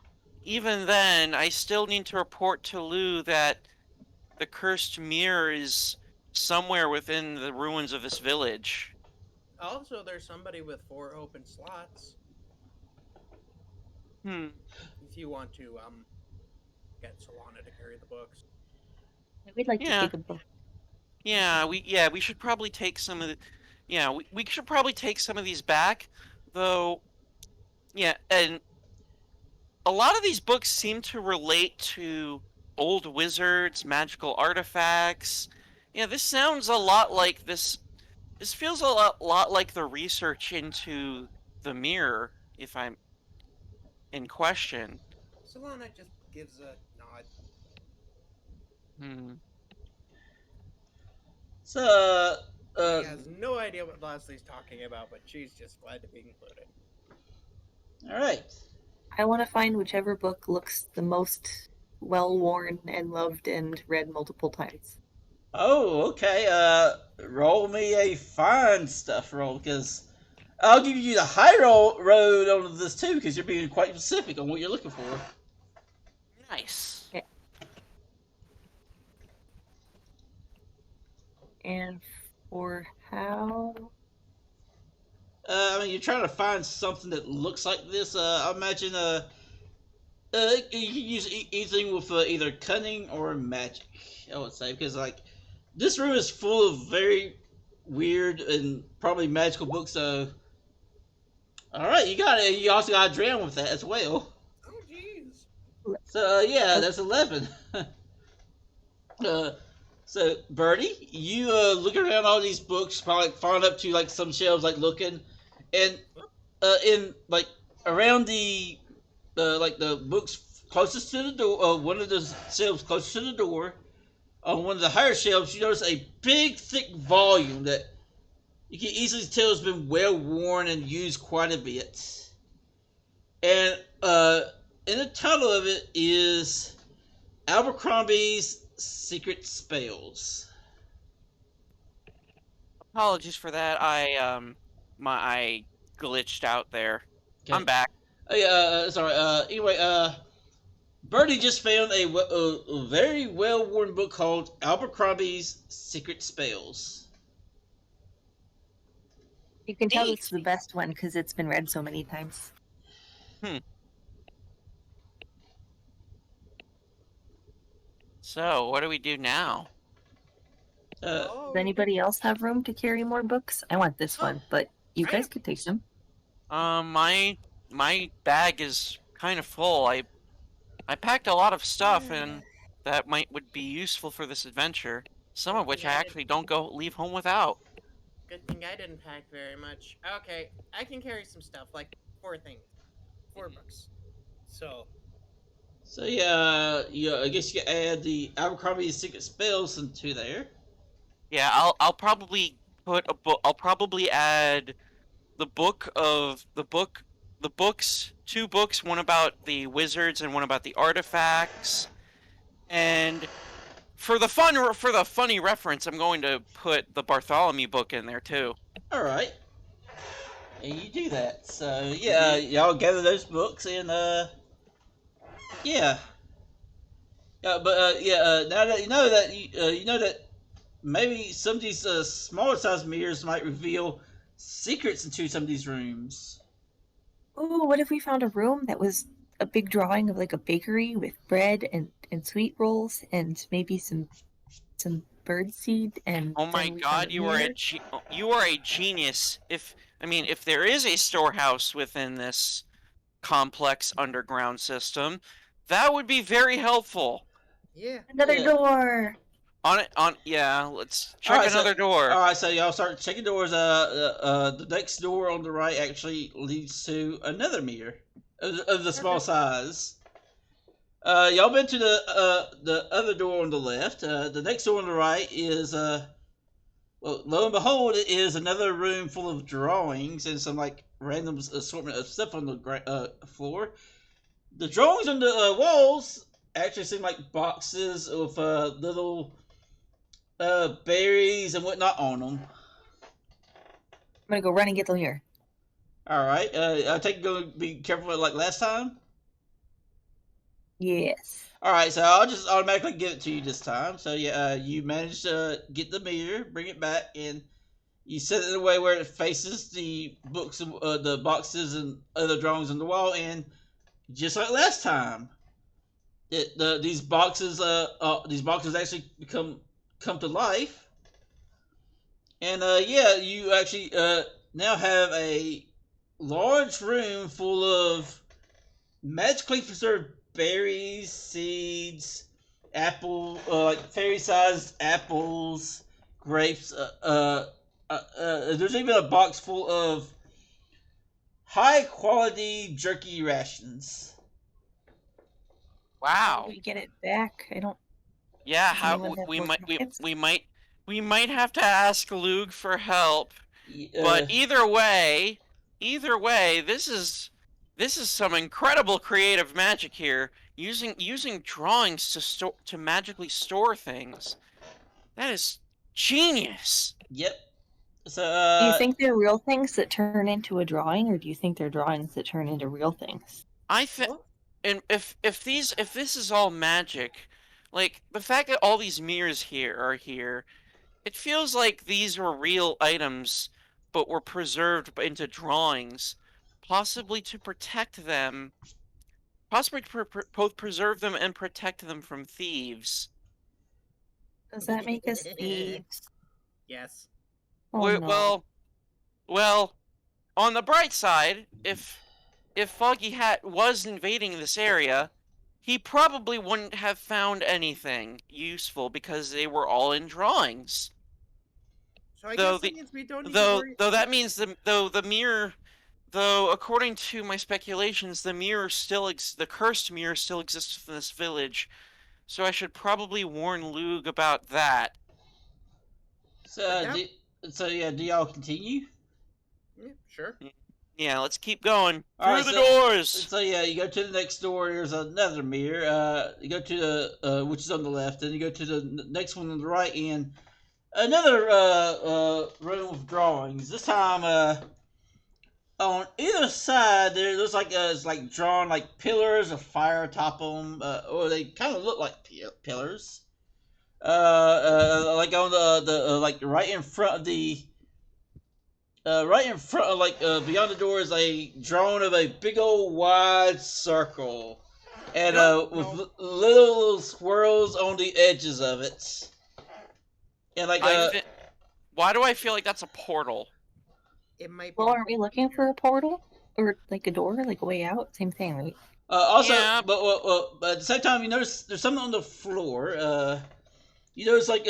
S2: even then, I still need to report to Lou that the cursed mirror is somewhere within the ruins of this village.
S4: Also, there's somebody with 4 open slots.
S2: Hmm.
S4: If you want to get Solana to carry the books.
S3: We'd like
S2: Yeah.
S3: to take a book.
S2: We should probably take some of the. Yeah, we should probably take some of these back, though. Yeah, and a lot of these books seem to relate to old wizards, magical artifacts. Yeah, this sounds a lot like this. This feels a lot like the research into the mirror, if I'm in question.
S4: Solana just gives a nod.
S2: Hmm.
S1: So,
S4: She has no idea what Leslie's talking about, but she's just glad to be included.
S1: all right.
S3: I want to find whichever book looks the most well worn and loved and read multiple times.
S1: Oh, okay. Roll me a find stuff roll, because I'll give you the high road on this too, because you're being quite specific on what you're looking for.
S2: Nice.
S3: And for how?
S1: I mean, you're trying to find something that looks like this. I imagine you can use anything with either cunning or magic. I would say, because like this room is full of very weird and probably magical books. So, all right, you got it. You also got a drown with that as well.
S4: Oh, jeez.
S1: So yeah, that's 11. So Birdie, you looking around all these books, probably falling up to like some shelves, like looking, and in like around the like the books closest to the door, one of the shelves closest to the door, on one of the higher shelves, you notice a big, thick volume that you can easily tell has been well worn and used quite a bit. And in the title of it is Abercrombie's Secret Spells.
S2: Apologies for that. I glitched out there.
S1: Okay.
S2: I'm back.
S1: Sorry. Anyway, Birdie just found a very well-worn book called Abercrombie's Secret Spells.
S3: You can tell
S2: Neat.
S3: it's the best one because it's been read so many times.
S2: So, what do we do now?
S1: Uh,
S3: Does anybody else have room to carry more books? I want this one, but you
S4: I
S3: guys
S4: am-
S3: could take some.
S2: My bag is kind of full. I packed a lot of stuff, and that would be useful for this adventure. Some of which I actually don't leave home without.
S4: Good thing I didn't pack very much. Okay, I can carry some stuff, like 4 things. 4 books. So,
S1: So yeah, I guess you could add the Abercrombie's Secret Spells into there.
S2: Yeah, I'll probably put a book. I'll probably add the books, 2 books, one about the wizards and one about the artifacts. And for the funny reference, I'm going to put the Bartholomew book in there too.
S1: All right, and you do that. So yeah, y'all gather those books and yeah. Now that you know that maybe some of these smaller size mirrors might reveal secrets into some of these rooms.
S3: Oh, what if we found a room that was a big drawing of like a bakery with bread and sweet rolls and maybe some birdseed and
S2: Oh my
S3: then we
S2: god,
S3: found a
S2: you are
S3: mirror?
S2: you are a genius. If there is a storehouse within this complex underground system, that would be very helpful.
S4: Yeah.
S3: Another
S1: Yeah.
S3: door!
S2: Yeah, let's
S1: All
S2: check
S1: right,
S2: another door.
S1: All right, so y'all start checking doors. The next door on the right actually leads to another mirror of the small
S4: Okay.
S1: size. Y'all been to the other door on the left. The next door on the right is well, lo and behold, it is another room full of drawings and some like random assortment of stuff on the floor. The drawings on the walls actually seem like boxes of little berries and whatnot on them.
S3: I'm gonna go run and get the mirror.
S1: All right. I take go be careful like last time.
S3: Yes.
S1: All right, so I'll just automatically give it to you this time. So yeah, you managed to get the mirror, bring it back, and you set it in a way where it faces the books, the boxes, and other drawings on the wall. And just like last time, these boxes actually come to life. And yeah, you actually now have a large room full of magically preserved berries, seeds, like fairy-sized apples, grapes. There's even a box full of high-quality jerky rations.
S3: How do
S2: Wow.
S3: we get it back? I don't.
S2: Yeah,
S3: Does
S2: how
S3: anyone have
S2: we
S3: more
S2: might
S3: packets?
S2: we might have to ask Luke for help.
S1: Uh,
S2: But either way, this is some incredible creative magic here. Using drawings to magically store things. That is genius.
S1: yep. So
S3: Do you think they're real things that turn into a drawing, or do you think they're drawings that turn into real things?
S2: I think,
S4: Well,
S2: and if this is all magic, like the fact that all these mirrors are here, it feels like these were real items, but were preserved into drawings, possibly to protect them, possibly to both preserve them and protect them from thieves.
S3: Does that make us thieves?
S4: yes.
S3: Oh no.
S2: Well, on the bright side, if Foggy Hat was invading this area, he probably wouldn't have found anything useful because they were all in drawings.
S4: So I
S2: Though
S4: guess
S2: the
S4: that means we don't need to worry.
S2: though that means the mirror, though according to my speculations, the cursed mirror still exists in this village. So I should probably warn Lug about that.
S1: so yeah, do y'all continue?
S4: Yeah, sure.
S2: Yeah, let's keep going.
S1: All
S2: Through
S1: right,
S2: the
S1: so-
S2: doors.
S1: So yeah, you go to the next door. There's another mirror. You go to the which is on the left, and you go to the next one on the right, and another room of drawings. This time, on either side there's like it's like drawn like pillars of fire atop them, or they kind of look like pillars. Like on the like right in front of the. Right in front of, like, beyond the door is a drawing of a big old wide circle. And, with little swirls on the edges of it. And, like,
S2: Why do I feel like that's a portal?
S4: It might be.
S3: Well, aren't we looking for a portal? Or like a door, like a way out? Same thing, right?
S1: also,
S2: Yeah.
S1: but at the same time, you notice there's something on the floor. You notice, like,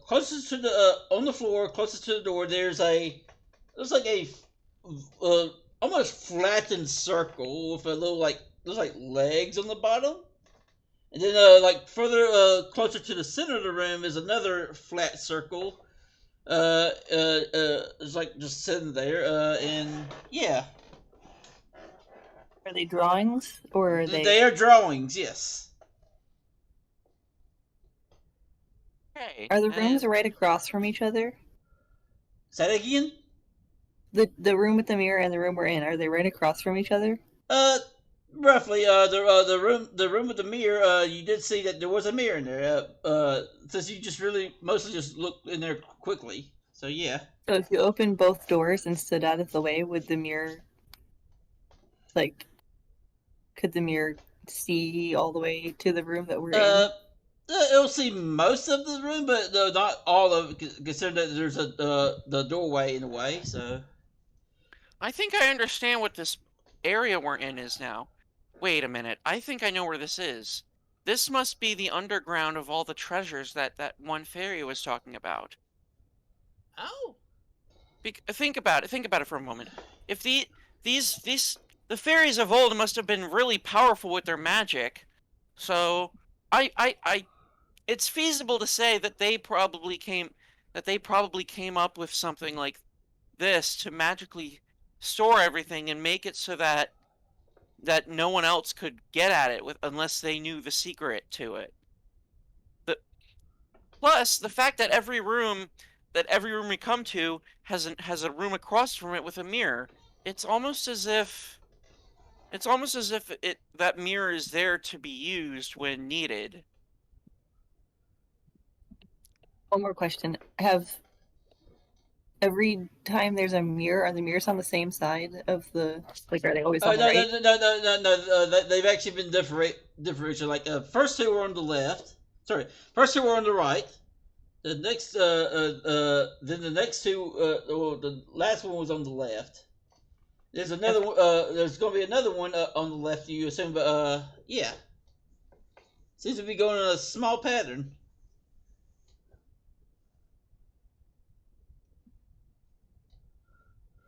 S1: closest to the, on the floor, closest to the door, there's like a, almost flattened circle with a little, like, there's like legs on the bottom. And then, like, further, closer to the center of the room is another flat circle. It's like just sitting there, and yeah.
S3: Are they drawings, or are they?
S1: They are drawings, yes.
S2: Okay.
S3: Are the rooms right across from each other?
S1: Say that again?
S3: The room with the mirror and the room we're in, are they right across from each other?
S1: Roughly. The room with the mirror. You did see that there was a mirror in there. Since you just really mostly just looked in there quickly. So yeah.
S3: So if you opened both doors and stood out of the way, would the mirror, like, could the mirror see all the way to the room that we're in?
S1: It'll see most of the room, but not all of it, considering that there's the doorway in the way, so...
S2: I think I understand what this area we're in is now. Wait a minute. I think I know where this is. This must be the underground of all the treasures that one fairy was talking about.
S4: Oh.
S2: Think about it. Think about it for a moment. If the fairies of old must have been really powerful with their magic, so it's feasible to say that they probably came up with something like this to magically store everything and make it so that no one else could get at it unless they knew the secret to it. Plus the fact that every room we come to has a room across from it with a mirror. It's almost as if that mirror is there to be used when needed.
S3: One more question. Every time there's a mirror, are the mirrors on the same side of the... Like, are they always on the right?
S1: No. They've actually been differentiated. Like, first two were on the left. Sorry, first two were on the right. The next, then the next two, the last one was on the left. There's another one, there's going to be another one on the left, you assume, but, yeah. Seems to be going in a small pattern.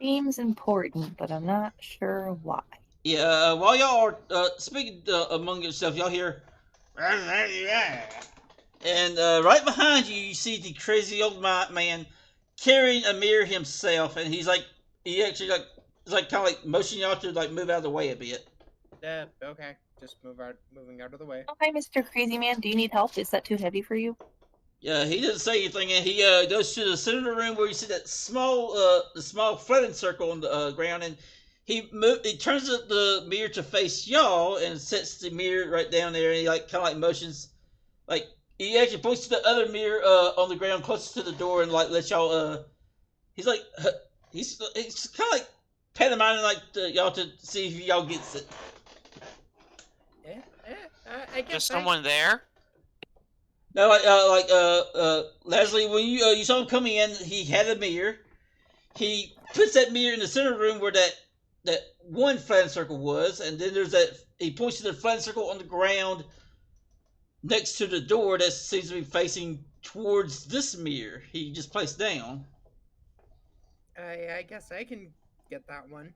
S3: Seems important, but I'm not sure why.
S1: Yeah, while y'all are speaking among yourself, y'all hear... And right behind you, you see the crazy old man carrying a mirror himself, and he actually kind of like motioning y'all to like move out of the way a bit.
S4: Okay. Just moving out of the way.
S3: Oh, hi, Mr. Crazy Man. Do you need help? Is that too heavy for you?
S1: Yeah, he doesn't say anything, and he goes to the center of the room where you see that small flattened circle on the ground, and he turns the mirror to face y'all and sets the mirror right down there, and he like kind of like motions, like he actually points to the other mirror on the ground closest to the door, and like lets y'all he's kind of like pantomiming like y'all to see if y'all gets it.
S4: I guess
S2: Is someone there?
S1: No, Leslie, when you saw him come in, he had a mirror. He puts that mirror in the center of the room where that one flattened circle was, and then there's that. He points to the flattened circle on the ground next to the door that seems to be facing towards this mirror he just placed down.
S4: I guess I can get that one.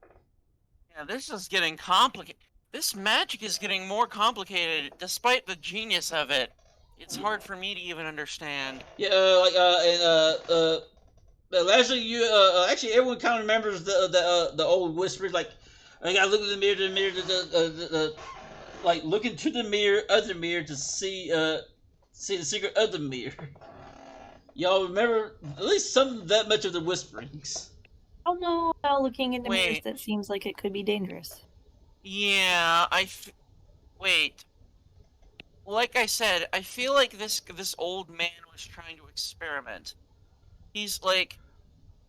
S2: Yeah, this is getting complicated. This magic is getting more complicated, despite the genius of it. It's hard for me to even understand.
S1: Yeah, Leslie, you actually everyone kind of remembers the old whispers, like I gotta look at the mirror, like look into the other mirror to see the secret of the mirror. Y'all remember at least some that much of the whisperings.
S3: Oh no, looking into mirrors, that seems like it could be dangerous.
S2: Yeah, wait. Like I said, I feel like this old man was trying to experiment. He's like,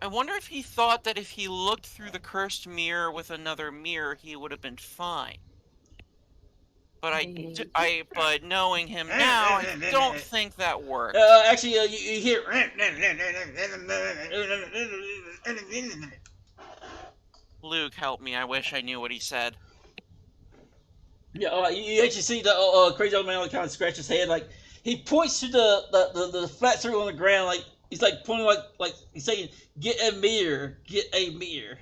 S2: I wonder if he thought that if he looked through the cursed mirror with another mirror, he would have been fine. But but knowing him now, I don't think that worked.
S1: Actually, you hear.
S2: Luke, help me! I wish I knew what he said.
S1: Yeah, you actually see the crazy old man like kind of scratch his head, like he points to the flat circle on the ground, like he's like pointing like he's saying, "Get a mirror, get a mirror."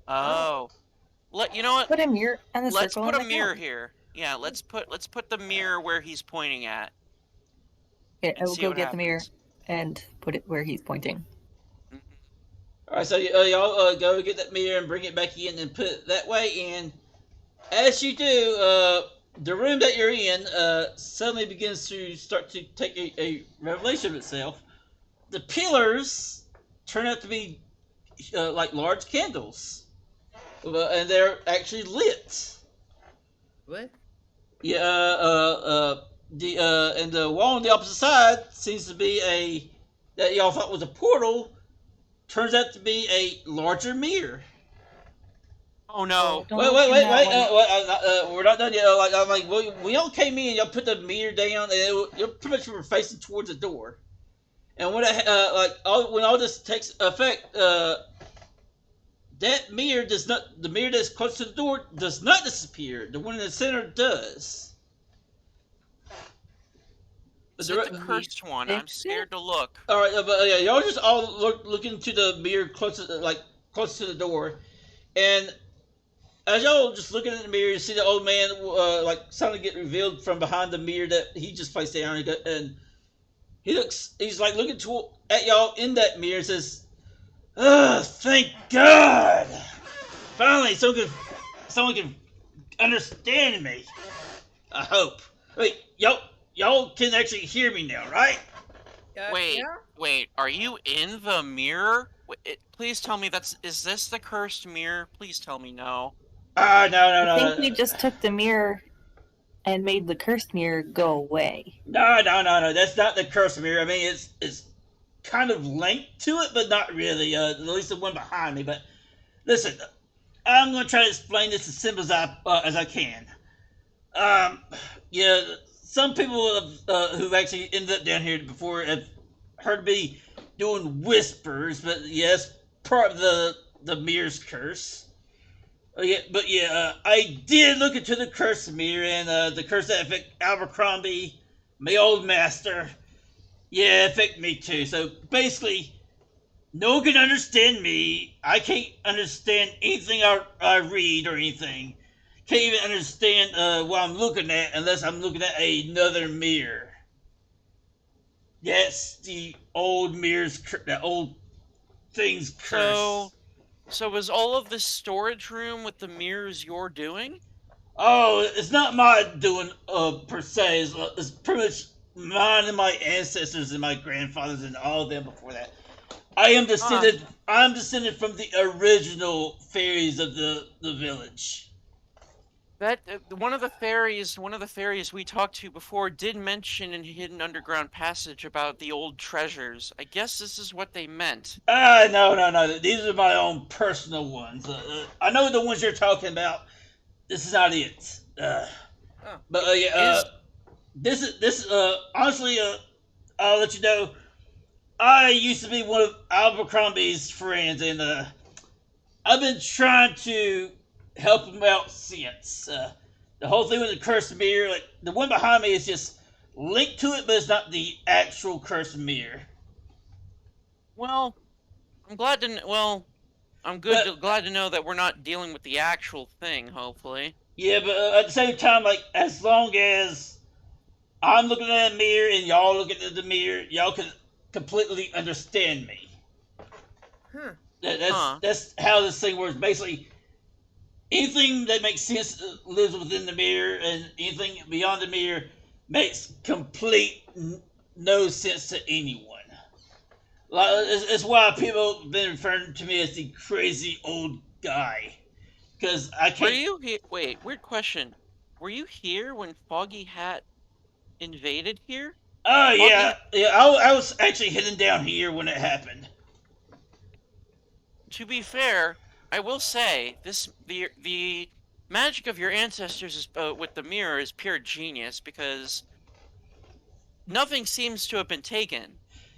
S2: Oh, you know what?
S3: Put a mirror on the
S2: Let's
S3: circle.
S2: put a mirror here. Yeah, let's put the mirror where he's pointing at.
S3: Okay, I will go get the mirror and put it where he's pointing.
S1: Mm-hmm. All right, so y'all go get that mirror and bring it back in and put it that way. And as you do, the room that you're in suddenly begins to start to take a revelation of itself. The pillars turn out to be like large candles, and they're actually lit.
S4: What?
S1: Yeah, and the wall on the opposite side seems to be that y'all thought was a portal, turns out to be a larger mirror.
S2: Oh no.
S3: Don't
S1: Wait,
S3: look
S1: wait,
S3: in
S1: wait,
S3: that
S1: wait.
S3: one.
S1: We're not done yet. I'm like, well, we all came in. Y'all put the mirror down, and you pretty much were facing towards the door. And when all this takes effect, that mirror does not. The mirror that's close to the door does not disappear. The one in the center does.
S2: Is it the cursed one? I'm scared to look.
S1: All right, but yeah, y'all just all look into the mirror close to the door, and as y'all just looking in the mirror, you see the old man suddenly get revealed from behind the mirror that he just placed down, and he's like looking at y'all in that mirror and says, "Ugh, thank God! Finally, someone can understand me. I hope. Wait, y'all can actually hear me now, right?"
S2: Wait,
S4: Yeah?
S2: wait. Are you in the mirror? Please tell me is this the cursed mirror? Please tell me no.
S1: No,
S3: I think we just took the mirror and made the cursed mirror go away.
S1: No. That's not the cursed mirror. I mean, it's kind of linked to it, but not really. At least the one behind me. But listen, I'm going to try to explain this as simple as I can. Yeah, some people who've actually ended up down here before have heard me doing whispers, but yes, part of the mirror's curse. I did look into the curse mirror, and the curse that affect Abercrombie, my old master. Yeah, it affect me too. So basically, no one can understand me. I can't understand anything I read or anything. Can't even understand what I'm looking at unless I'm looking at another mirror. That's the old mirror's that old thing's curse.
S2: So was all of this storage room with the mirrors you're doing?
S1: Oh, it's not my doing per se. It's pretty much mine and my ancestors and my grandfathers and all of them before that. I am descended. I'm descended from the original fairies of the village.
S2: That one of the fairies we talked to before did mention in Hidden Underground Passage about the old treasures. I guess this is what they meant.
S1: No. These are my own personal ones. I know the ones you're talking about. This is not it. This is honestly. I'll let you know. I used to be one of Abercrombie's friends, and I've been trying to help him out since. The whole thing with the cursed mirror, like the one behind me, is just linked to it, but it's not the actual cursed mirror.
S2: Well, I'm glad to. Glad to know that we're not dealing with the actual thing. Hopefully.
S1: Yeah, but at the same time, like as long as I'm looking at a mirror and y'all looking at the mirror, y'all can completely understand me. That's how this thing works. Basically, anything that makes sense lives within the mirror, and anything beyond the mirror makes complete no sense to anyone. Like, it's why people have been referring to me as the crazy old guy. Because I can't.
S2: Were you here? Wait, weird question. Were you here when Foggy Hat invaded here?
S1: Oh, yeah. I was actually heading down here when it happened.
S2: To be fair, I will say the magic of your ancestors is, with the mirror is pure genius, because nothing seems to have been taken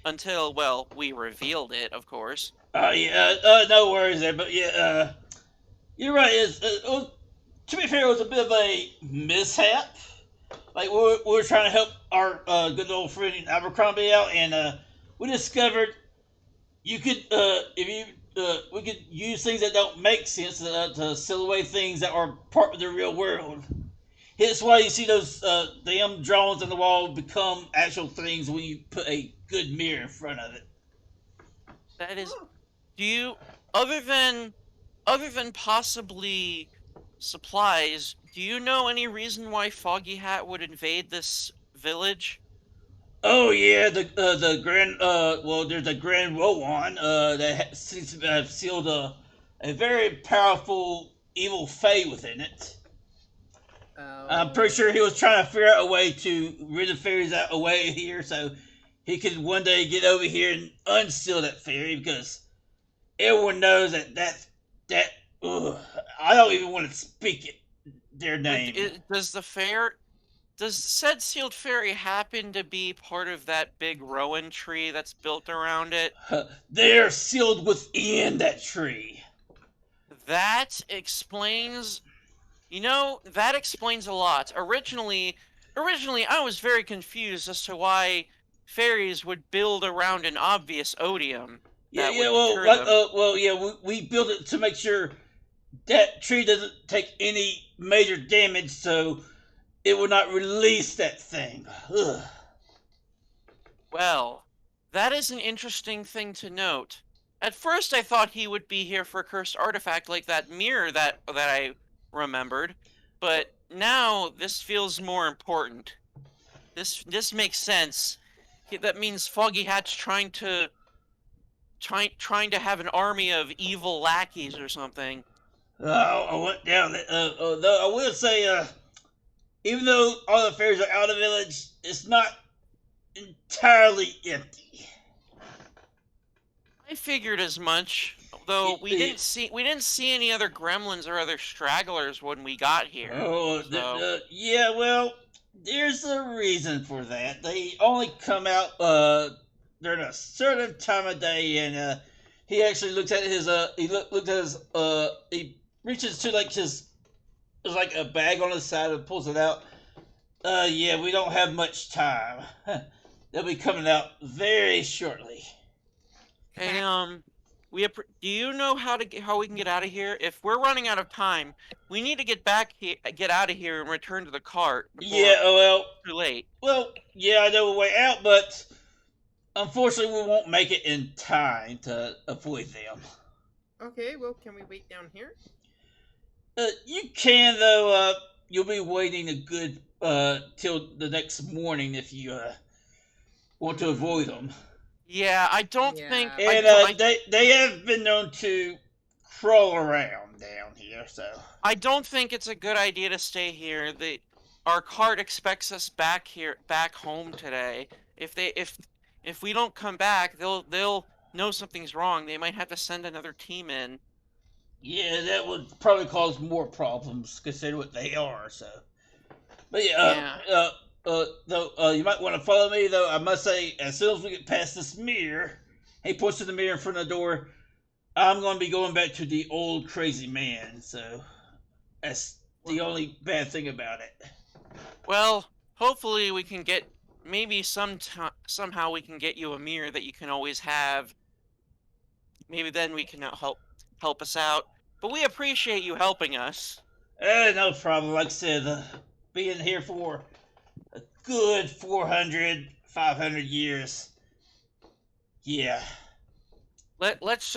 S2: until, well, we revealed it, of course.
S1: No worries there, but yeah, you're right. To be fair, it was a bit of a mishap. Like we were trying to help our good old friend Abercrombie out, and we discovered you could we could use things that don't make sense to seal away things that are part of the real world. That's why you see those damn drawings on the wall become actual things when you put a good mirror in front of it.
S2: That is. Do you, other than possibly supplies, do you know any reason why Foggy Hat would invade this village?
S1: Oh yeah, the grand there's a grand Rowan that seems to have sealed a very powerful evil fae within it. I'm pretty sure he was trying to figure out a way to rid the fairies out away here, so he could one day get over here and unseal that fairy, because everyone knows that Ugh, I don't even want to speak it. Their name.
S2: Does said sealed fairy happen to be part of that big rowan tree that's built around it?
S1: They're sealed within that tree.
S2: That explains, that explains a lot. Originally, I was very confused as to why fairies would build around an obvious odium that would deter them.
S1: We built it to make sure that tree doesn't take any major damage, so it will not release that thing. Ugh.
S2: Well, that is an interesting thing to note. At first, I thought he would be here for a cursed artifact like that mirror that I remembered, but now this feels more important. This makes sense. That means Foggy Hat's trying to have an army of evil lackeys or something.
S1: I went down. Though I will say, even though all the fairies are out of the village, it's not entirely empty.
S2: I figured as much. Though we didn't see any other gremlins or other stragglers when we got here.
S1: Yeah, well, there's a reason for that. They only come out during a certain time of day, and he actually looks at his he reaches to like his there's like a bag on his side and pulls it out. Yeah, we don't have much time. They'll be coming out very shortly.
S2: Hey, do you know how we can get out of here? If we're running out of time, we need to get out of here and return to the cart.
S1: Yeah, well,
S2: it's too late.
S1: Well, yeah, I know a way out, but unfortunately, we won't make it in time to avoid them.
S4: Okay, well, can we wait down here?
S1: You can, though. You'll be waiting a good till the next morning if you want to avoid them.
S2: Yeah, I don't think.
S1: And they have been known to crawl around down here, so.
S2: I don't think it's a good idea to stay here. Our cart expects us back home today. If we don't come back, they'll know something's wrong. They might have to send another team in.
S1: Yeah, that would probably cause more problems considering what they are. So, but though you might want to follow me. Though I must say, as soon as we get past this mirror, he points to the mirror in front of the door. I'm going to be going back to the old crazy man. So that's the only bad thing about it.
S2: Well, hopefully we can get somehow we can get you a mirror that you can always have. Maybe then we can help us out. But we appreciate you helping us.
S1: No problem. Like I said, being here for a good 400, 500 years. Yeah.
S2: Let's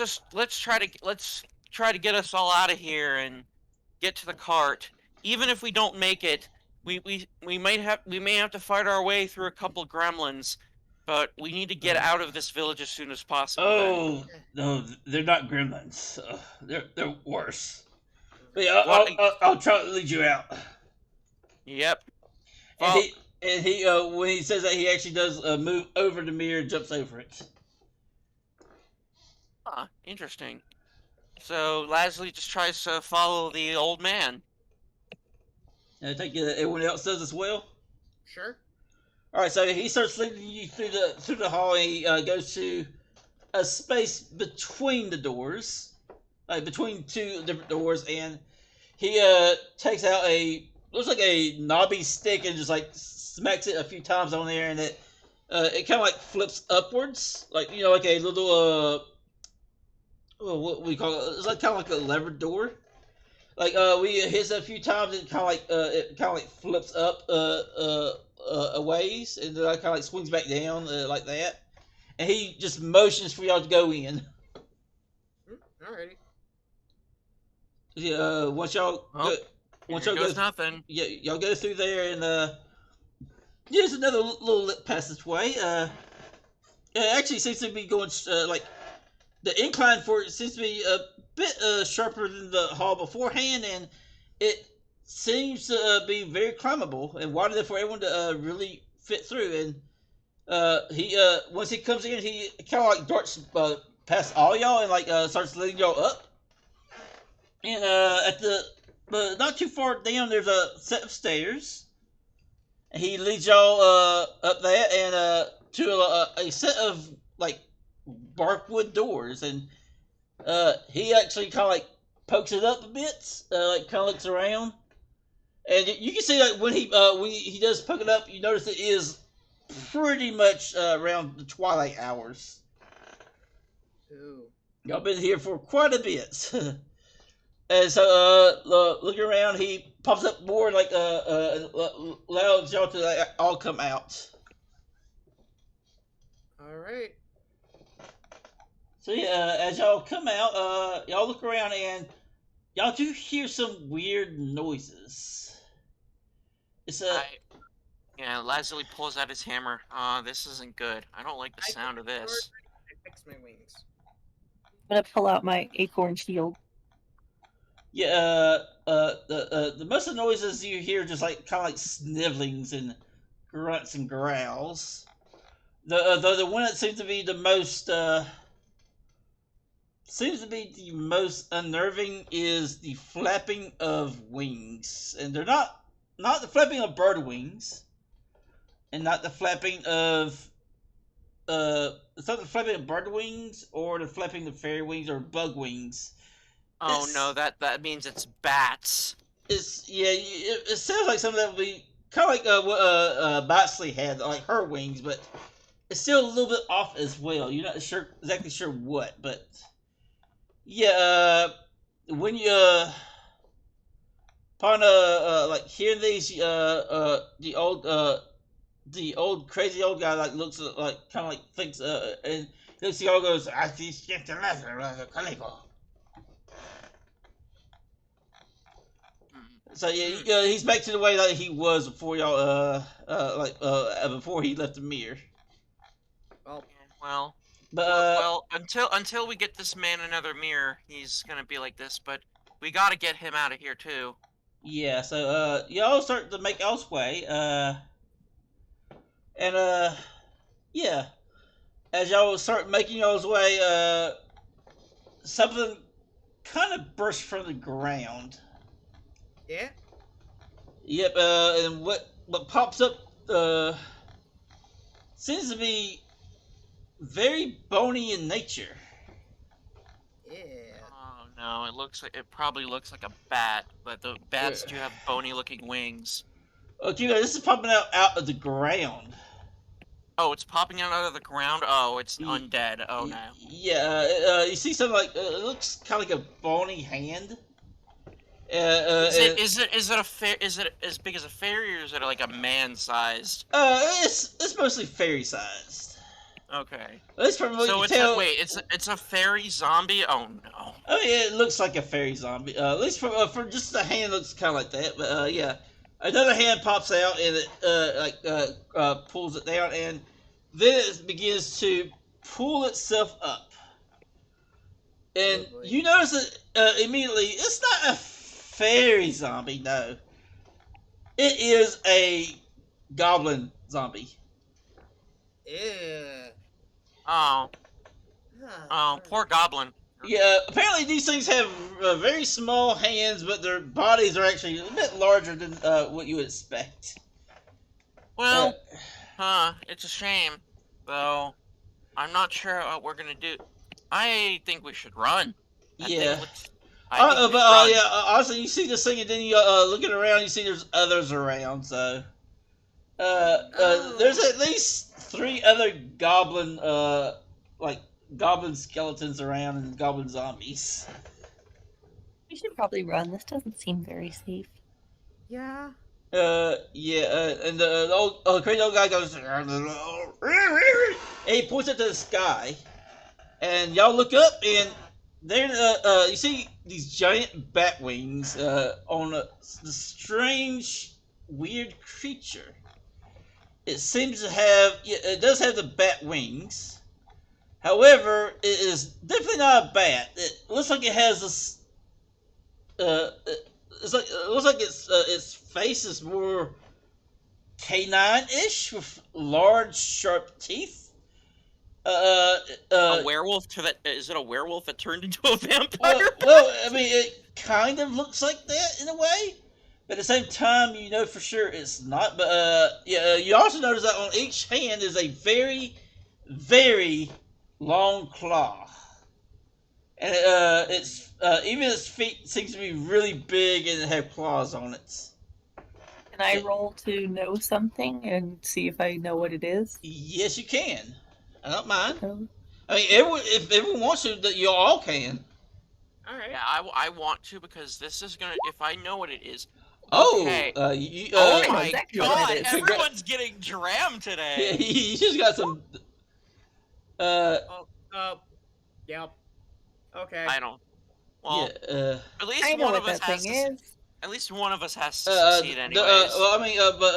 S2: try to get us all out of here and get to the cart. Even if we don't make it, we may have to fight our way through a couple gremlins, but we need to get out of this village as soon as possible.
S1: Oh no, they're not gremlins. They're worse. But yeah, I'll try to lead you out.
S2: Yep.
S1: And he when he says that, he actually does move over the mirror and jumps over it.
S2: Ah, interesting. So Lasley just tries to follow the old man.
S1: I think everyone else does as well.
S4: Sure.
S1: All right, so he starts leading you through the hall. And he goes to a space between the doors, like between two different doors, and he takes out looks like a knobby stick and just like smacks it a few times on there, and it kind of like flips upwards, like like a little what we call it? It's like kind of like a levered door. Like we hit it a few times, and it kind of like flips up a ways, and then it kind of like swings back down like that. And he just motions for y'all to go in.
S4: Alrighty.
S1: Yeah. Once y'all
S2: nothing.
S1: Yeah, y'all go through there, and there's another little passageway. It actually seems to be going like the incline for it seems to be a bit sharper than the hall beforehand, and it seems to be very climbable and wide enough for everyone to really fit through. And he once he comes in, he kind of like darts past all y'all and like starts leading y'all up. And but not too far down, there's a set of stairs. And he leads y'all up that and to a set of like barkwood doors, and he actually kind of like pokes it up a bit, like kind of looks around, and you can see like when he does poke it up, you notice it is pretty much around the twilight hours.
S4: Ooh.
S1: Y'all been here for quite a bit. And so, looking around, he pops up more, like, allows y'all to like, all come out.
S4: Alright.
S1: So, yeah, as y'all come out, y'all look around and y'all do hear some weird noises. It's
S2: Yeah, Lazuli pulls out his hammer. This isn't good. I don't like the sound of this.
S4: I fix my wings.
S3: I'm gonna pull out my acorn shield.
S1: yeah, the most of the noises you hear just like kind of like snivelings and grunts and growls. The one that seems to be the most unnerving is the flapping of wings, and they're not the flapping of bird wings, and not the flapping of it's not the flapping of bird wings or the flapping of fairy wings or bug wings.
S2: Oh no, that means it's bats.
S1: It sounds like something that would be kind of like what Batsley had, like her wings, but it's still a little bit off as well. You're not exactly sure what, but yeah, when you upon like hearing these, the old crazy old guy like looks like kind of like thinks and looks he all goes, I see shit to Calico. So yeah, he's back to the way that he was before y'all before he left the mirror.
S2: Well,
S1: But
S2: until we get this man another mirror, he's gonna be like this. But we gotta get him out of here too.
S1: yeah, so y'all start to make y'all's way, yeah, as y'all start making y'all's way, something kind of bursts from the ground.
S4: Yeah?
S1: Yep, and what pops up seems to be very bony in nature.
S4: Yeah.
S2: Oh no, it probably looks like a bat, but the bats do have bony-looking wings.
S1: Okay, this is popping out of the ground.
S2: Oh, it's popping out of the ground. Oh, it's undead. Oh no.
S1: Yeah, you see something like it looks kind of like a bony hand.
S2: Is it as big as a fairy, or is it like a man-sized?
S1: It's mostly fairy sized.
S2: Okay.
S1: At least from what you can tell.
S2: It's a fairy zombie. Oh no.
S1: Oh yeah, it looks like a fairy zombie. At least from just the hand looks kind of like that. But yeah, another hand pops out and it pulls it down, and then it begins to pull itself up. And you notice that immediately it's not a fairy zombie. No, it is a goblin zombie.
S4: Yeah.
S2: Oh. Oh, poor goblin.
S1: Yeah, apparently these things have very small hands, but their bodies are actually a bit larger than what you would expect.
S2: Well, it's a shame, though. I'm not sure what we're gonna do. I think we should run.
S1: Yeah.
S2: Run.
S1: You see this thing, and then you looking around, you see there's others around. So, there's at least 3 other goblin goblin skeletons around and goblin zombies.
S3: We should probably run. This doesn't seem very safe.
S4: Yeah.
S1: And the crazy old guy goes, and he points at the sky, and y'all look up, and there, you see these giant bat wings on the strange, weird creature. It seems to have, it does have the bat wings. However, it is definitely not a bat. It looks like it has this. It looks like its face is more canine-ish with large, sharp teeth,
S2: A werewolf to that? Is it a werewolf that turned into a vampire?
S1: well, I mean, it kind of looks like that in a way, but at the same time, you know for sure it's not. But yeah, you also notice that on each hand is a very, very long claw, and it's even its feet seems to be really big and have claws on it.
S3: Can I roll to know something and see if I know what it is?
S1: Yes, you can. I don't mind.
S3: Oh,
S1: I mean, everyone, if everyone wants to, that you all can.
S4: All right.
S2: Yeah, I want to because this is gonna. If I know what it is.
S1: Oh,
S2: Okay.
S1: you,
S2: Oh
S3: I know
S2: my
S3: exactly what
S2: god!
S3: it is.
S2: Everyone's getting drammed today.
S1: you just got some. Uh,
S4: Yep. Okay.
S2: I don't. Well,
S1: yeah.
S2: at least
S3: I know
S2: one of
S3: what
S2: us
S3: that
S2: has
S3: thing
S2: to.
S3: is.
S2: At least one of us has to succeed, anyways.
S1: Well, I mean, but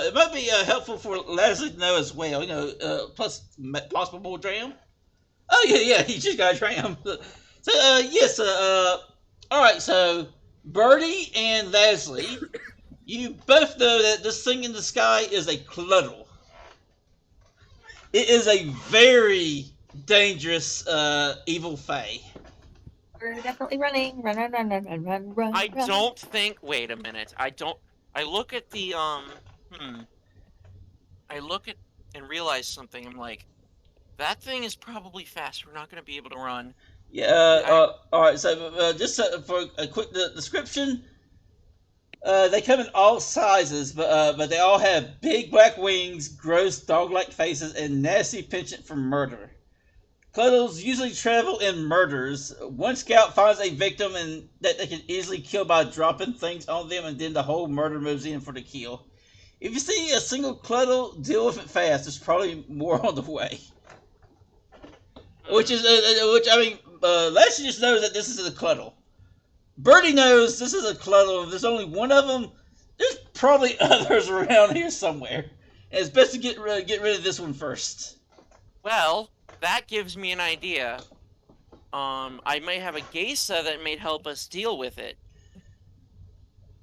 S1: it might be helpful for Leslie to know as well. You know, plus possible more dram. Oh yeah, he just got a dram. So yes, all right. So Birdie and Leslie, you both know that this thing in the sky is a cluttle. It is a very dangerous evil fae.
S3: We're definitely running. Run, run, run, run, run, run, run.
S2: I
S3: run.
S2: don't think. Wait a minute. I don't. I look at the I look at and realize something. I'm like, that thing is probably fast. We're not going to be able to run.
S1: Yeah. All right. So just for a quick description, they come in all sizes, but they all have big black wings, gross dog-like faces, and nasty penchant for murder. Cluttles usually travel in murders. One scout finds a victim and that they can easily kill by dropping things on them, and then the whole murder moves in for the kill. If you see a single cluttle, deal with it fast. There's probably more on the way. Which I mean, Leslie just knows that this is a cluttle. Birdie knows this is a cluttle. If there's only one of them, there's probably others around here somewhere. And it's best to get rid of this one first.
S2: Well, that gives me an idea. I may have a geisha that may help us deal with it.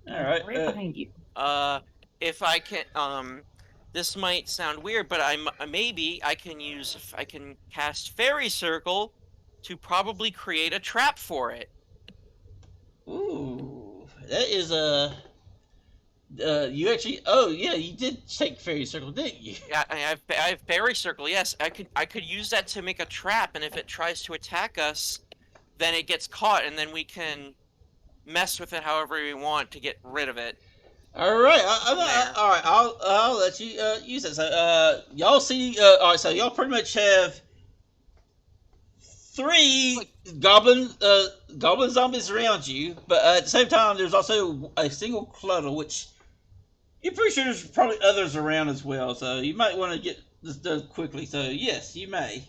S1: All right.
S3: Right behind you.
S2: If I can, this might sound weird, but maybe I can cast Fairy Circle to probably create a trap for it.
S1: Ooh, that is you actually. Oh yeah, you did take Fairy Circle, didn't you?
S2: Yeah, I have Fairy Circle. Yes, I could use that to make a trap, and if it tries to attack us, then it gets caught, and then we can mess with it however we want to get rid of it.
S1: All right, all right. I'll let you use it. So y'all see. All right, so y'all pretty much have three goblin zombies around you, but at the same time, there's also a single cluttle, which you're pretty sure there's probably others around as well. So you might want to get this done quickly. So yes, you may.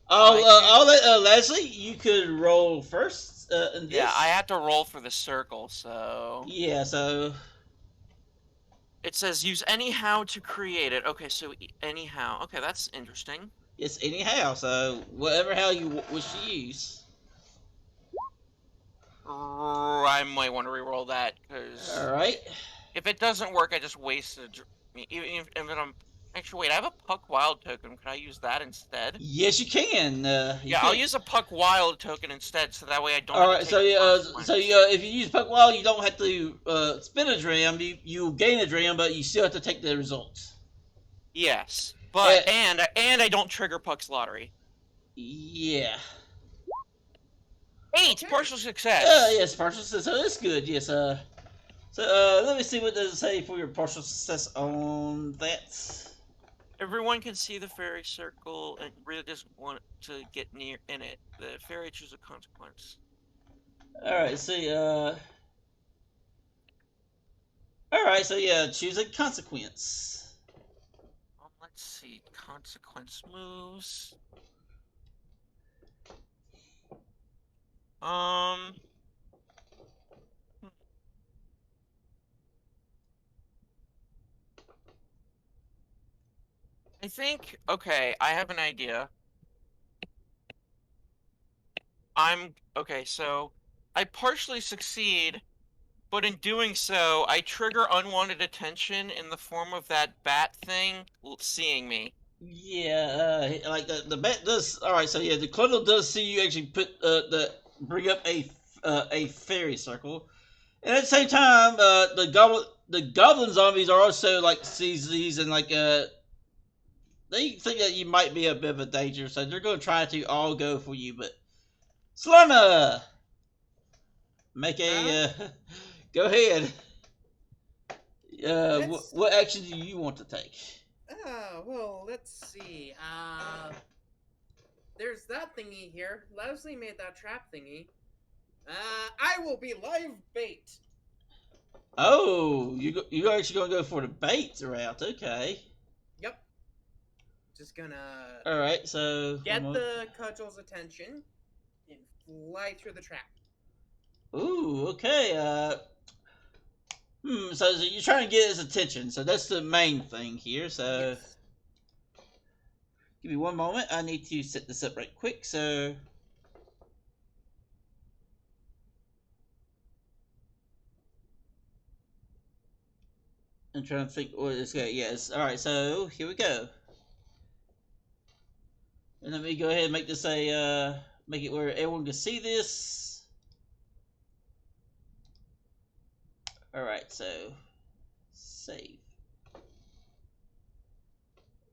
S1: I'll let Leslie. You could roll first. In this.
S2: Yeah, I have to roll for the circle, so.
S1: Yeah, so.
S2: It says use anyhow to create it. Okay, so anyhow. Okay, that's interesting.
S1: It's anyhow, so whatever how you wish to use.
S2: I might want to re-roll that because.
S1: All right.
S2: If it doesn't work, I just wasted. Even if I'm. Actually, wait. I have a Puck Wild token. Could I use that instead?
S1: Yes, you can.
S2: I'll use a Puck Wild token instead, so that way I don't.
S1: All right. So if you use Puck Wild, you don't have to spin a dram. You gain a dram, but you still have to take the results.
S2: Yes, but and I don't trigger Puck's lottery.
S1: Yeah.
S2: 8 partial success.
S1: Yes, partial success. So it's good. Yes. So let me see what does it say for your partial success on that.
S2: Everyone can see the fairy circle and really doesn't want to get near in it. The fairy chooses a consequence.
S1: Alright, see, alright, so yeah, choose a consequence.
S2: Let's see. Consequence moves. I think, okay, I have an idea. Okay, so I partially succeed, but in doing so, I trigger unwanted attention in the form of that bat thing seeing me.
S1: Yeah, like the bat does. All right, so yeah, the Cluddle does see you actually bring up a fairy circle, and at the same time, the goblin zombies are also like sees these and like they think that you might be a bit of a danger, so they're going to try to all go for you. But Solana, make a go ahead. What action do you want to take?
S4: Well, let's see. There's that thingy here. Leslie made that trap thingy. I will be live bait.
S1: Oh, you're actually going to go for the bait route, okay.
S4: Yep. Just gonna
S1: Alright, so...
S4: get the cudgel's attention and fly through the trap.
S1: Ooh, okay, so you're trying to get his attention, so that's the main thing here, so...
S4: Yes.
S1: Give me one moment, I need to set this up right quick, so... I'm trying to think what it's going. Yes, alright, so here we go. And let me go ahead and make this make it where everyone can see this. Alright, so save.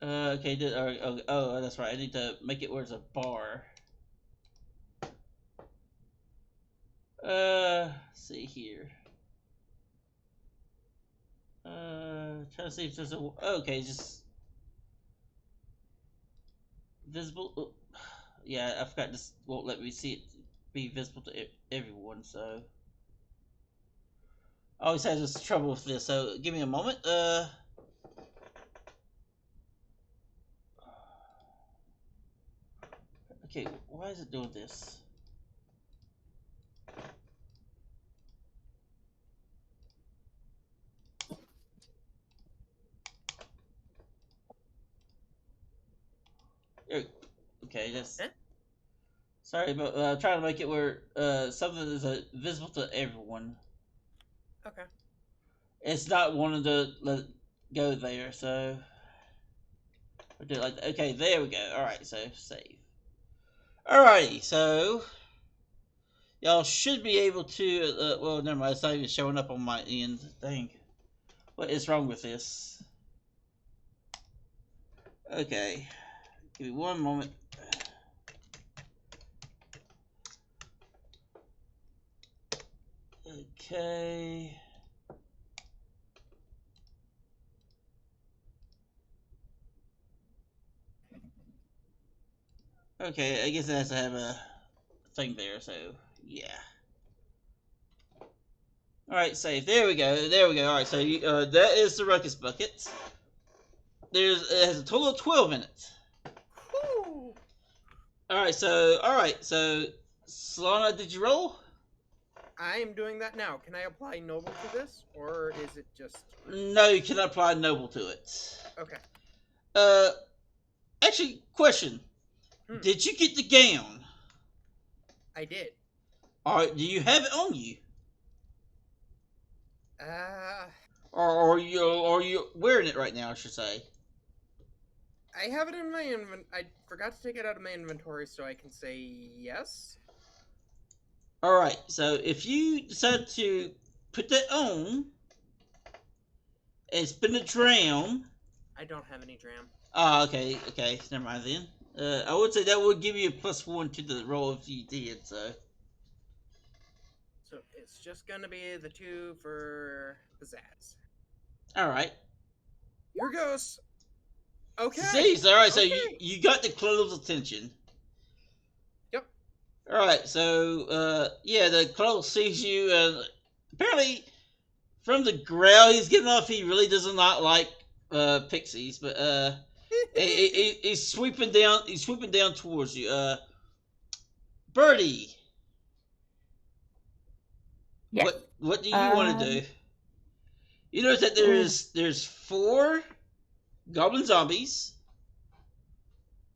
S1: Okay, oh, that's right. I need to make it where it's a bar. Let's see here. Try to see if there's a. Okay, just visible. Oh, yeah, I forgot this won't let me see it be visible to everyone. So I always have this trouble with this. So give me a moment. Okay, why is it doing this? Okay, that's. Sorry, but trying to make it where something is visible to everyone.
S4: Okay.
S1: It's not wanting to let it go there, so we'll do it like that. Okay, there we go. Alright, so save. Alrighty, so y'all should be able to, well, never mind, it's not even showing up on my end. Dang. What is wrong with this? Okay. Give me one moment. Okay. Okay, I guess it has to have a thing there, so yeah. Alright, save. There we go. There we go. Alright, so you, that is the ruckus bucket. It has a total of 12 in it. Alright, so Solana, did you roll?
S4: I am doing that now. Can I apply noble to this, or is it just?
S1: No, you cannot apply noble to it.
S4: Okay.
S1: Actually, question. Did you get the gown?
S4: I did.
S1: Alright, do you have it on you?
S4: Or
S1: are you wearing it right now, I should say?
S4: I have it in my I forgot to take it out of my inventory, so I can say yes.
S1: Alright, so if you decide to put that on and spin it around.
S4: I don't have any dram.
S1: Oh, okay, never mind then. I would say that would give you a +1 to the roll if you did, so.
S4: So it's just gonna be the 2 for pizzazz.
S1: Alright.
S4: Here goes. Okay.
S1: See, alright, so
S4: okay.
S1: you got the Cluddle's attention.
S4: Yep.
S1: Alright, so, yeah, the Cluddle sees you, and apparently, from the growl he's giving off, he really does not like, pixies, but, he's sweeping down towards you. Birdie.
S3: Yes.
S1: What do you want to do? You notice that there's 4 goblin zombies,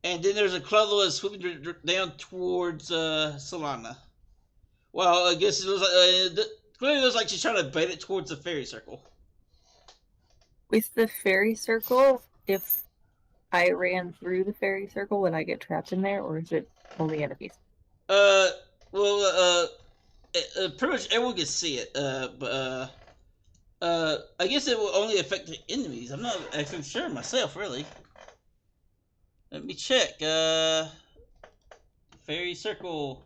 S1: and then there's a Cluddle that's sweeping down towards Solana. Well, I guess it looks like clearly looks like she's trying to bait it towards the fairy circle.
S3: With the fairy circle, if I ran through the fairy circle, would I get trapped in there, or is it only enemies?
S1: Well, pretty much everyone can see it. I guess it will only affect the enemies. I'm not actually sure myself, really. Let me check. Fairy circle.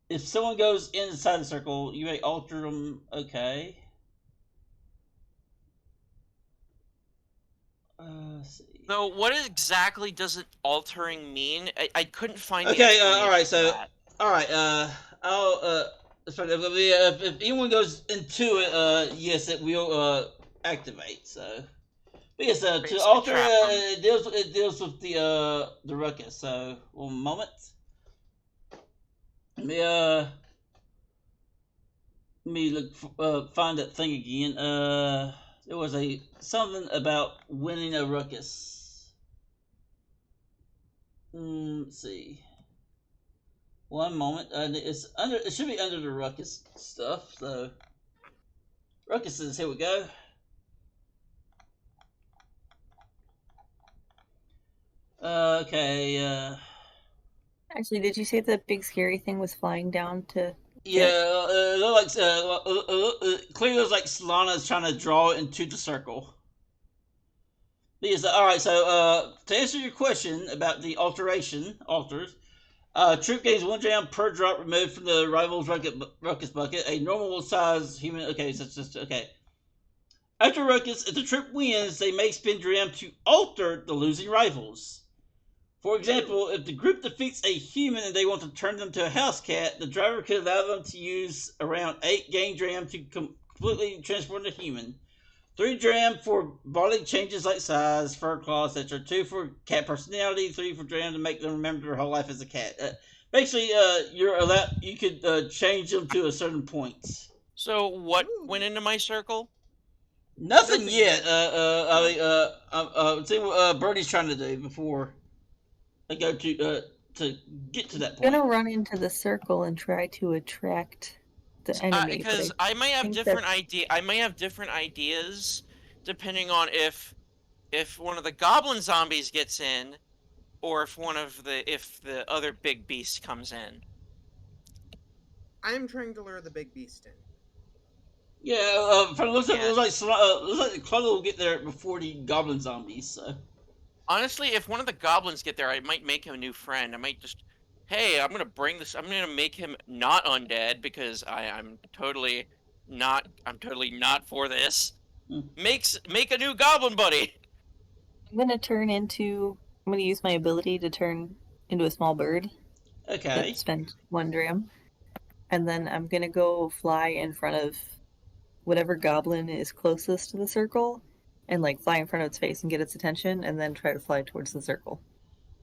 S1: If someone goes inside the circle, you may alter them. Okay. Let's see.
S2: So what exactly does it altering mean? I couldn't find the
S1: Okay.
S2: explanation
S1: All right.
S2: for
S1: So.
S2: that.
S1: All right. I'll. Sorry, if anyone goes into it, yes, it will activate. So. But yes, to
S2: Basically
S1: alter,
S2: trap 'em.
S1: it deals with the ruckus. So, one moment. Let me look find that thing again. There was something about winning a ruckus. Let's see. One moment. It should be under the ruckus stuff. So, ruckuses. Here we go. Okay.
S3: Actually, did you say the big scary thing was flying down to?
S1: Yeah, it looks like clearly looks like Solana's trying to draw it into the circle. Yes, all right. So, to answer your question about the alters, troop gains 1 jam per drop removed from the rival's ruckus bucket. A normal size human. Okay, so it's just okay. After ruckus, if the troop wins, they may spend jam to alter the losing rivals. For example, if the group defeats a human and they want to turn them to a house cat, the driver could allow them to use around 8 gain dram to completely transform the human. 3 dram for bodily changes like size, fur, claw, etc. 2 for cat personality. 3 for dram to make them remember their whole life as a cat. Basically, you could change them to a certain point.
S2: So what went into my circle?
S1: Nothing yet. See what Birdie's trying to do before I go to get to that point.
S3: I'm gonna run into the circle and try to attract the enemy.
S2: Because I might have different ideas depending on if one of the goblin zombies gets in, or if the other big beast comes in.
S4: I'm trying to lure the big beast in.
S1: Yeah, from looks like the Clutter will get there before the goblin zombies. So
S2: honestly, if one of the goblins get there, I might make him a new friend. I might just, hey, I'm gonna make him not undead because I'm totally not for this. Make a new goblin buddy.
S3: I'm gonna use my ability to turn into a small bird.
S1: okay.
S3: Spend 1 dram, and then I'm gonna go fly in front of whatever goblin is closest to the circle, and like fly in front of its face and get its attention, and then try to fly towards the circle.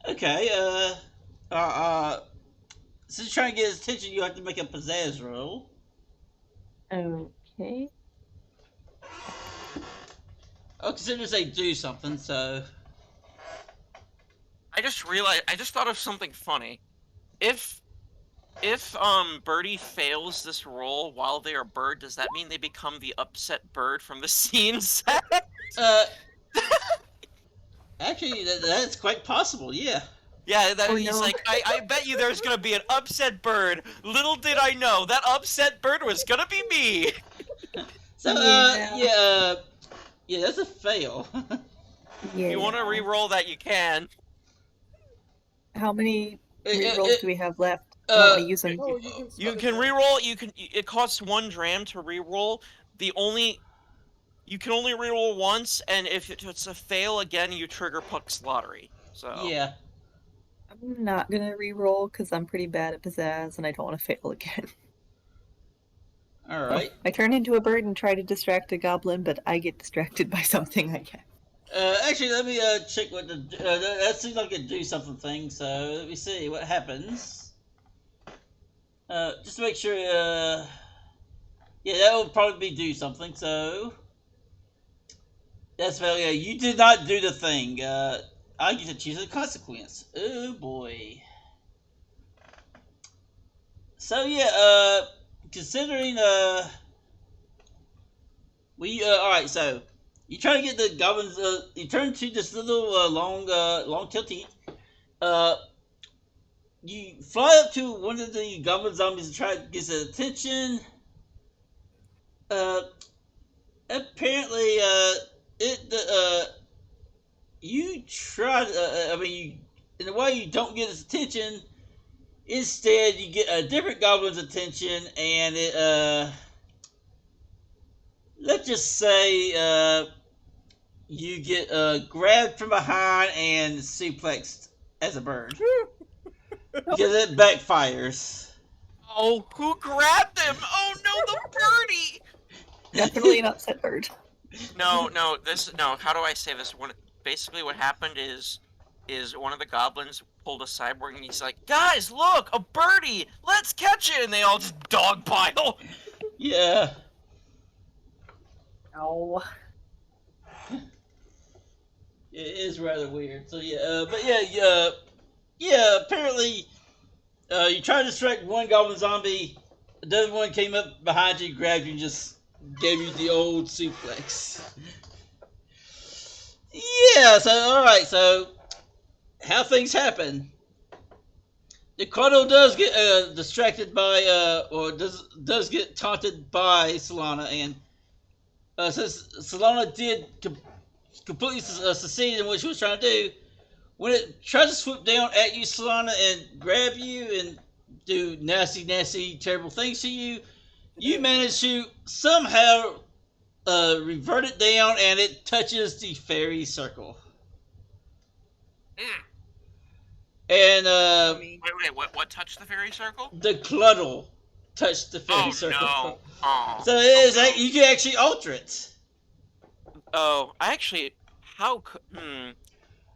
S1: Okay. Since you're trying to get his attention, you have to make a pizzazz roll.
S3: Okay.
S1: I'll consider say do something. So
S2: I just thought of something funny. If Birdie fails this roll while they are bird, does that mean they become the upset bird from the scene set?
S1: Actually, that's quite possible. Yeah.
S2: Yeah, he's
S3: no.
S2: like, I bet you there's gonna be an upset bird. Little did I know that upset bird was gonna be me.
S1: So yeah, that's a fail.
S3: Yeah.
S2: If you want to re-roll that, you can.
S3: How many rerolls do we have left? I
S1: uh,
S3: want to use them.
S4: Oh,
S2: You can re-roll. It costs 1 dram to re-roll. You can only re-roll once, and if it's a fail again, you trigger Puck's lottery. So
S1: Yeah.
S3: I'm not gonna re-roll because I'm pretty bad at pizzazz and I don't want to fail again.
S1: All right.
S3: I turn into a bird and try to distract a goblin, but I get distracted by something I guess.
S1: Actually, let me check what that seems like a do something thing. So let me see what happens. Just to make sure. Yeah, that will probably be do something. So that's failure. You did not do the thing. I get to choose a consequence. Oh boy. So yeah. Considering all right. So you try to get the goblins. You turn to this little long tail teeth. You fly up to one of the goblin zombies and try to get his attention. Uh, apparently, you try. In a way, you don't get his attention. Instead, you get a different goblin's attention, and let's just say, you get grabbed from behind and suplexed as a bird because it backfires.
S2: Oh, who grabbed him? Oh no, the birdie!
S3: Definitely an upset bird.
S2: No. How do I say this? Basically, what happened is one of the goblins pulled a cyborg and he's like, "Guys, look, a birdie! Let's catch it!" And they all just dogpile.
S1: Yeah.
S3: Oh.
S1: It is rather weird. So yeah, apparently, you try to distract one goblin zombie. The other one came up behind you, grabbed you, and just gave you the old suplex. Yeah. So all right. So how things happen? Ricardo does get distracted by, or does get taunted by Solana, and since Solana did completely succeed in what she was trying to do, when it tries to swoop down at you, Solana, and grab you and do nasty, terrible things to you, you manage to somehow revert it down, and it touches the fairy circle. And
S2: Wait, what touched the fairy circle?
S1: the cluddle touched the fairy circle.
S2: No. Oh.
S1: So it is like you can actually alter it.
S2: Oh, I actually. How could?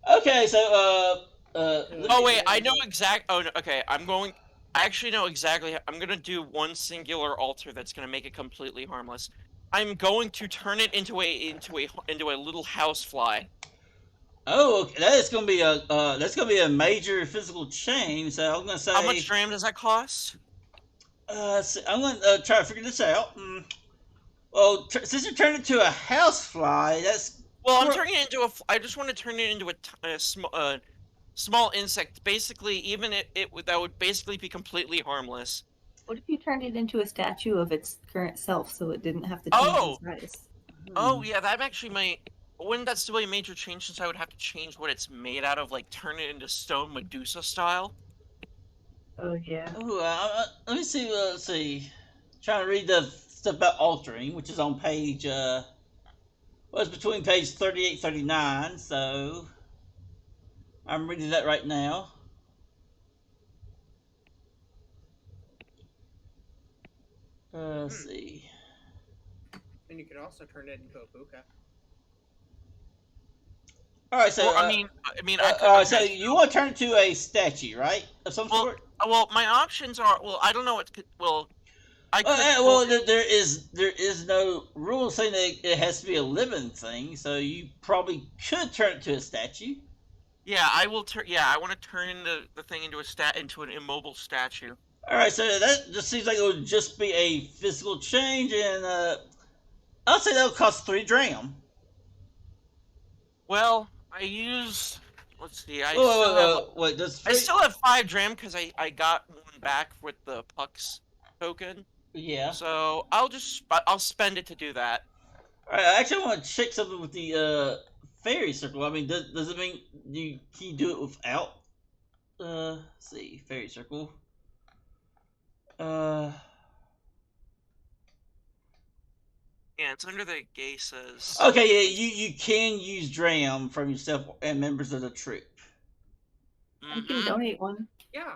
S1: Okay, so
S2: Oh wait, I know exact. Oh, no, okay. I actually know exactly. I'm gonna do one singular alter that's gonna make it completely harmless. I'm going to turn it into a little housefly.
S1: Oh, okay. That's gonna be a major physical change. So I'm gonna say.
S2: How much DRAM does that cost?
S1: So I'm gonna try to figure this out. Well, since you turned it to a housefly, that's.
S2: Well, I'm turning it into I just want to turn it into a small insect. Basically, even that would basically be completely harmless.
S3: What if you turned it into a statue of its current self so it didn't have to change
S2: Oh!
S3: its size?
S2: Oh yeah, that actually might. Wouldn't that still be a major change since I would have to change what it's made out of, like turn it into stone Medusa style?
S3: Oh yeah.
S1: Oh, let me see. Let's see. Trying to read the stuff about altering, which is on page. Well, it's between page 38 and 39, so I'm reading that right now. Let's see.
S4: And you could also turn it into a buka.
S1: All right, so
S2: Well, I mean, I could.
S1: so you want to turn it to a statue, right, of some
S2: Well,
S1: sort?
S2: well, my options are. Well, I don't know what. Well, I could.
S1: Well, there is no rule saying that it has to be a living thing, so you probably could turn it to a statue.
S2: Yeah, I will turn. Yeah, I want to turn the thing into into an immobile statue.
S1: All right, so that just seems like it would just be a physical change, and I'll say that'll cost 3 DRAM.
S2: Well, I used. Let's see. I
S1: still
S2: still have 5 DRAM because I got one back with the Pucks token.
S1: Yeah.
S2: So I'll spend it to do that.
S1: All right, I actually want to check something with the fairy circle. I mean, does it mean can you do it without? Let's see, fairy circle.
S2: Yeah, it's under the geisas.
S1: Okay, yeah, you can use DRAM from yourself and members of the troop.
S3: You can donate one.
S4: Yeah.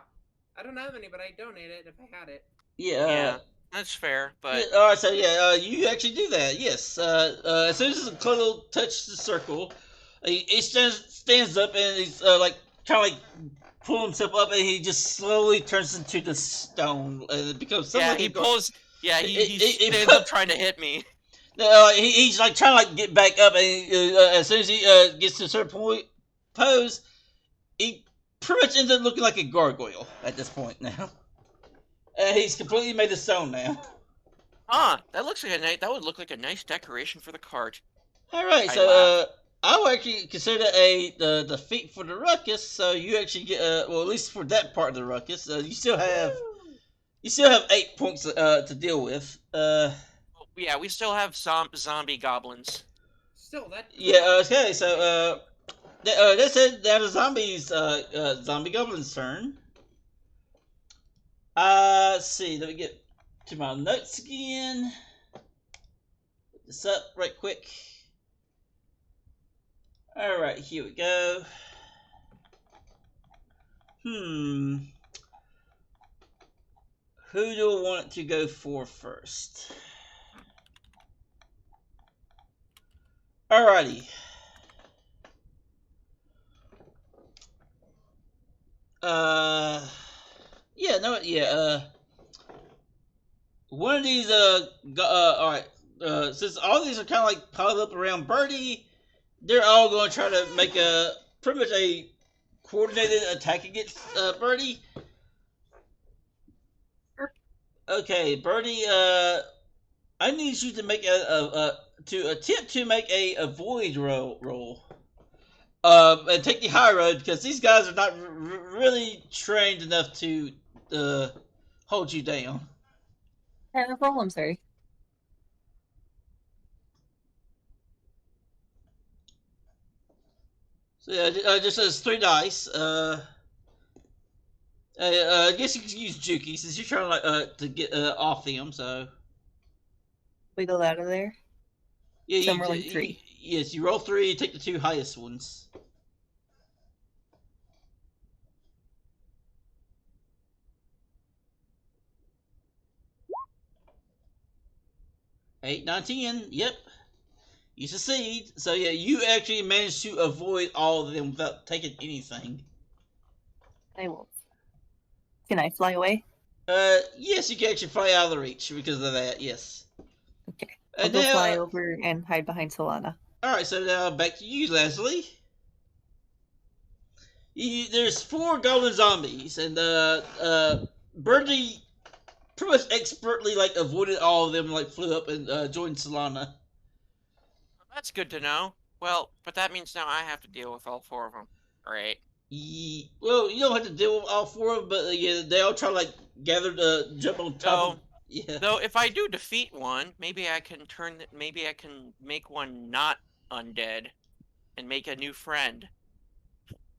S4: I don't have any, but I'd donate it if I had it.
S1: Yeah.
S2: That's fair, but
S1: Yeah, all right, so you actually do that. Yes. As soon as the Cluddle touches the circle, he stands up and he's like kind of like pull himself up, and he just slowly turns into the stone, and it becomes something.
S2: yeah,
S1: like
S2: he pulls. Yeah, he stands up trying to hit me.
S1: He's like trying to like get back up, and as soon as he gets to a certain point pose, he pretty much ends up looking like a gargoyle at this point now. He's completely made of stone now.
S2: Huh? That looks like that would look like a nice decoration for the cart.
S1: All right,
S2: I
S1: so
S2: laugh.
S1: I would actually consider a defeat for the ruckus. So you actually get well, at least for that part of the ruckus,
S4: Woo!
S1: you still have 8 points to deal with.
S2: Yeah, we still have zombie goblins.
S4: Still, that could
S1: Yeah.
S4: be
S1: Okay. So that's it. That is zombie goblin's turn. Let's see. Let me get to my notes again. Put this up right quick. All right, here we go. Who do I want to go for first? Alrighty. Yeah, no, yeah, one of these, alright, since all these are kind of like piled up around Birdie, they're all going to try to make pretty much a coordinated attack against, Birdie. Okay, Birdie, I need you to make to attempt to make a avoid roll. And take the high road because these guys are not really trained enough to hold you down.
S3: No problem, sorry.
S1: So yeah, just as 3 dice. I guess you can use Juki since you're trying to get off them. So
S3: Wiggle out of there.
S1: yeah,
S3: So I'm rolling 3.
S1: Yes, you roll 3. You take the 2 highest ones. Eight, 9, 10. Yep. You succeed. So yeah, you actually managed to avoid all of them without taking anything.
S3: I will. Can I fly away?
S1: Yes, you can actually fly out of the reach because of that. Yes.
S3: Okay. I'll
S1: And
S3: go
S1: now,
S3: fly over and hide behind Solana.
S1: all right. So now back to you, Leslie. There's 4 goblin zombies, and Birdie pretty much expertly like avoided all of them, like flew up and joined Solana.
S2: That's good to know. Well, but that means now I have to deal with all 4 of them. Great.
S1: Well, you don't have to deal with all 4 of them, but yeah, they all try to like gather to jump on top of. Yeah.
S2: Though if I do defeat one, maybe I can maybe I can make one not undead and make a new friend.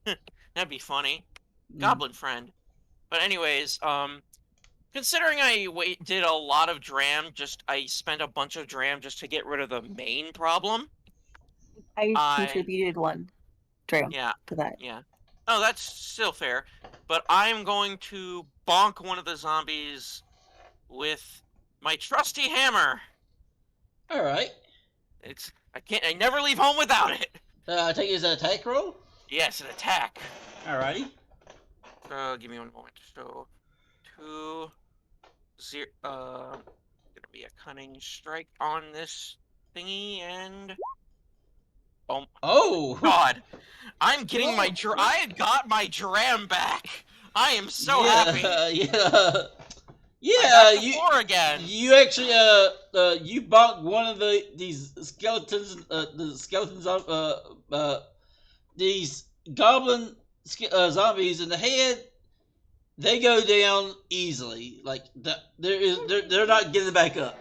S2: That'd be funny. Goblin friend. But anyways, considering I did a lot of dram, I spent a bunch of dram just to get rid of the main problem.
S3: I contributed 1 dram to that.
S2: Yeah. Oh, that's still fair. But I'm going to bonk one of the zombies with my trusty hammer.
S1: All right.
S2: I never leave home without it.
S1: Take it as an attack roll.
S2: Yes, an attack.
S1: Alrighty.
S2: Give me one moment. So, 2, 0. Gonna be a cunning strike on this thingy, and
S1: oh
S2: God, I'm getting I got my dram back. I am so happy.
S1: Yeah,
S2: you 4 again.
S1: You actually you bonked one of these skeletons, the skeletons of these goblin zombies in the head. They go down easily. Like they're not getting back up.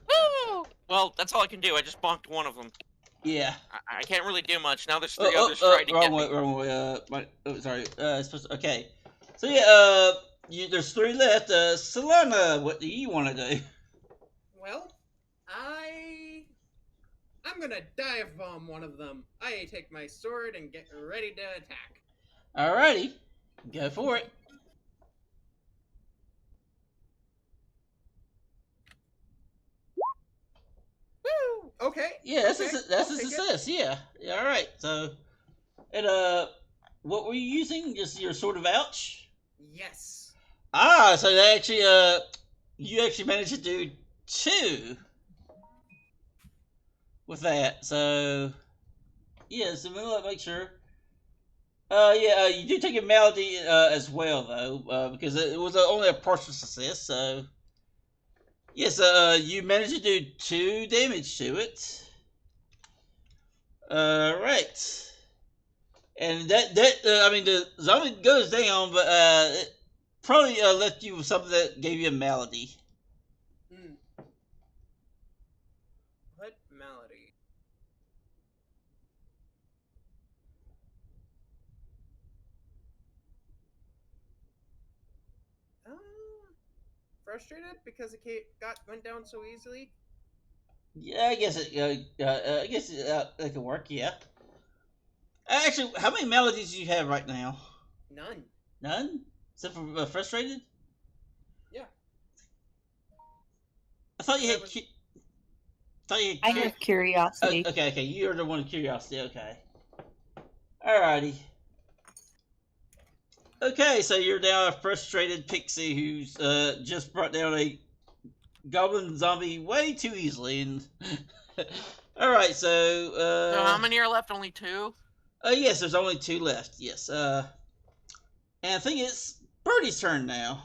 S2: Woo! Well, that's all I can do. I just bonked one of them.
S1: Yeah.
S2: I can't really do much. Now there's 3 others trying to get me.
S1: Wrong way. Sorry. Okay. So yeah, there's 3 left. Solana, what do you want to do?
S4: Well, I'm gonna dive bomb one of them. I take my sword and get ready to attack.
S1: Alrighty, go for it.
S4: Woo! Okay.
S1: Yeah, that's a success. Yeah. All right. So, and what were you using? Just your sword of ouch?
S4: Yes.
S1: So they actually you actually managed to do 2 with that. So yeah, so we'll make sure. You do take a malady as well though, because it was only a partial success. So yes, you managed to do 2 damage to it. Right. And I mean, the zombie goes down, but it probably left you with something that gave you a malady.
S4: Hmm. What malady? Frustrated because it went down so easily.
S1: Yeah, I guess it could work. Yeah. Actually, how many maladies do you have right now?
S4: None.
S1: None, except for frustrated.
S4: Yeah.
S1: I thought you
S4: That
S1: had.
S4: was-
S1: Thought you had.
S3: I have curiosity.
S1: Okay. You're the one of curiosity. Okay. Alrighty. Okay, so you're now a frustrated pixie who's just brought down a goblin zombie way too easily. And all right, so
S2: So how many are left? Only 2?
S1: yes, there's only 2 left. Yes, and I think it's Birdie's turn now.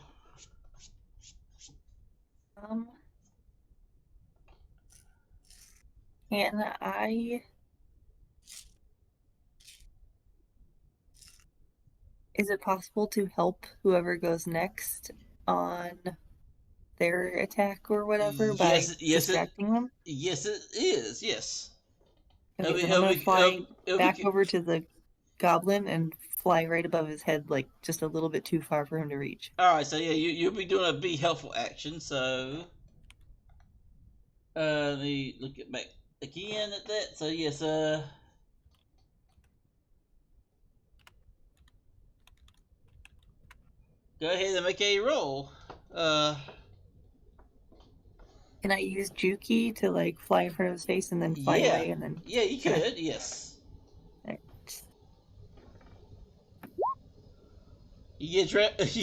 S3: Can I? Is it possible to help whoever goes next on their attack or whatever by distracting them?
S1: Yes, it is. Yes.
S3: Okay, then I'm gonna fly back over to the goblin and fly right above his head, like just a little bit too far for him to reach.
S1: All right, so yeah, you'll be doing a be helpful action. So let me look at back again at that. So yes, go ahead and make a roll.
S3: Can I use Juki to like fly in front of his face and then fly away and then?
S1: Yeah, you could. Yes.
S3: Right.
S1: You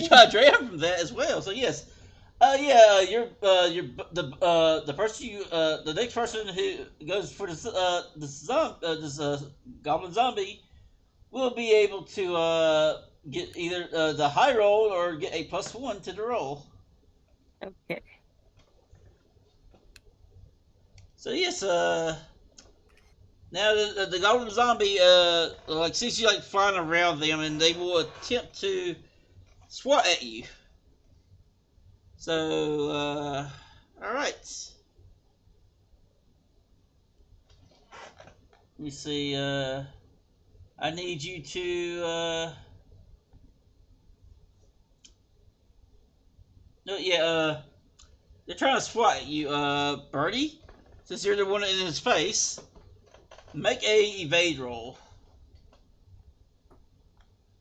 S1: got draft from that as well. So yes. You're the person the next person who goes for this goblin zombie will be able to get either the high roll or get a +1 to the roll.
S3: Okay.
S1: So yes, now the goblin zombie like sees you like flying around them, and they will attempt to swat at you. So all right. Let me see. I need you to. No, yeah. They're trying to swat at you, Birdie. Since you're the one in his face, make a evade roll.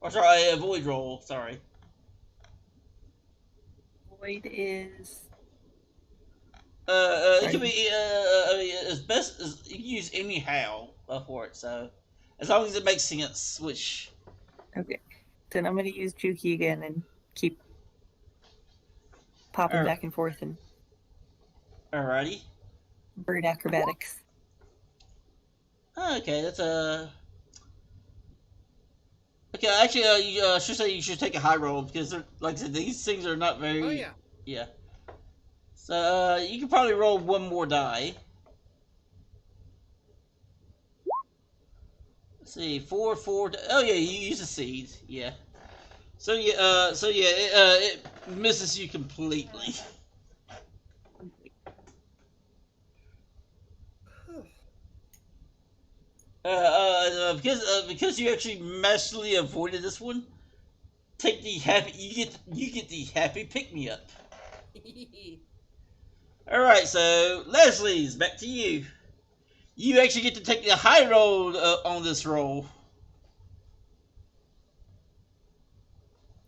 S1: Or sorry, a avoid roll. Sorry.
S3: Void is.
S1: It can be. I mean, as best as you can use anyhow for it. So, as long as it makes sense, which.
S3: Okay. Then I'm gonna use Juki again and keep popping back and forth and.
S1: Alrighty.
S3: Bird acrobatics.
S1: Okay, that's a. Okay, actually, you should say you should take a high roll because, like I said, these things are not very.
S4: Oh yeah.
S1: Yeah. So you can probably roll one more die. Let's see, 4, 4. Oh yeah, you use a seed. Yeah. So yeah, it misses you completely. Because you actually masterly avoided this one. Take the happy. You get the happy pick me up. All right, so Leslie's back to you. You actually get to take the high roll on this roll.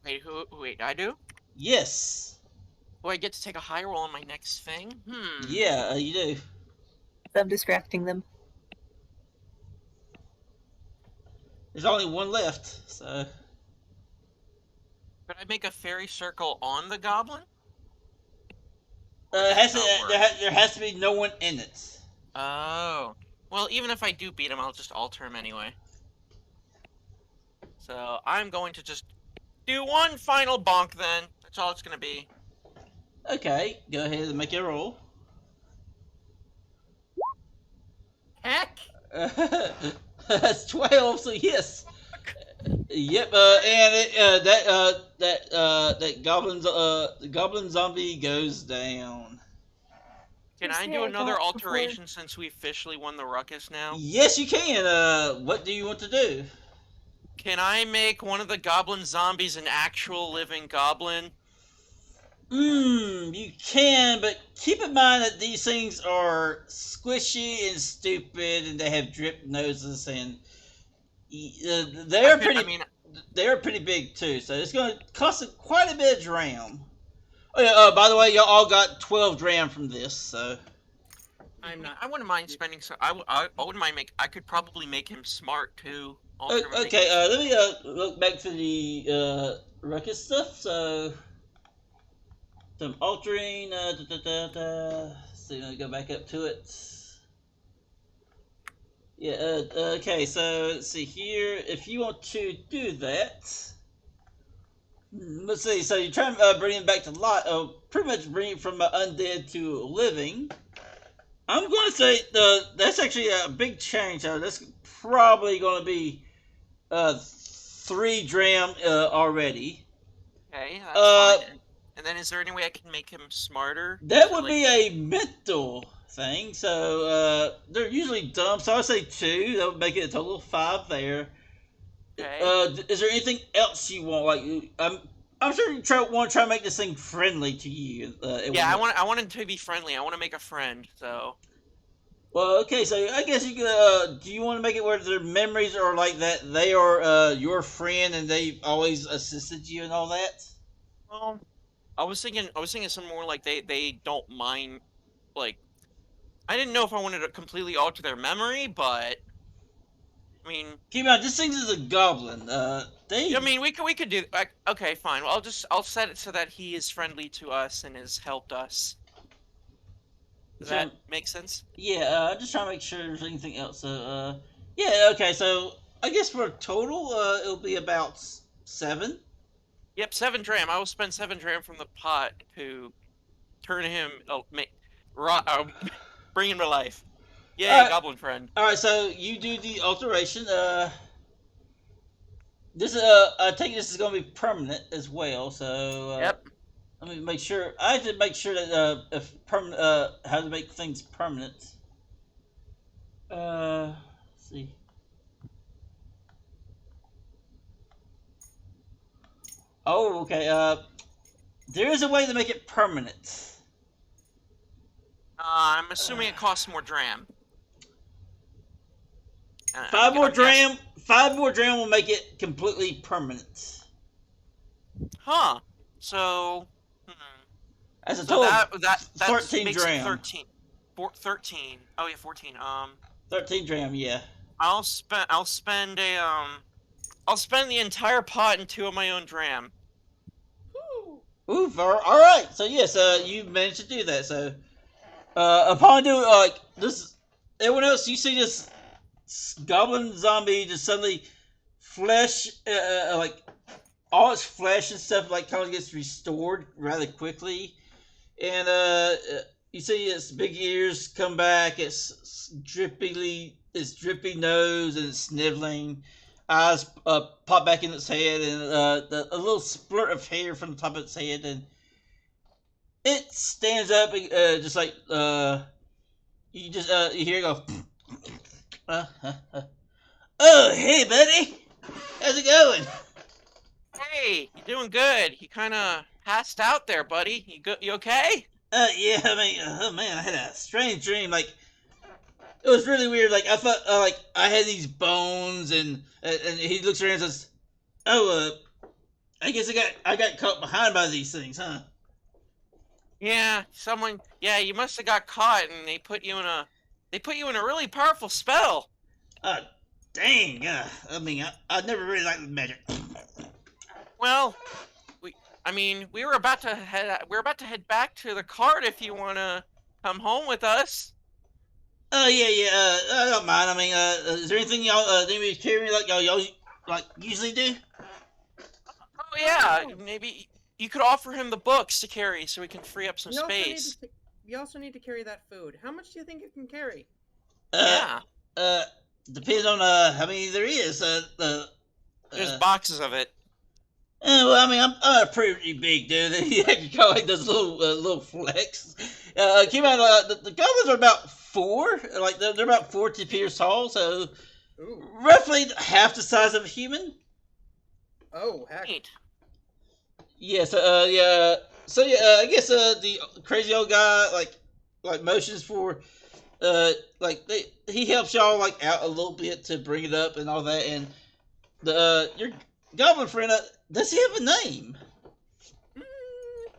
S2: Wait, I do?
S1: Yes.
S2: Oh, I get to take a high roll on my next thing?
S1: Yeah, you do.
S3: I'm distracting them.
S1: There's only one left, so.
S2: Could I make a fairy circle on the goblin?
S1: There has to be no one in it.
S2: Oh. Well, even if I do beat him, I'll just alter him anyway. So I'm going to just do one final bonk then. That's all it's going to be.
S1: Okay, go aheck and make a roll.
S4: Heck!
S1: That's 12. So yes. Yep. And that goblin zombie goes down.
S2: Can I do another alteration since we officially won the ruckus now?
S1: Yes, you can. What do you want to do?
S2: Can I make one of the goblin zombies an actual living goblin?
S1: You can, but keep in mind that these things are squishy and stupid, and they have drip noses, and they're pretty big too. So it's going to cost quite a bit of dram. Oh yeah. By the way, y'all all got 12 dram from this. So
S4: I'm not.
S2: I wouldn't mind spending some. I wouldn't mind I could probably make him smart too.
S1: Okay. Let me look back to the ruckus stuff. So. Some altering, so let me go back up to it. Yeah, okay, so let's see here. If you want to do that, let's see. So you try to bring it back to life, pretty much bring it from undead to living. I'm going to say that's actually a big change. That's probably going to be 3 dram already.
S2: Okay, that's fine. And then is there any way I can make him smarter?
S1: That would be a mental thing. So they're usually dumb. So I would say 2. That would make it a total of 5 there.
S2: Okay.
S1: Is there anything else you want? Like I'm sure you want to try to make this thing friendly to you.
S2: Yeah, I want it to be friendly. I want to make a friend. So.
S1: Well, okay. So I guess you could. Do you want to make it where their memories are like that? They are your friend and they've always assisted you and all that.
S2: Well. I was thinking some more like they don't mind, like, I didn't know if I wanted to completely alter their memory, but I mean,
S1: keep in mind, this thing is a goblin. I
S2: mean, we could do. Okay, fine. Well, I'll set it so that he is friendly to us and has helped us. Does that make sense?
S1: Yeah. I'm just trying to make sure there's anything else. Yeah. Okay. So I guess for a total, it'll be about 7.
S2: Yep, 7 dram. I will spend 7 dram from the pot to turn him, bring him to life. Yay, goblin friend.
S1: All right, so you do the alteration. This I take this is going to be permanent as well. So
S2: yep.
S1: Let me make sure. I have to make sure that if permanent, how to make things permanent. Let's see. Oh, okay. There is a way to make it permanent.
S2: I'm assuming it costs more dram.
S1: 5 more dram. 5 more dram will make it completely permanent.
S2: Huh. So.
S1: As a total,
S2: that
S1: 13
S2: makes
S1: dram.
S2: 13. 13. Oh yeah, 14.
S1: 13 dram. Yeah.
S2: I'll spend the entire pot in 2 of my own dram.
S1: Oof! All right. So yes, you managed to do that. So, upon doing this, everyone else, you see this goblin zombie just suddenly flesh, like all its flesh and stuff, like kind of gets restored rather quickly, and you see its big ears come back. Its drippy nose and its sniveling. Eyes pop back in its head, and a little splurt of hair from the top of its head, and it stands up, just like you just you hear it go. Oh, hey, buddy, how's it going?
S2: Hey, you doing good? You kind of passed out there, buddy. You okay?
S1: Yeah, I mean, oh man, I had a strange dream. Like, it was really weird. Like, I thought, like, I had these bones, and he looks around and says, "Oh, I guess I got caught behind by these things, huh?"
S2: Yeah, you must have got caught, and they put you in a really powerful spell.
S1: Dang. I mean, I never really liked magic.
S2: Well, we were about to head back to the cart if you want to come home with us.
S1: Oh, yeah, I don't mind. I mean, is there anything y'all need me to carry like y'all like usually do?
S2: Oh yeah, maybe you could offer him the books to carry so we can free up some space.
S4: We also need to carry that food. How much do you think you can carry?
S2: Yeah.
S1: depends on how many there is.
S2: There's boxes of it.
S1: Well, I mean, I'm a pretty big dude. He actually kind of like does little flex. Keep out. The goblins are about 4. Like they're about 4 to Peter's tall, so
S4: Ooh.
S1: roughly half the size of a human.
S4: Oh, heck.
S2: Neat.
S1: Yeah. So yeah. So yeah. I guess the crazy old guy like motions for he helps y'all like out a little bit to bring it up and all that, and the your goblin friend does he have a name?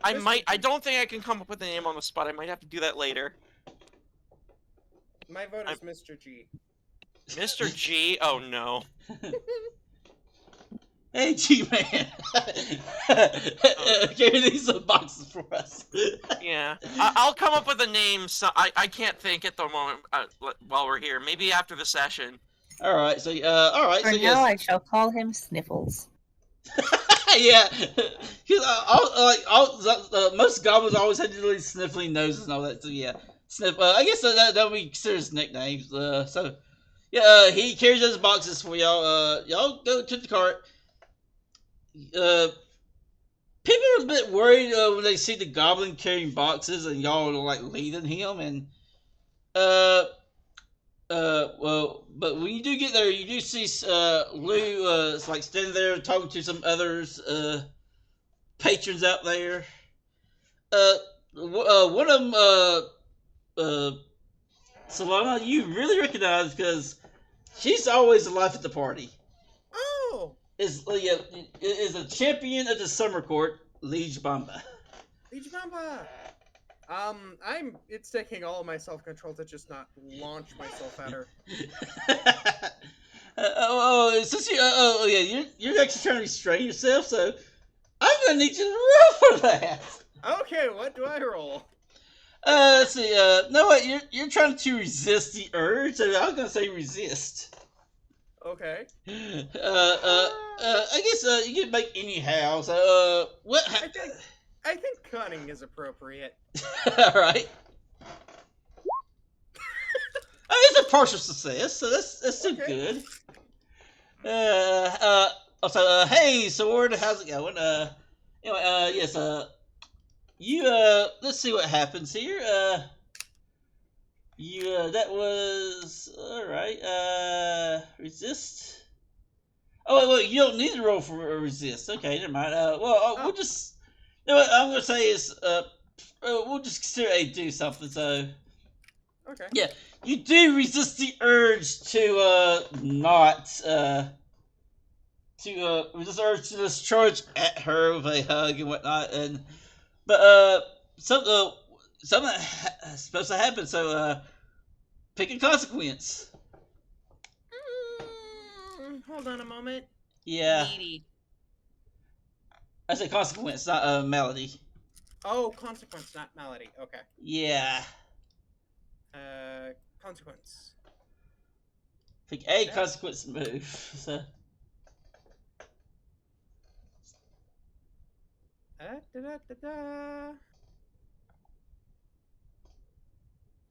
S2: I don't think I can come up with a name on the spot. I might have to do that later.
S4: My vote is Mr. G.
S2: Mr. G? Oh no.
S1: Hey, G-Man. Carry these boxes for us.
S2: Yeah. I'll come up with a name. So I can't think at the moment while we're here. Maybe after the session.
S1: All right. So all right.
S3: For
S1: So
S3: now,
S1: yes.
S3: I shall call him Sniffles.
S1: Yeah. Because most goblins always had really sniffling noses and all that. So yeah, sniff. I guess that would be considered his nicknames. So yeah, he carries those boxes for y'all. Y'all go to the cart. People are a bit worried when they see the goblin carrying boxes and y'all are like leading him, and well, but when you do get there, you do see Lou is like standing there talking to some others patrons out there. One of them, Solana, you really recognize because she's always the life at the party.
S4: Oh!
S1: Is a champion of the summer court, Liege Bamba.
S4: Liege Bamba! It's taking all of my self-control to just not launch myself at her.
S1: Since you're actually trying to restrain yourself, so I'm gonna need you to roll for that.
S4: Okay, what do I roll?
S1: Let's see, no, what, you're trying to resist the urge, so I'm gonna say resist.
S4: Okay.
S1: I guess you can make anyhow. So, what?
S4: I think cunning is appropriate.
S1: All right. It's a partial success, so that's still
S4: Okay.
S1: good. Also, hey, Sword, how's it going? Anyway, yes, you, let's see what happens here. That was, alright, resist. Oh, wait, you don't need to roll for a resist. Okay, never mind. We'll just, you know what I'm gonna say is, we'll just consider a do something, so.
S4: Okay.
S1: Yeah, you do resist the urge to, resist the urge to just charge at her with a hug and whatnot, but, something supposed to happen, so, pick a consequence.
S4: Hold on a moment.
S1: Yeah.
S4: Needy.
S1: I said consequence, not a melody.
S4: Oh, consequence, not melody. Okay.
S1: Yeah.
S4: Consequence.
S1: Pick a consequence move. So.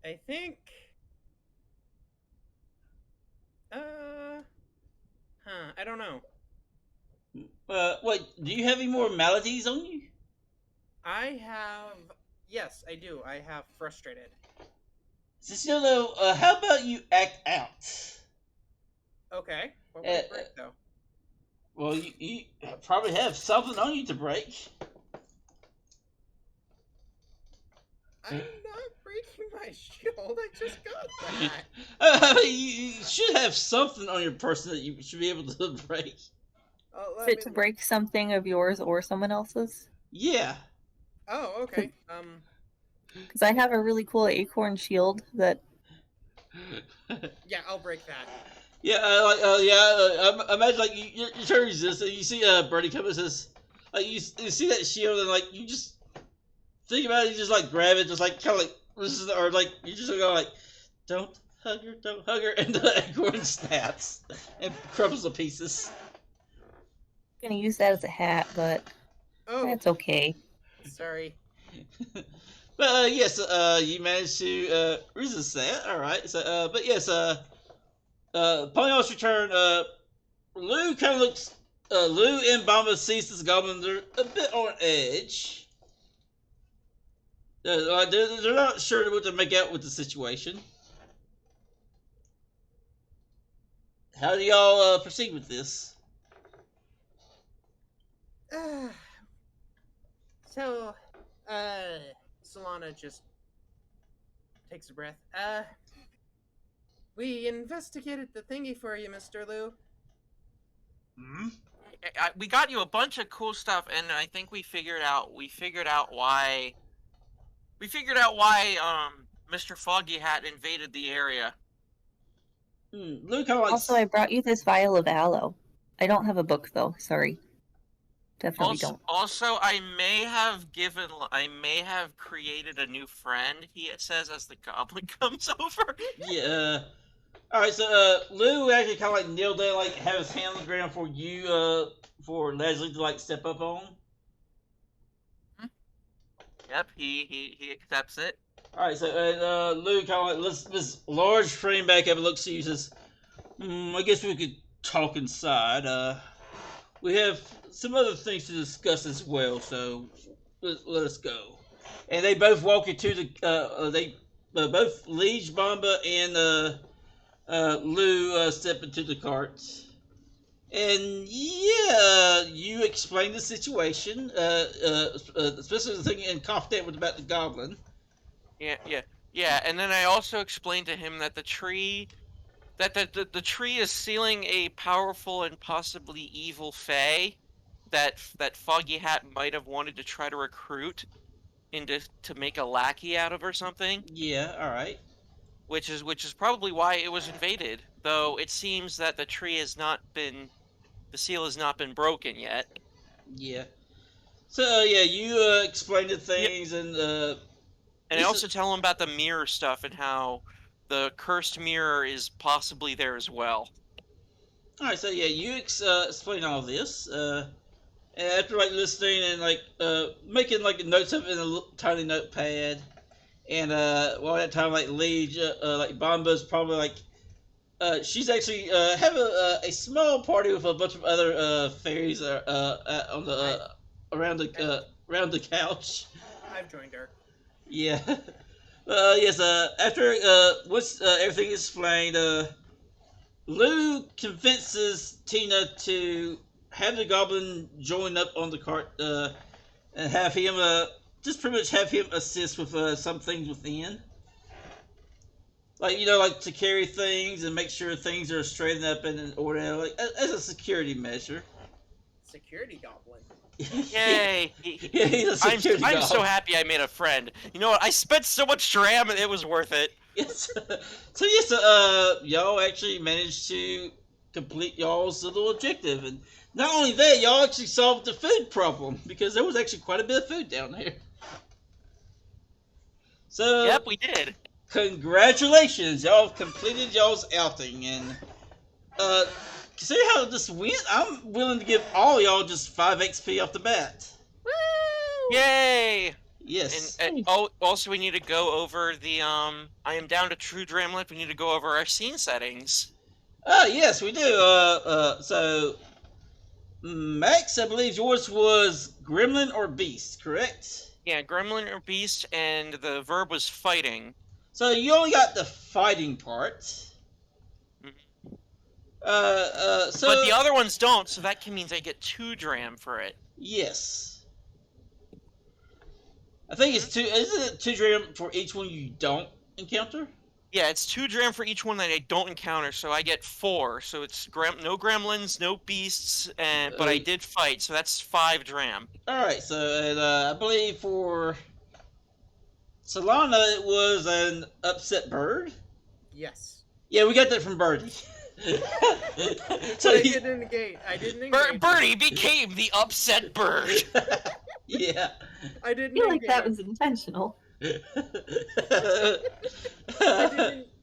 S4: I think. I don't know.
S1: Wait, do you have any more maladies on you?
S4: I have. Yes, I do. I have frustrated.
S1: Still though, how about you act out?
S4: Okay. What would it break, though?
S1: Well, you probably have something on you to break.
S4: I'm not breaking my shield. I just got that.
S1: You should have something on your person that you should be able to break.
S3: Is it to break something of yours or someone else's?
S1: Yeah.
S4: Oh, okay.
S3: Because I have a really cool acorn shield that.
S4: Yeah, I'll break that.
S1: Yeah, imagine like you're trying to resist, and you see Birdie come and says, like you see that shield, and like you just think about it, you just like grab it, just like kind of like or like you just go like, don't hug her, and the acorn snaps and crumbles to pieces.
S3: I'm gonna use that as a hat, but that's okay.
S4: Sorry.
S1: But yes, you managed to resist that. All right. So, but yes, upon y'all's return, Lou kind of looks. Lou and Bamba sees this goblin. They're a bit on edge. They're not sure what to make out with the situation. How do y'all proceed with this?
S4: So, Solana just takes a breath. We investigated the thingy for you, Mr. Lou.
S1: Hmm?
S2: We got you a bunch of cool stuff, and I think we figured out why Mr. Foggy Hat invaded the area.
S1: Lou kind of like.
S3: Also, I brought you this vial of aloe. I don't have a book though. Sorry. Definitely don't.
S2: Also, I may have created a new friend. He says as the goblin comes over.
S1: Yeah. All right. So Lou actually kind of like kneeled down, like have his hand on the ground for you, for Leslie to like step up on.
S2: Yep. He accepts it.
S1: All right. So Lou kind of like lifts this large frame back up and looks at you and says, I guess we could talk inside. We have some other things to discuss as well, so let us go. And they both walk into the. They both Liege, Bamba, and Lou step into the cart. And yeah, you explain the situation, especially the thing in confident with about the goblin.
S2: Yeah. And then I also explained to him that the tree is sealing a powerful and possibly evil fae that Foggy Hat might have wanted to try to recruit to make a lackey out of or something.
S1: Yeah, all right.
S2: Which is probably why it was invaded. Though it seems that the seal has not been broken yet.
S1: Yeah. So yeah, you explain the things and
S2: I also tell him about the mirror stuff and how the cursed mirror is possibly there as well.
S1: All right, so yeah, you explain all this, and after like listening and like making like notes of it in a tiny notepad, and while that time like Liege, like Bomba's probably like, she's actually have a small party with a bunch of other fairies on the around the couch.
S4: I've joined her.
S1: Yeah. Yes. After once everything is explained, Lou convinces Tina to have the goblin join up on the cart, and have him just pretty much have him assist with some things within, like like to carry things and make sure things are straightened up and in order, like as a security measure.
S4: Security goblin.
S2: Yay!
S1: Yeah, he's a security
S2: I'm so
S1: goblin.
S2: happy I made a friend. You know what? I spent so much dram and it was worth it.
S1: Yes. So yes, y'all actually managed to complete y'all's little objective, and not only that, y'all actually solved the food problem because there was actually quite a bit of food down there. So
S2: Yep, we did.
S1: Congratulations, y'all have completed y'all's outing, and consider how this went. I'm willing to give all y'all just 5 XP off the bat.
S4: Woo!
S2: Yay!
S1: Yes.
S2: And also we need to go over the I am down to true Dramlet. We need to go over our scene settings.
S1: Yes, we do. So Max, I believe yours was Gremlin or Beast, correct?
S2: Yeah, Gremlin or Beast, and the verb was fighting.
S1: So you only got the fighting part. So
S2: But the other ones don't, so that means I get 2 dram for it.
S1: yes. I think it's 2. Isn't it 2 dram for each one you don't encounter?
S2: Yeah, it's 2 dram for each one that I don't encounter, so I get 4. So it's no gremlins, no beasts, but I did fight, so that's 5 dram.
S1: All right. So I believe for Solana it was an upset bird.
S4: Yes.
S1: Yeah, we got that from Birdie.
S4: So I didn't negate.
S2: Birdie became the upset bird.
S1: Yeah.
S4: I didn't.
S3: I feel like
S4: engage.
S3: that was intentional.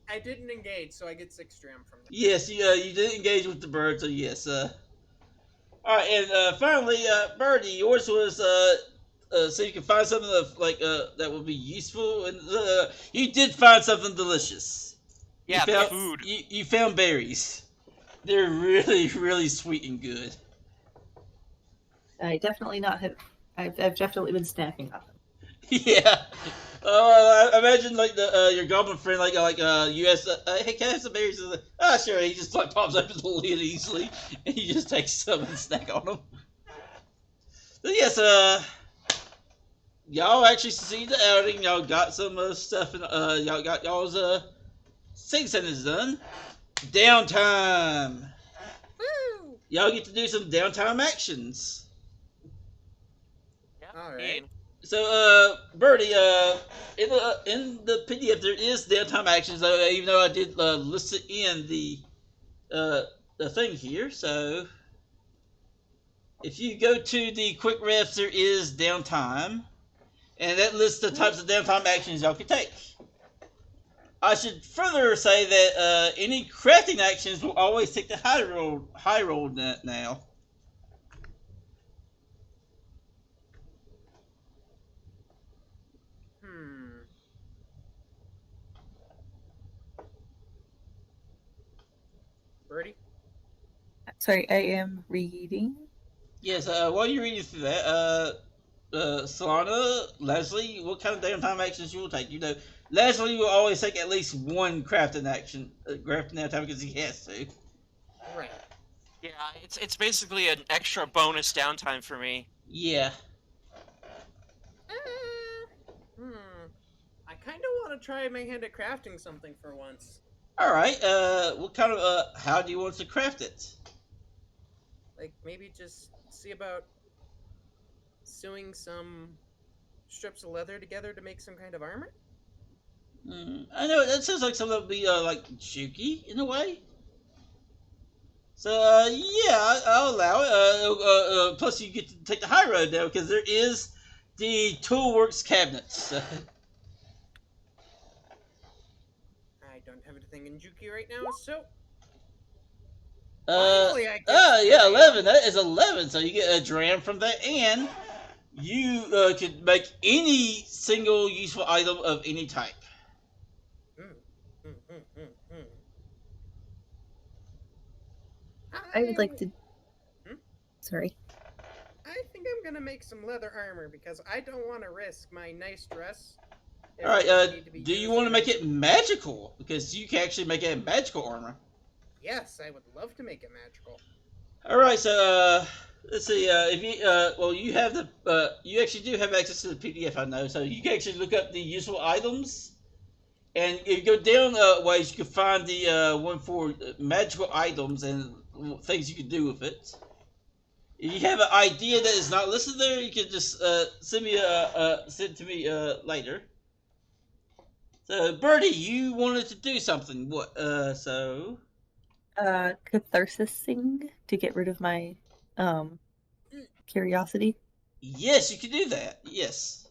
S4: I didn't engage, so I get 6 dram from that.
S1: Yes, you did engage with the bird, so yes. All right, and finally, Birdie, yours was so you can find something that would be useful, and you did find something delicious.
S2: Yeah, the
S1: found,
S2: food.
S1: You found berries. They're really, really sweet and good.
S3: I definitely not have. I've definitely been snacking on them.
S1: Yeah. I imagine like the your goblin friend like U.S. Hey, can I have some berries? He's like, ah, sure. He just like pops open the lid easily, and he just takes some and snack on them. So yes, y'all actually succeeded the outing. Y'all got some stuff, and y'all got y'all's sing sentence done. Downtime.
S4: Woo!
S1: Y'all get to do some downtime actions.
S2: Yeah,
S4: All right.
S2: indeed.
S1: So, Birdie, in the PDF there is downtime actions, though, even though I did list it in the thing here. So, if you go to the quick refs, there is downtime, and that lists the types of downtime actions y'all can take. I should further say that any crafting actions will always take the high roll now.
S4: Birdie?
S3: Sorry, I am reading.
S1: Yes, while you're reading through that, Solana, Leslie, what kind of downtime actions you will take? You know, Leslie will always take at least one crafting action, crafting downtime because he has to.
S4: Right.
S2: Yeah, it's basically an extra bonus downtime for me.
S1: Yeah.
S4: I kind of want to try my hand at crafting something for once.
S1: All right. What kind of how do you want to craft it?
S4: Like maybe just see about sewing some strips of leather together to make some kind of armor.
S1: I know that sounds like something that would be like jukey in a way. So yeah, I'll allow it. Plus, you get to take the high road now because there is the Toolworks cabinets.
S4: I don't have anything in Juki right now, so
S1: Uh,
S4: finally I get
S1: yeah, 11. That is 11. So you get a dram from that, and you could make any single useful item of any type.
S3: I would like to. Sorry.
S4: I think I'm gonna make some leather armor because I don't want to risk my nice dress. if
S1: All right.
S4: it need to be
S1: Do you
S4: used
S1: want to
S4: in-
S1: make it magical? Because you can actually make it magical armor.
S4: Yes, I would love to make it magical.
S1: All right. So let's see. If you well, you have the you actually do have access to the PDF, I know. So you can actually look up the useful items, and if you go down ways, you can find the one for magical items and things you can do with it. If you have an idea that is not listed there, you can just send it to me later. So Birdie, you wanted to do something. What? So.
S3: Catharsising to get rid of my curiosity.
S1: Yes, you can do that. Yes.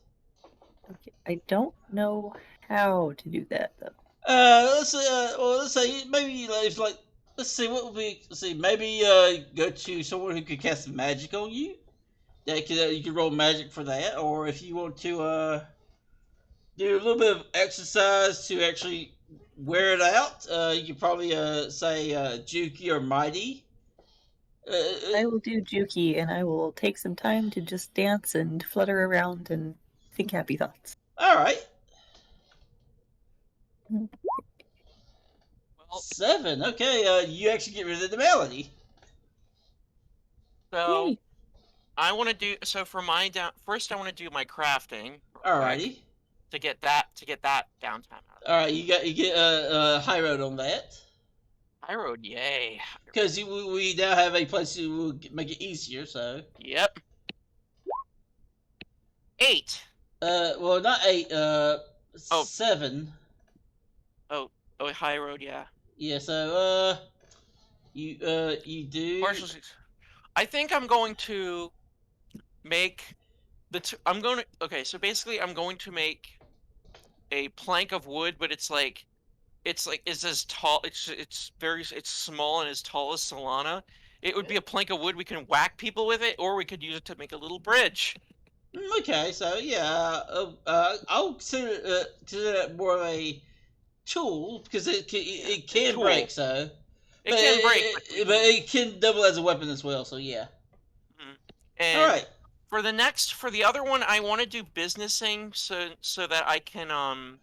S3: Okay. I don't know how to do that though.
S1: Let's say maybe like let's see what would be. Let's see, maybe go to someone who could cast magic on you. That could you could roll magic for that, or if you want to do a little bit of exercise to actually wear it out, you could probably say Juki or Mighty.
S3: I will do Juki and I will take some time to just dance and flutter around and think happy thoughts.
S1: All right.
S3: Mhm.
S2: Well,
S1: 7. Okay, you actually get rid of the malady.
S2: so
S3: Yay.
S2: I want to do so for my first. I want to do my crafting. real quick
S1: Alrighty.
S2: To get that downtime out.
S1: All right, you get high road on that
S2: I rode, yay.
S1: because we now have a place to make it easier. So
S2: Yep. 8.
S1: well, not 8.
S2: Oh.
S1: 7.
S2: Oh, high road, yeah.
S1: Yeah. So you do.
S2: Partial 6. I think I'm going to make I'm going to okay. So basically, I'm going to make a plank of wood, but it's as tall. It's small and as tall as Solana. It would be a plank of wood. We can whack people with it, or we could use it to make a little bridge.
S1: Okay, so yeah, I'll consider that more of a tool because it can
S2: tool.
S1: break. So
S2: It can break,
S1: but it can double as a weapon as well. So yeah.
S2: And
S1: All right.
S2: for the other one, I want to do businessing so that I can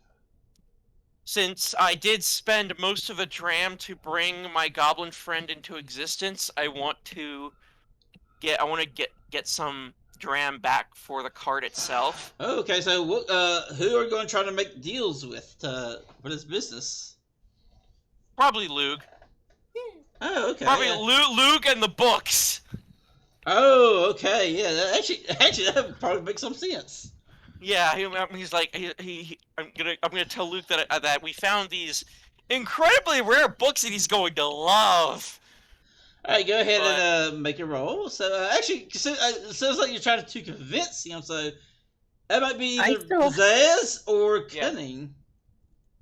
S2: since I did spend most of the dram to bring my goblin friend into existence, I want to get some dram back for the card itself.
S1: Okay, so what? Who are you going to try to make deals with for this business?
S2: Probably Luke.
S1: Oh, okay.
S2: Probably
S1: yeah.
S2: Luke and the books.
S1: Oh, okay. Yeah, actually, that would probably make some sense.
S2: Yeah, he's like I'm gonna tell Luke that we found these incredibly rare books that he's going to love.
S1: All right, go ahead and make a roll. So actually, it sounds like you're trying to convince him. So that might be either pizzazz or cunning.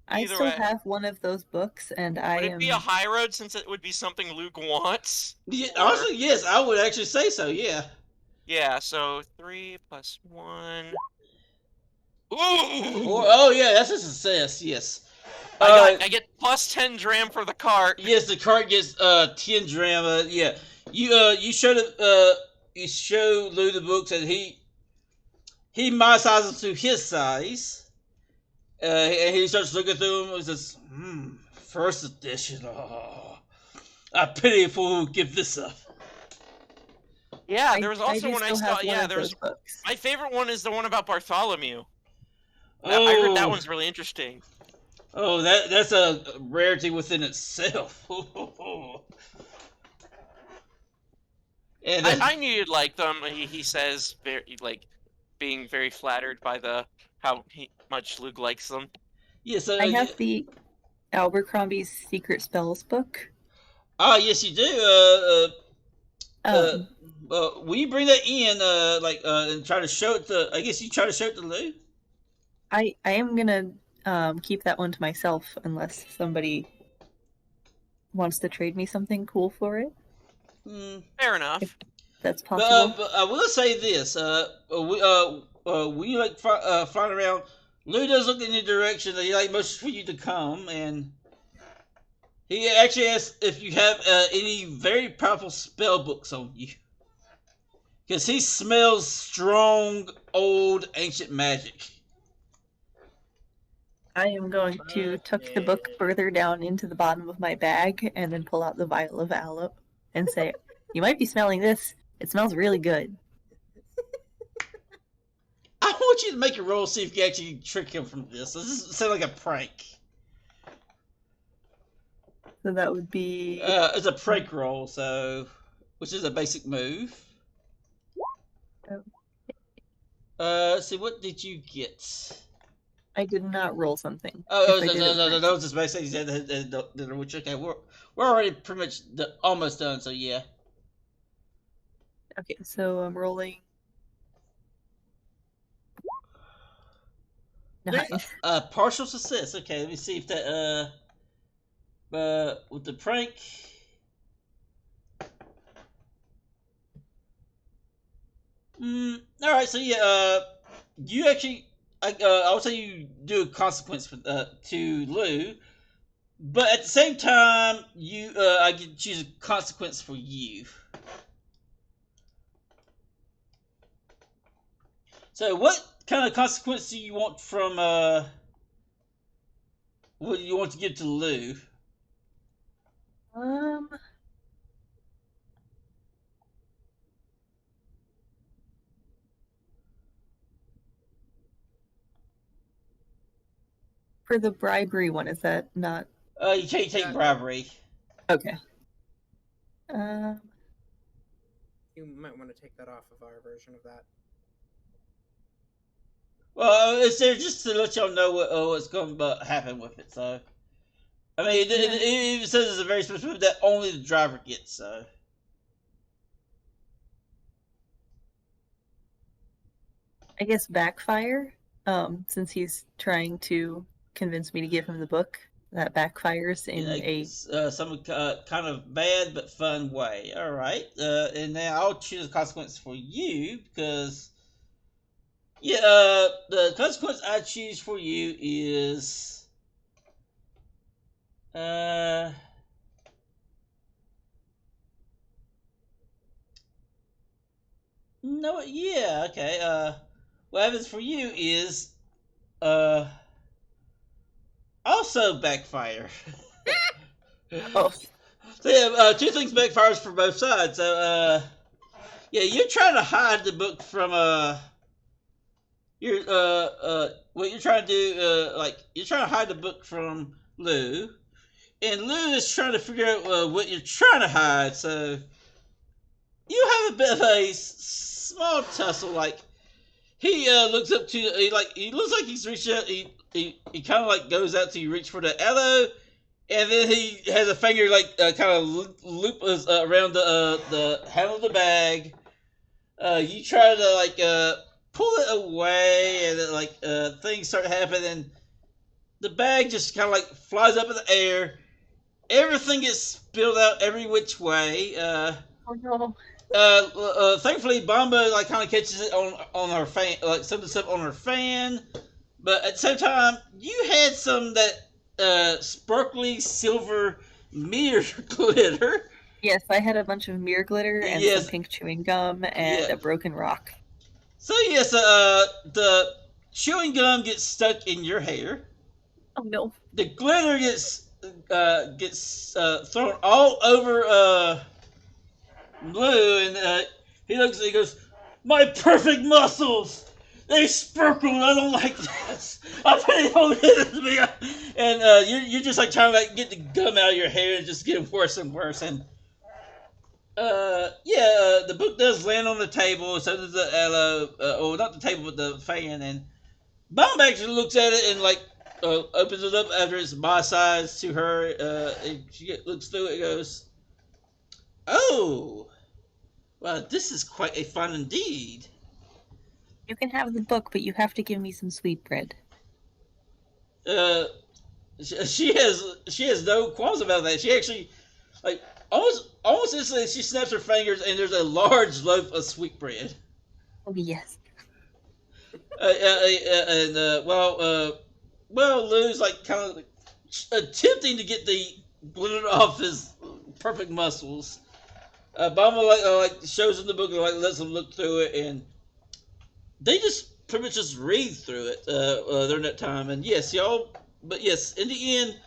S3: I still have one of those books, and
S2: Would it be a high road since it would be something Luke wants?
S1: Yeah, honestly, yes, I would actually say so. Yeah.
S2: Yeah. So 3 + 1. Ooh!
S1: Oh yeah, that's a success. Yes.
S2: I get +10 dram for the cart.
S1: Yes, the cart gets 10 dram. Yeah, you show Lou the books and he my sizes to his size. And he starts looking through them and says, first edition. Oh, I pity a fool who give this up.
S2: Yeah, there was also one I saw. Yeah,
S3: there's
S2: my favorite one is the one about Bartholomew.
S1: Oh,
S2: I heard that one's really interesting.
S1: Oh, that's a rarity within itself. And
S2: I knew you'd like them. He says, being very flattered by how much Luke likes them.
S1: Yeah, so
S3: I have the Abercrombie's Secret Spells book.
S1: Ah, yes, you do. Will you bring that in, and try to show it to? I guess you try to show it to Lou.
S3: I am gonna keep that one to myself unless somebody wants to trade me something cool for it.
S2: Fair enough.
S3: If that's possible.
S1: But I will say this: when you flying around, Lou does look in your direction. He motions for you to come, and he actually asks if you have any very powerful spell books on you, because he smells strong, old, ancient magic.
S3: I am going to tuck the book further down into the bottom of my bag and then pull out the vial of aloe and say, "You might be smelling this. It smells really good."
S1: I want you to make a roll, see if you actually trick him from this. This sounds like a prank.
S3: So that would be...
S1: it's a prank roll, which is a basic move. Let's see, what did you get?
S3: I did not roll something.
S1: No, that was just basically which, okay, we're already pretty much almost done, so yeah.
S3: Okay, so I'm rolling... 9.
S1: Partial success. Okay, let me see if that with the prank. All right, so yeah, you actually, I would say you do a consequence to Lou, but at the same time, I can choose a consequence for you. So what kind of consequence do you want from what do you want to give to Lou?
S3: For the bribery one, is that not...
S1: You can't take bribery.
S3: Okay.
S4: You might want to take that off of our version of that.
S1: Well, it's there just to let y'all know what's going to happen with it. So, I mean, it even says it's a very special move that only the driver gets. So,
S3: I guess backfire. Since he's trying to convince me to give him the book, that backfires in
S1: some kind of bad but fun way. All right, and now I'll choose a consequence for you because. Yeah, the consequence I choose for you is Uh. No, yeah, okay. What happens for you is, uh, also backfire.
S3: Oh,
S1: So yeah, two things backfires for both sides. So, yeah, you're trying to hide the book from, what you're trying to do, like, you're trying to hide the book from Lou, and Lou is trying to figure out, what you're trying to hide, so you have a bit of a small tussle, like, he looks up to he looks like he's reached out. He kind of like goes out to reach for the aloe, and then he has a finger like kind of loop around the handle of the bag. You try to like pull it away, and then, like things start happening. The bag just kind of like flies up in the air. Everything gets spilled out every which way.
S3: oh no.
S1: Thankfully, Bomba like kind of catches it on her fan, like some of the stuff on her fan. But at the same time, you had some that sparkly silver mirror glitter.
S3: Yes, I had a bunch of mirror glitter and
S1: Yes.
S3: some pink chewing gum and
S1: Yeah.
S3: a broken rock.
S1: So yes, the chewing gum gets stuck in your hair.
S3: Oh no.
S1: The glitter gets thrown all over Blue, and he goes, "My perfect muscles, they sparkle, and I don't like this. I really don't hit me." And you're just like trying to like get the gum out of your hair, and just getting worse and worse. And the book does land on the table. So does the aloe, or not the table, but the fan. And Bomb actually looks at it and like opens it up after it's my size to her. And she looks through it and goes, "Oh. Well, this is quite a fun indeed."
S3: You can have the book, but you have to give me some sweetbread.
S1: She has no qualms about that. She actually like almost instantly she snaps her fingers and there's a large loaf of sweetbread.
S3: Oh yes.
S1: Lou's like kind of attempting to get the glitter off his perfect muscles. Bama like shows him the book and like lets him look through it, and they just pretty much just read through it during that time. And yes, in the end,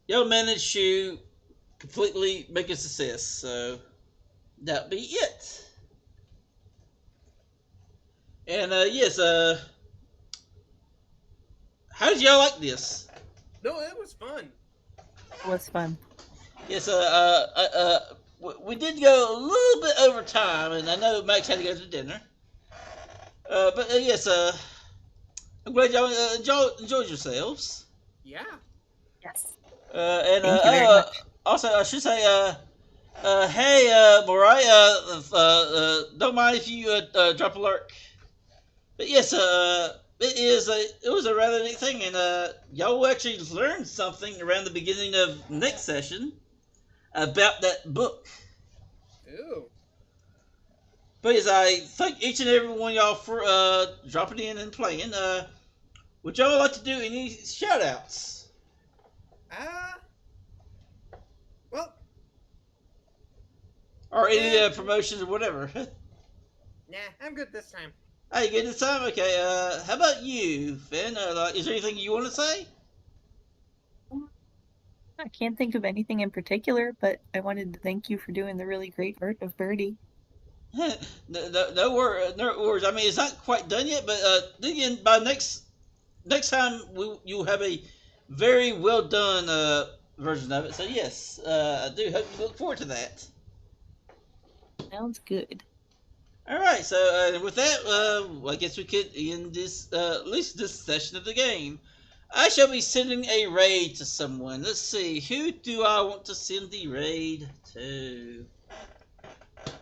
S1: y'all managed to completely make a success. So that be it. And how did y'all like this?
S4: No, it was fun.
S3: It was fun.
S1: Yes, we did go a little bit over time, and I know Max had to go to dinner. But yes, I'm glad y'all enjoyed yourselves.
S4: Yeah.
S3: Yes.
S1: And
S3: Thank you very much.
S1: also, I should say, hey, Mariah, don't mind if you drop a lurk. But yes, it was a rather neat thing, and y'all will actually learn something around the beginning of next session about that book.
S4: Ooh.
S1: But yes, I thank each and every one of y'all for dropping in and playing. Would y'all like to do any shout outs?
S4: Well,
S1: Or any
S4: Yeah.
S1: promotions or whatever?
S4: nah, I'm good this time.
S1: Hey, you good this time? Okay, how about you, Finn? Is there anything you want to say?
S3: I can't think of anything in particular, but I wanted to thank you for doing the really great art of Birdie.
S1: No worries. I mean, it's not quite done yet, but then again, by next time, you'll have a very well done version of it. So yes, I do hope you look forward to that.
S3: Sounds good.
S1: All right, so with that, I guess we could end this, at least this session of the game. I shall be sending a raid to someone. Let's see, who do I want to send the raid to?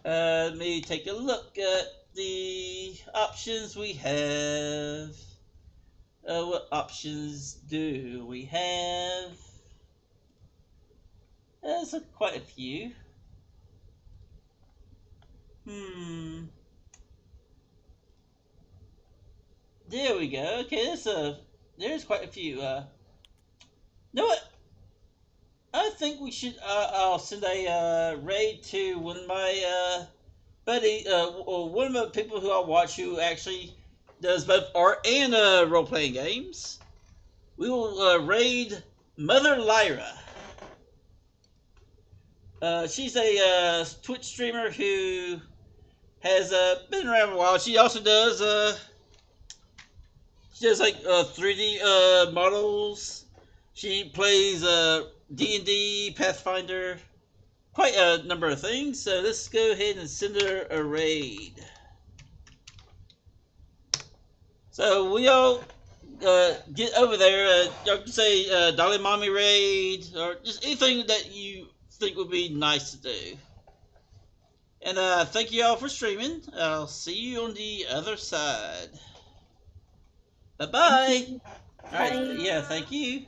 S1: Let me take a look at the options we have. What options do we have? There's quite a few. There we go. Okay, there's quite a few. Know what? think we should. I'll send a raid to one of my buddy, one of the people who I watch who actually does both art and role playing games. We will raid Mother Lyra. She's a Twitch streamer who has been around a while. She also does like 3D models. She plays D&D, Pathfinder, quite a number of things. So let's go ahead and send her a raid. So we all get over there. Y'all can say Dolly Mommy raid or just anything that you think would be nice to do. And thank you all for streaming. I'll see you on the other side. Bye-bye. All right. Yeah, thank you.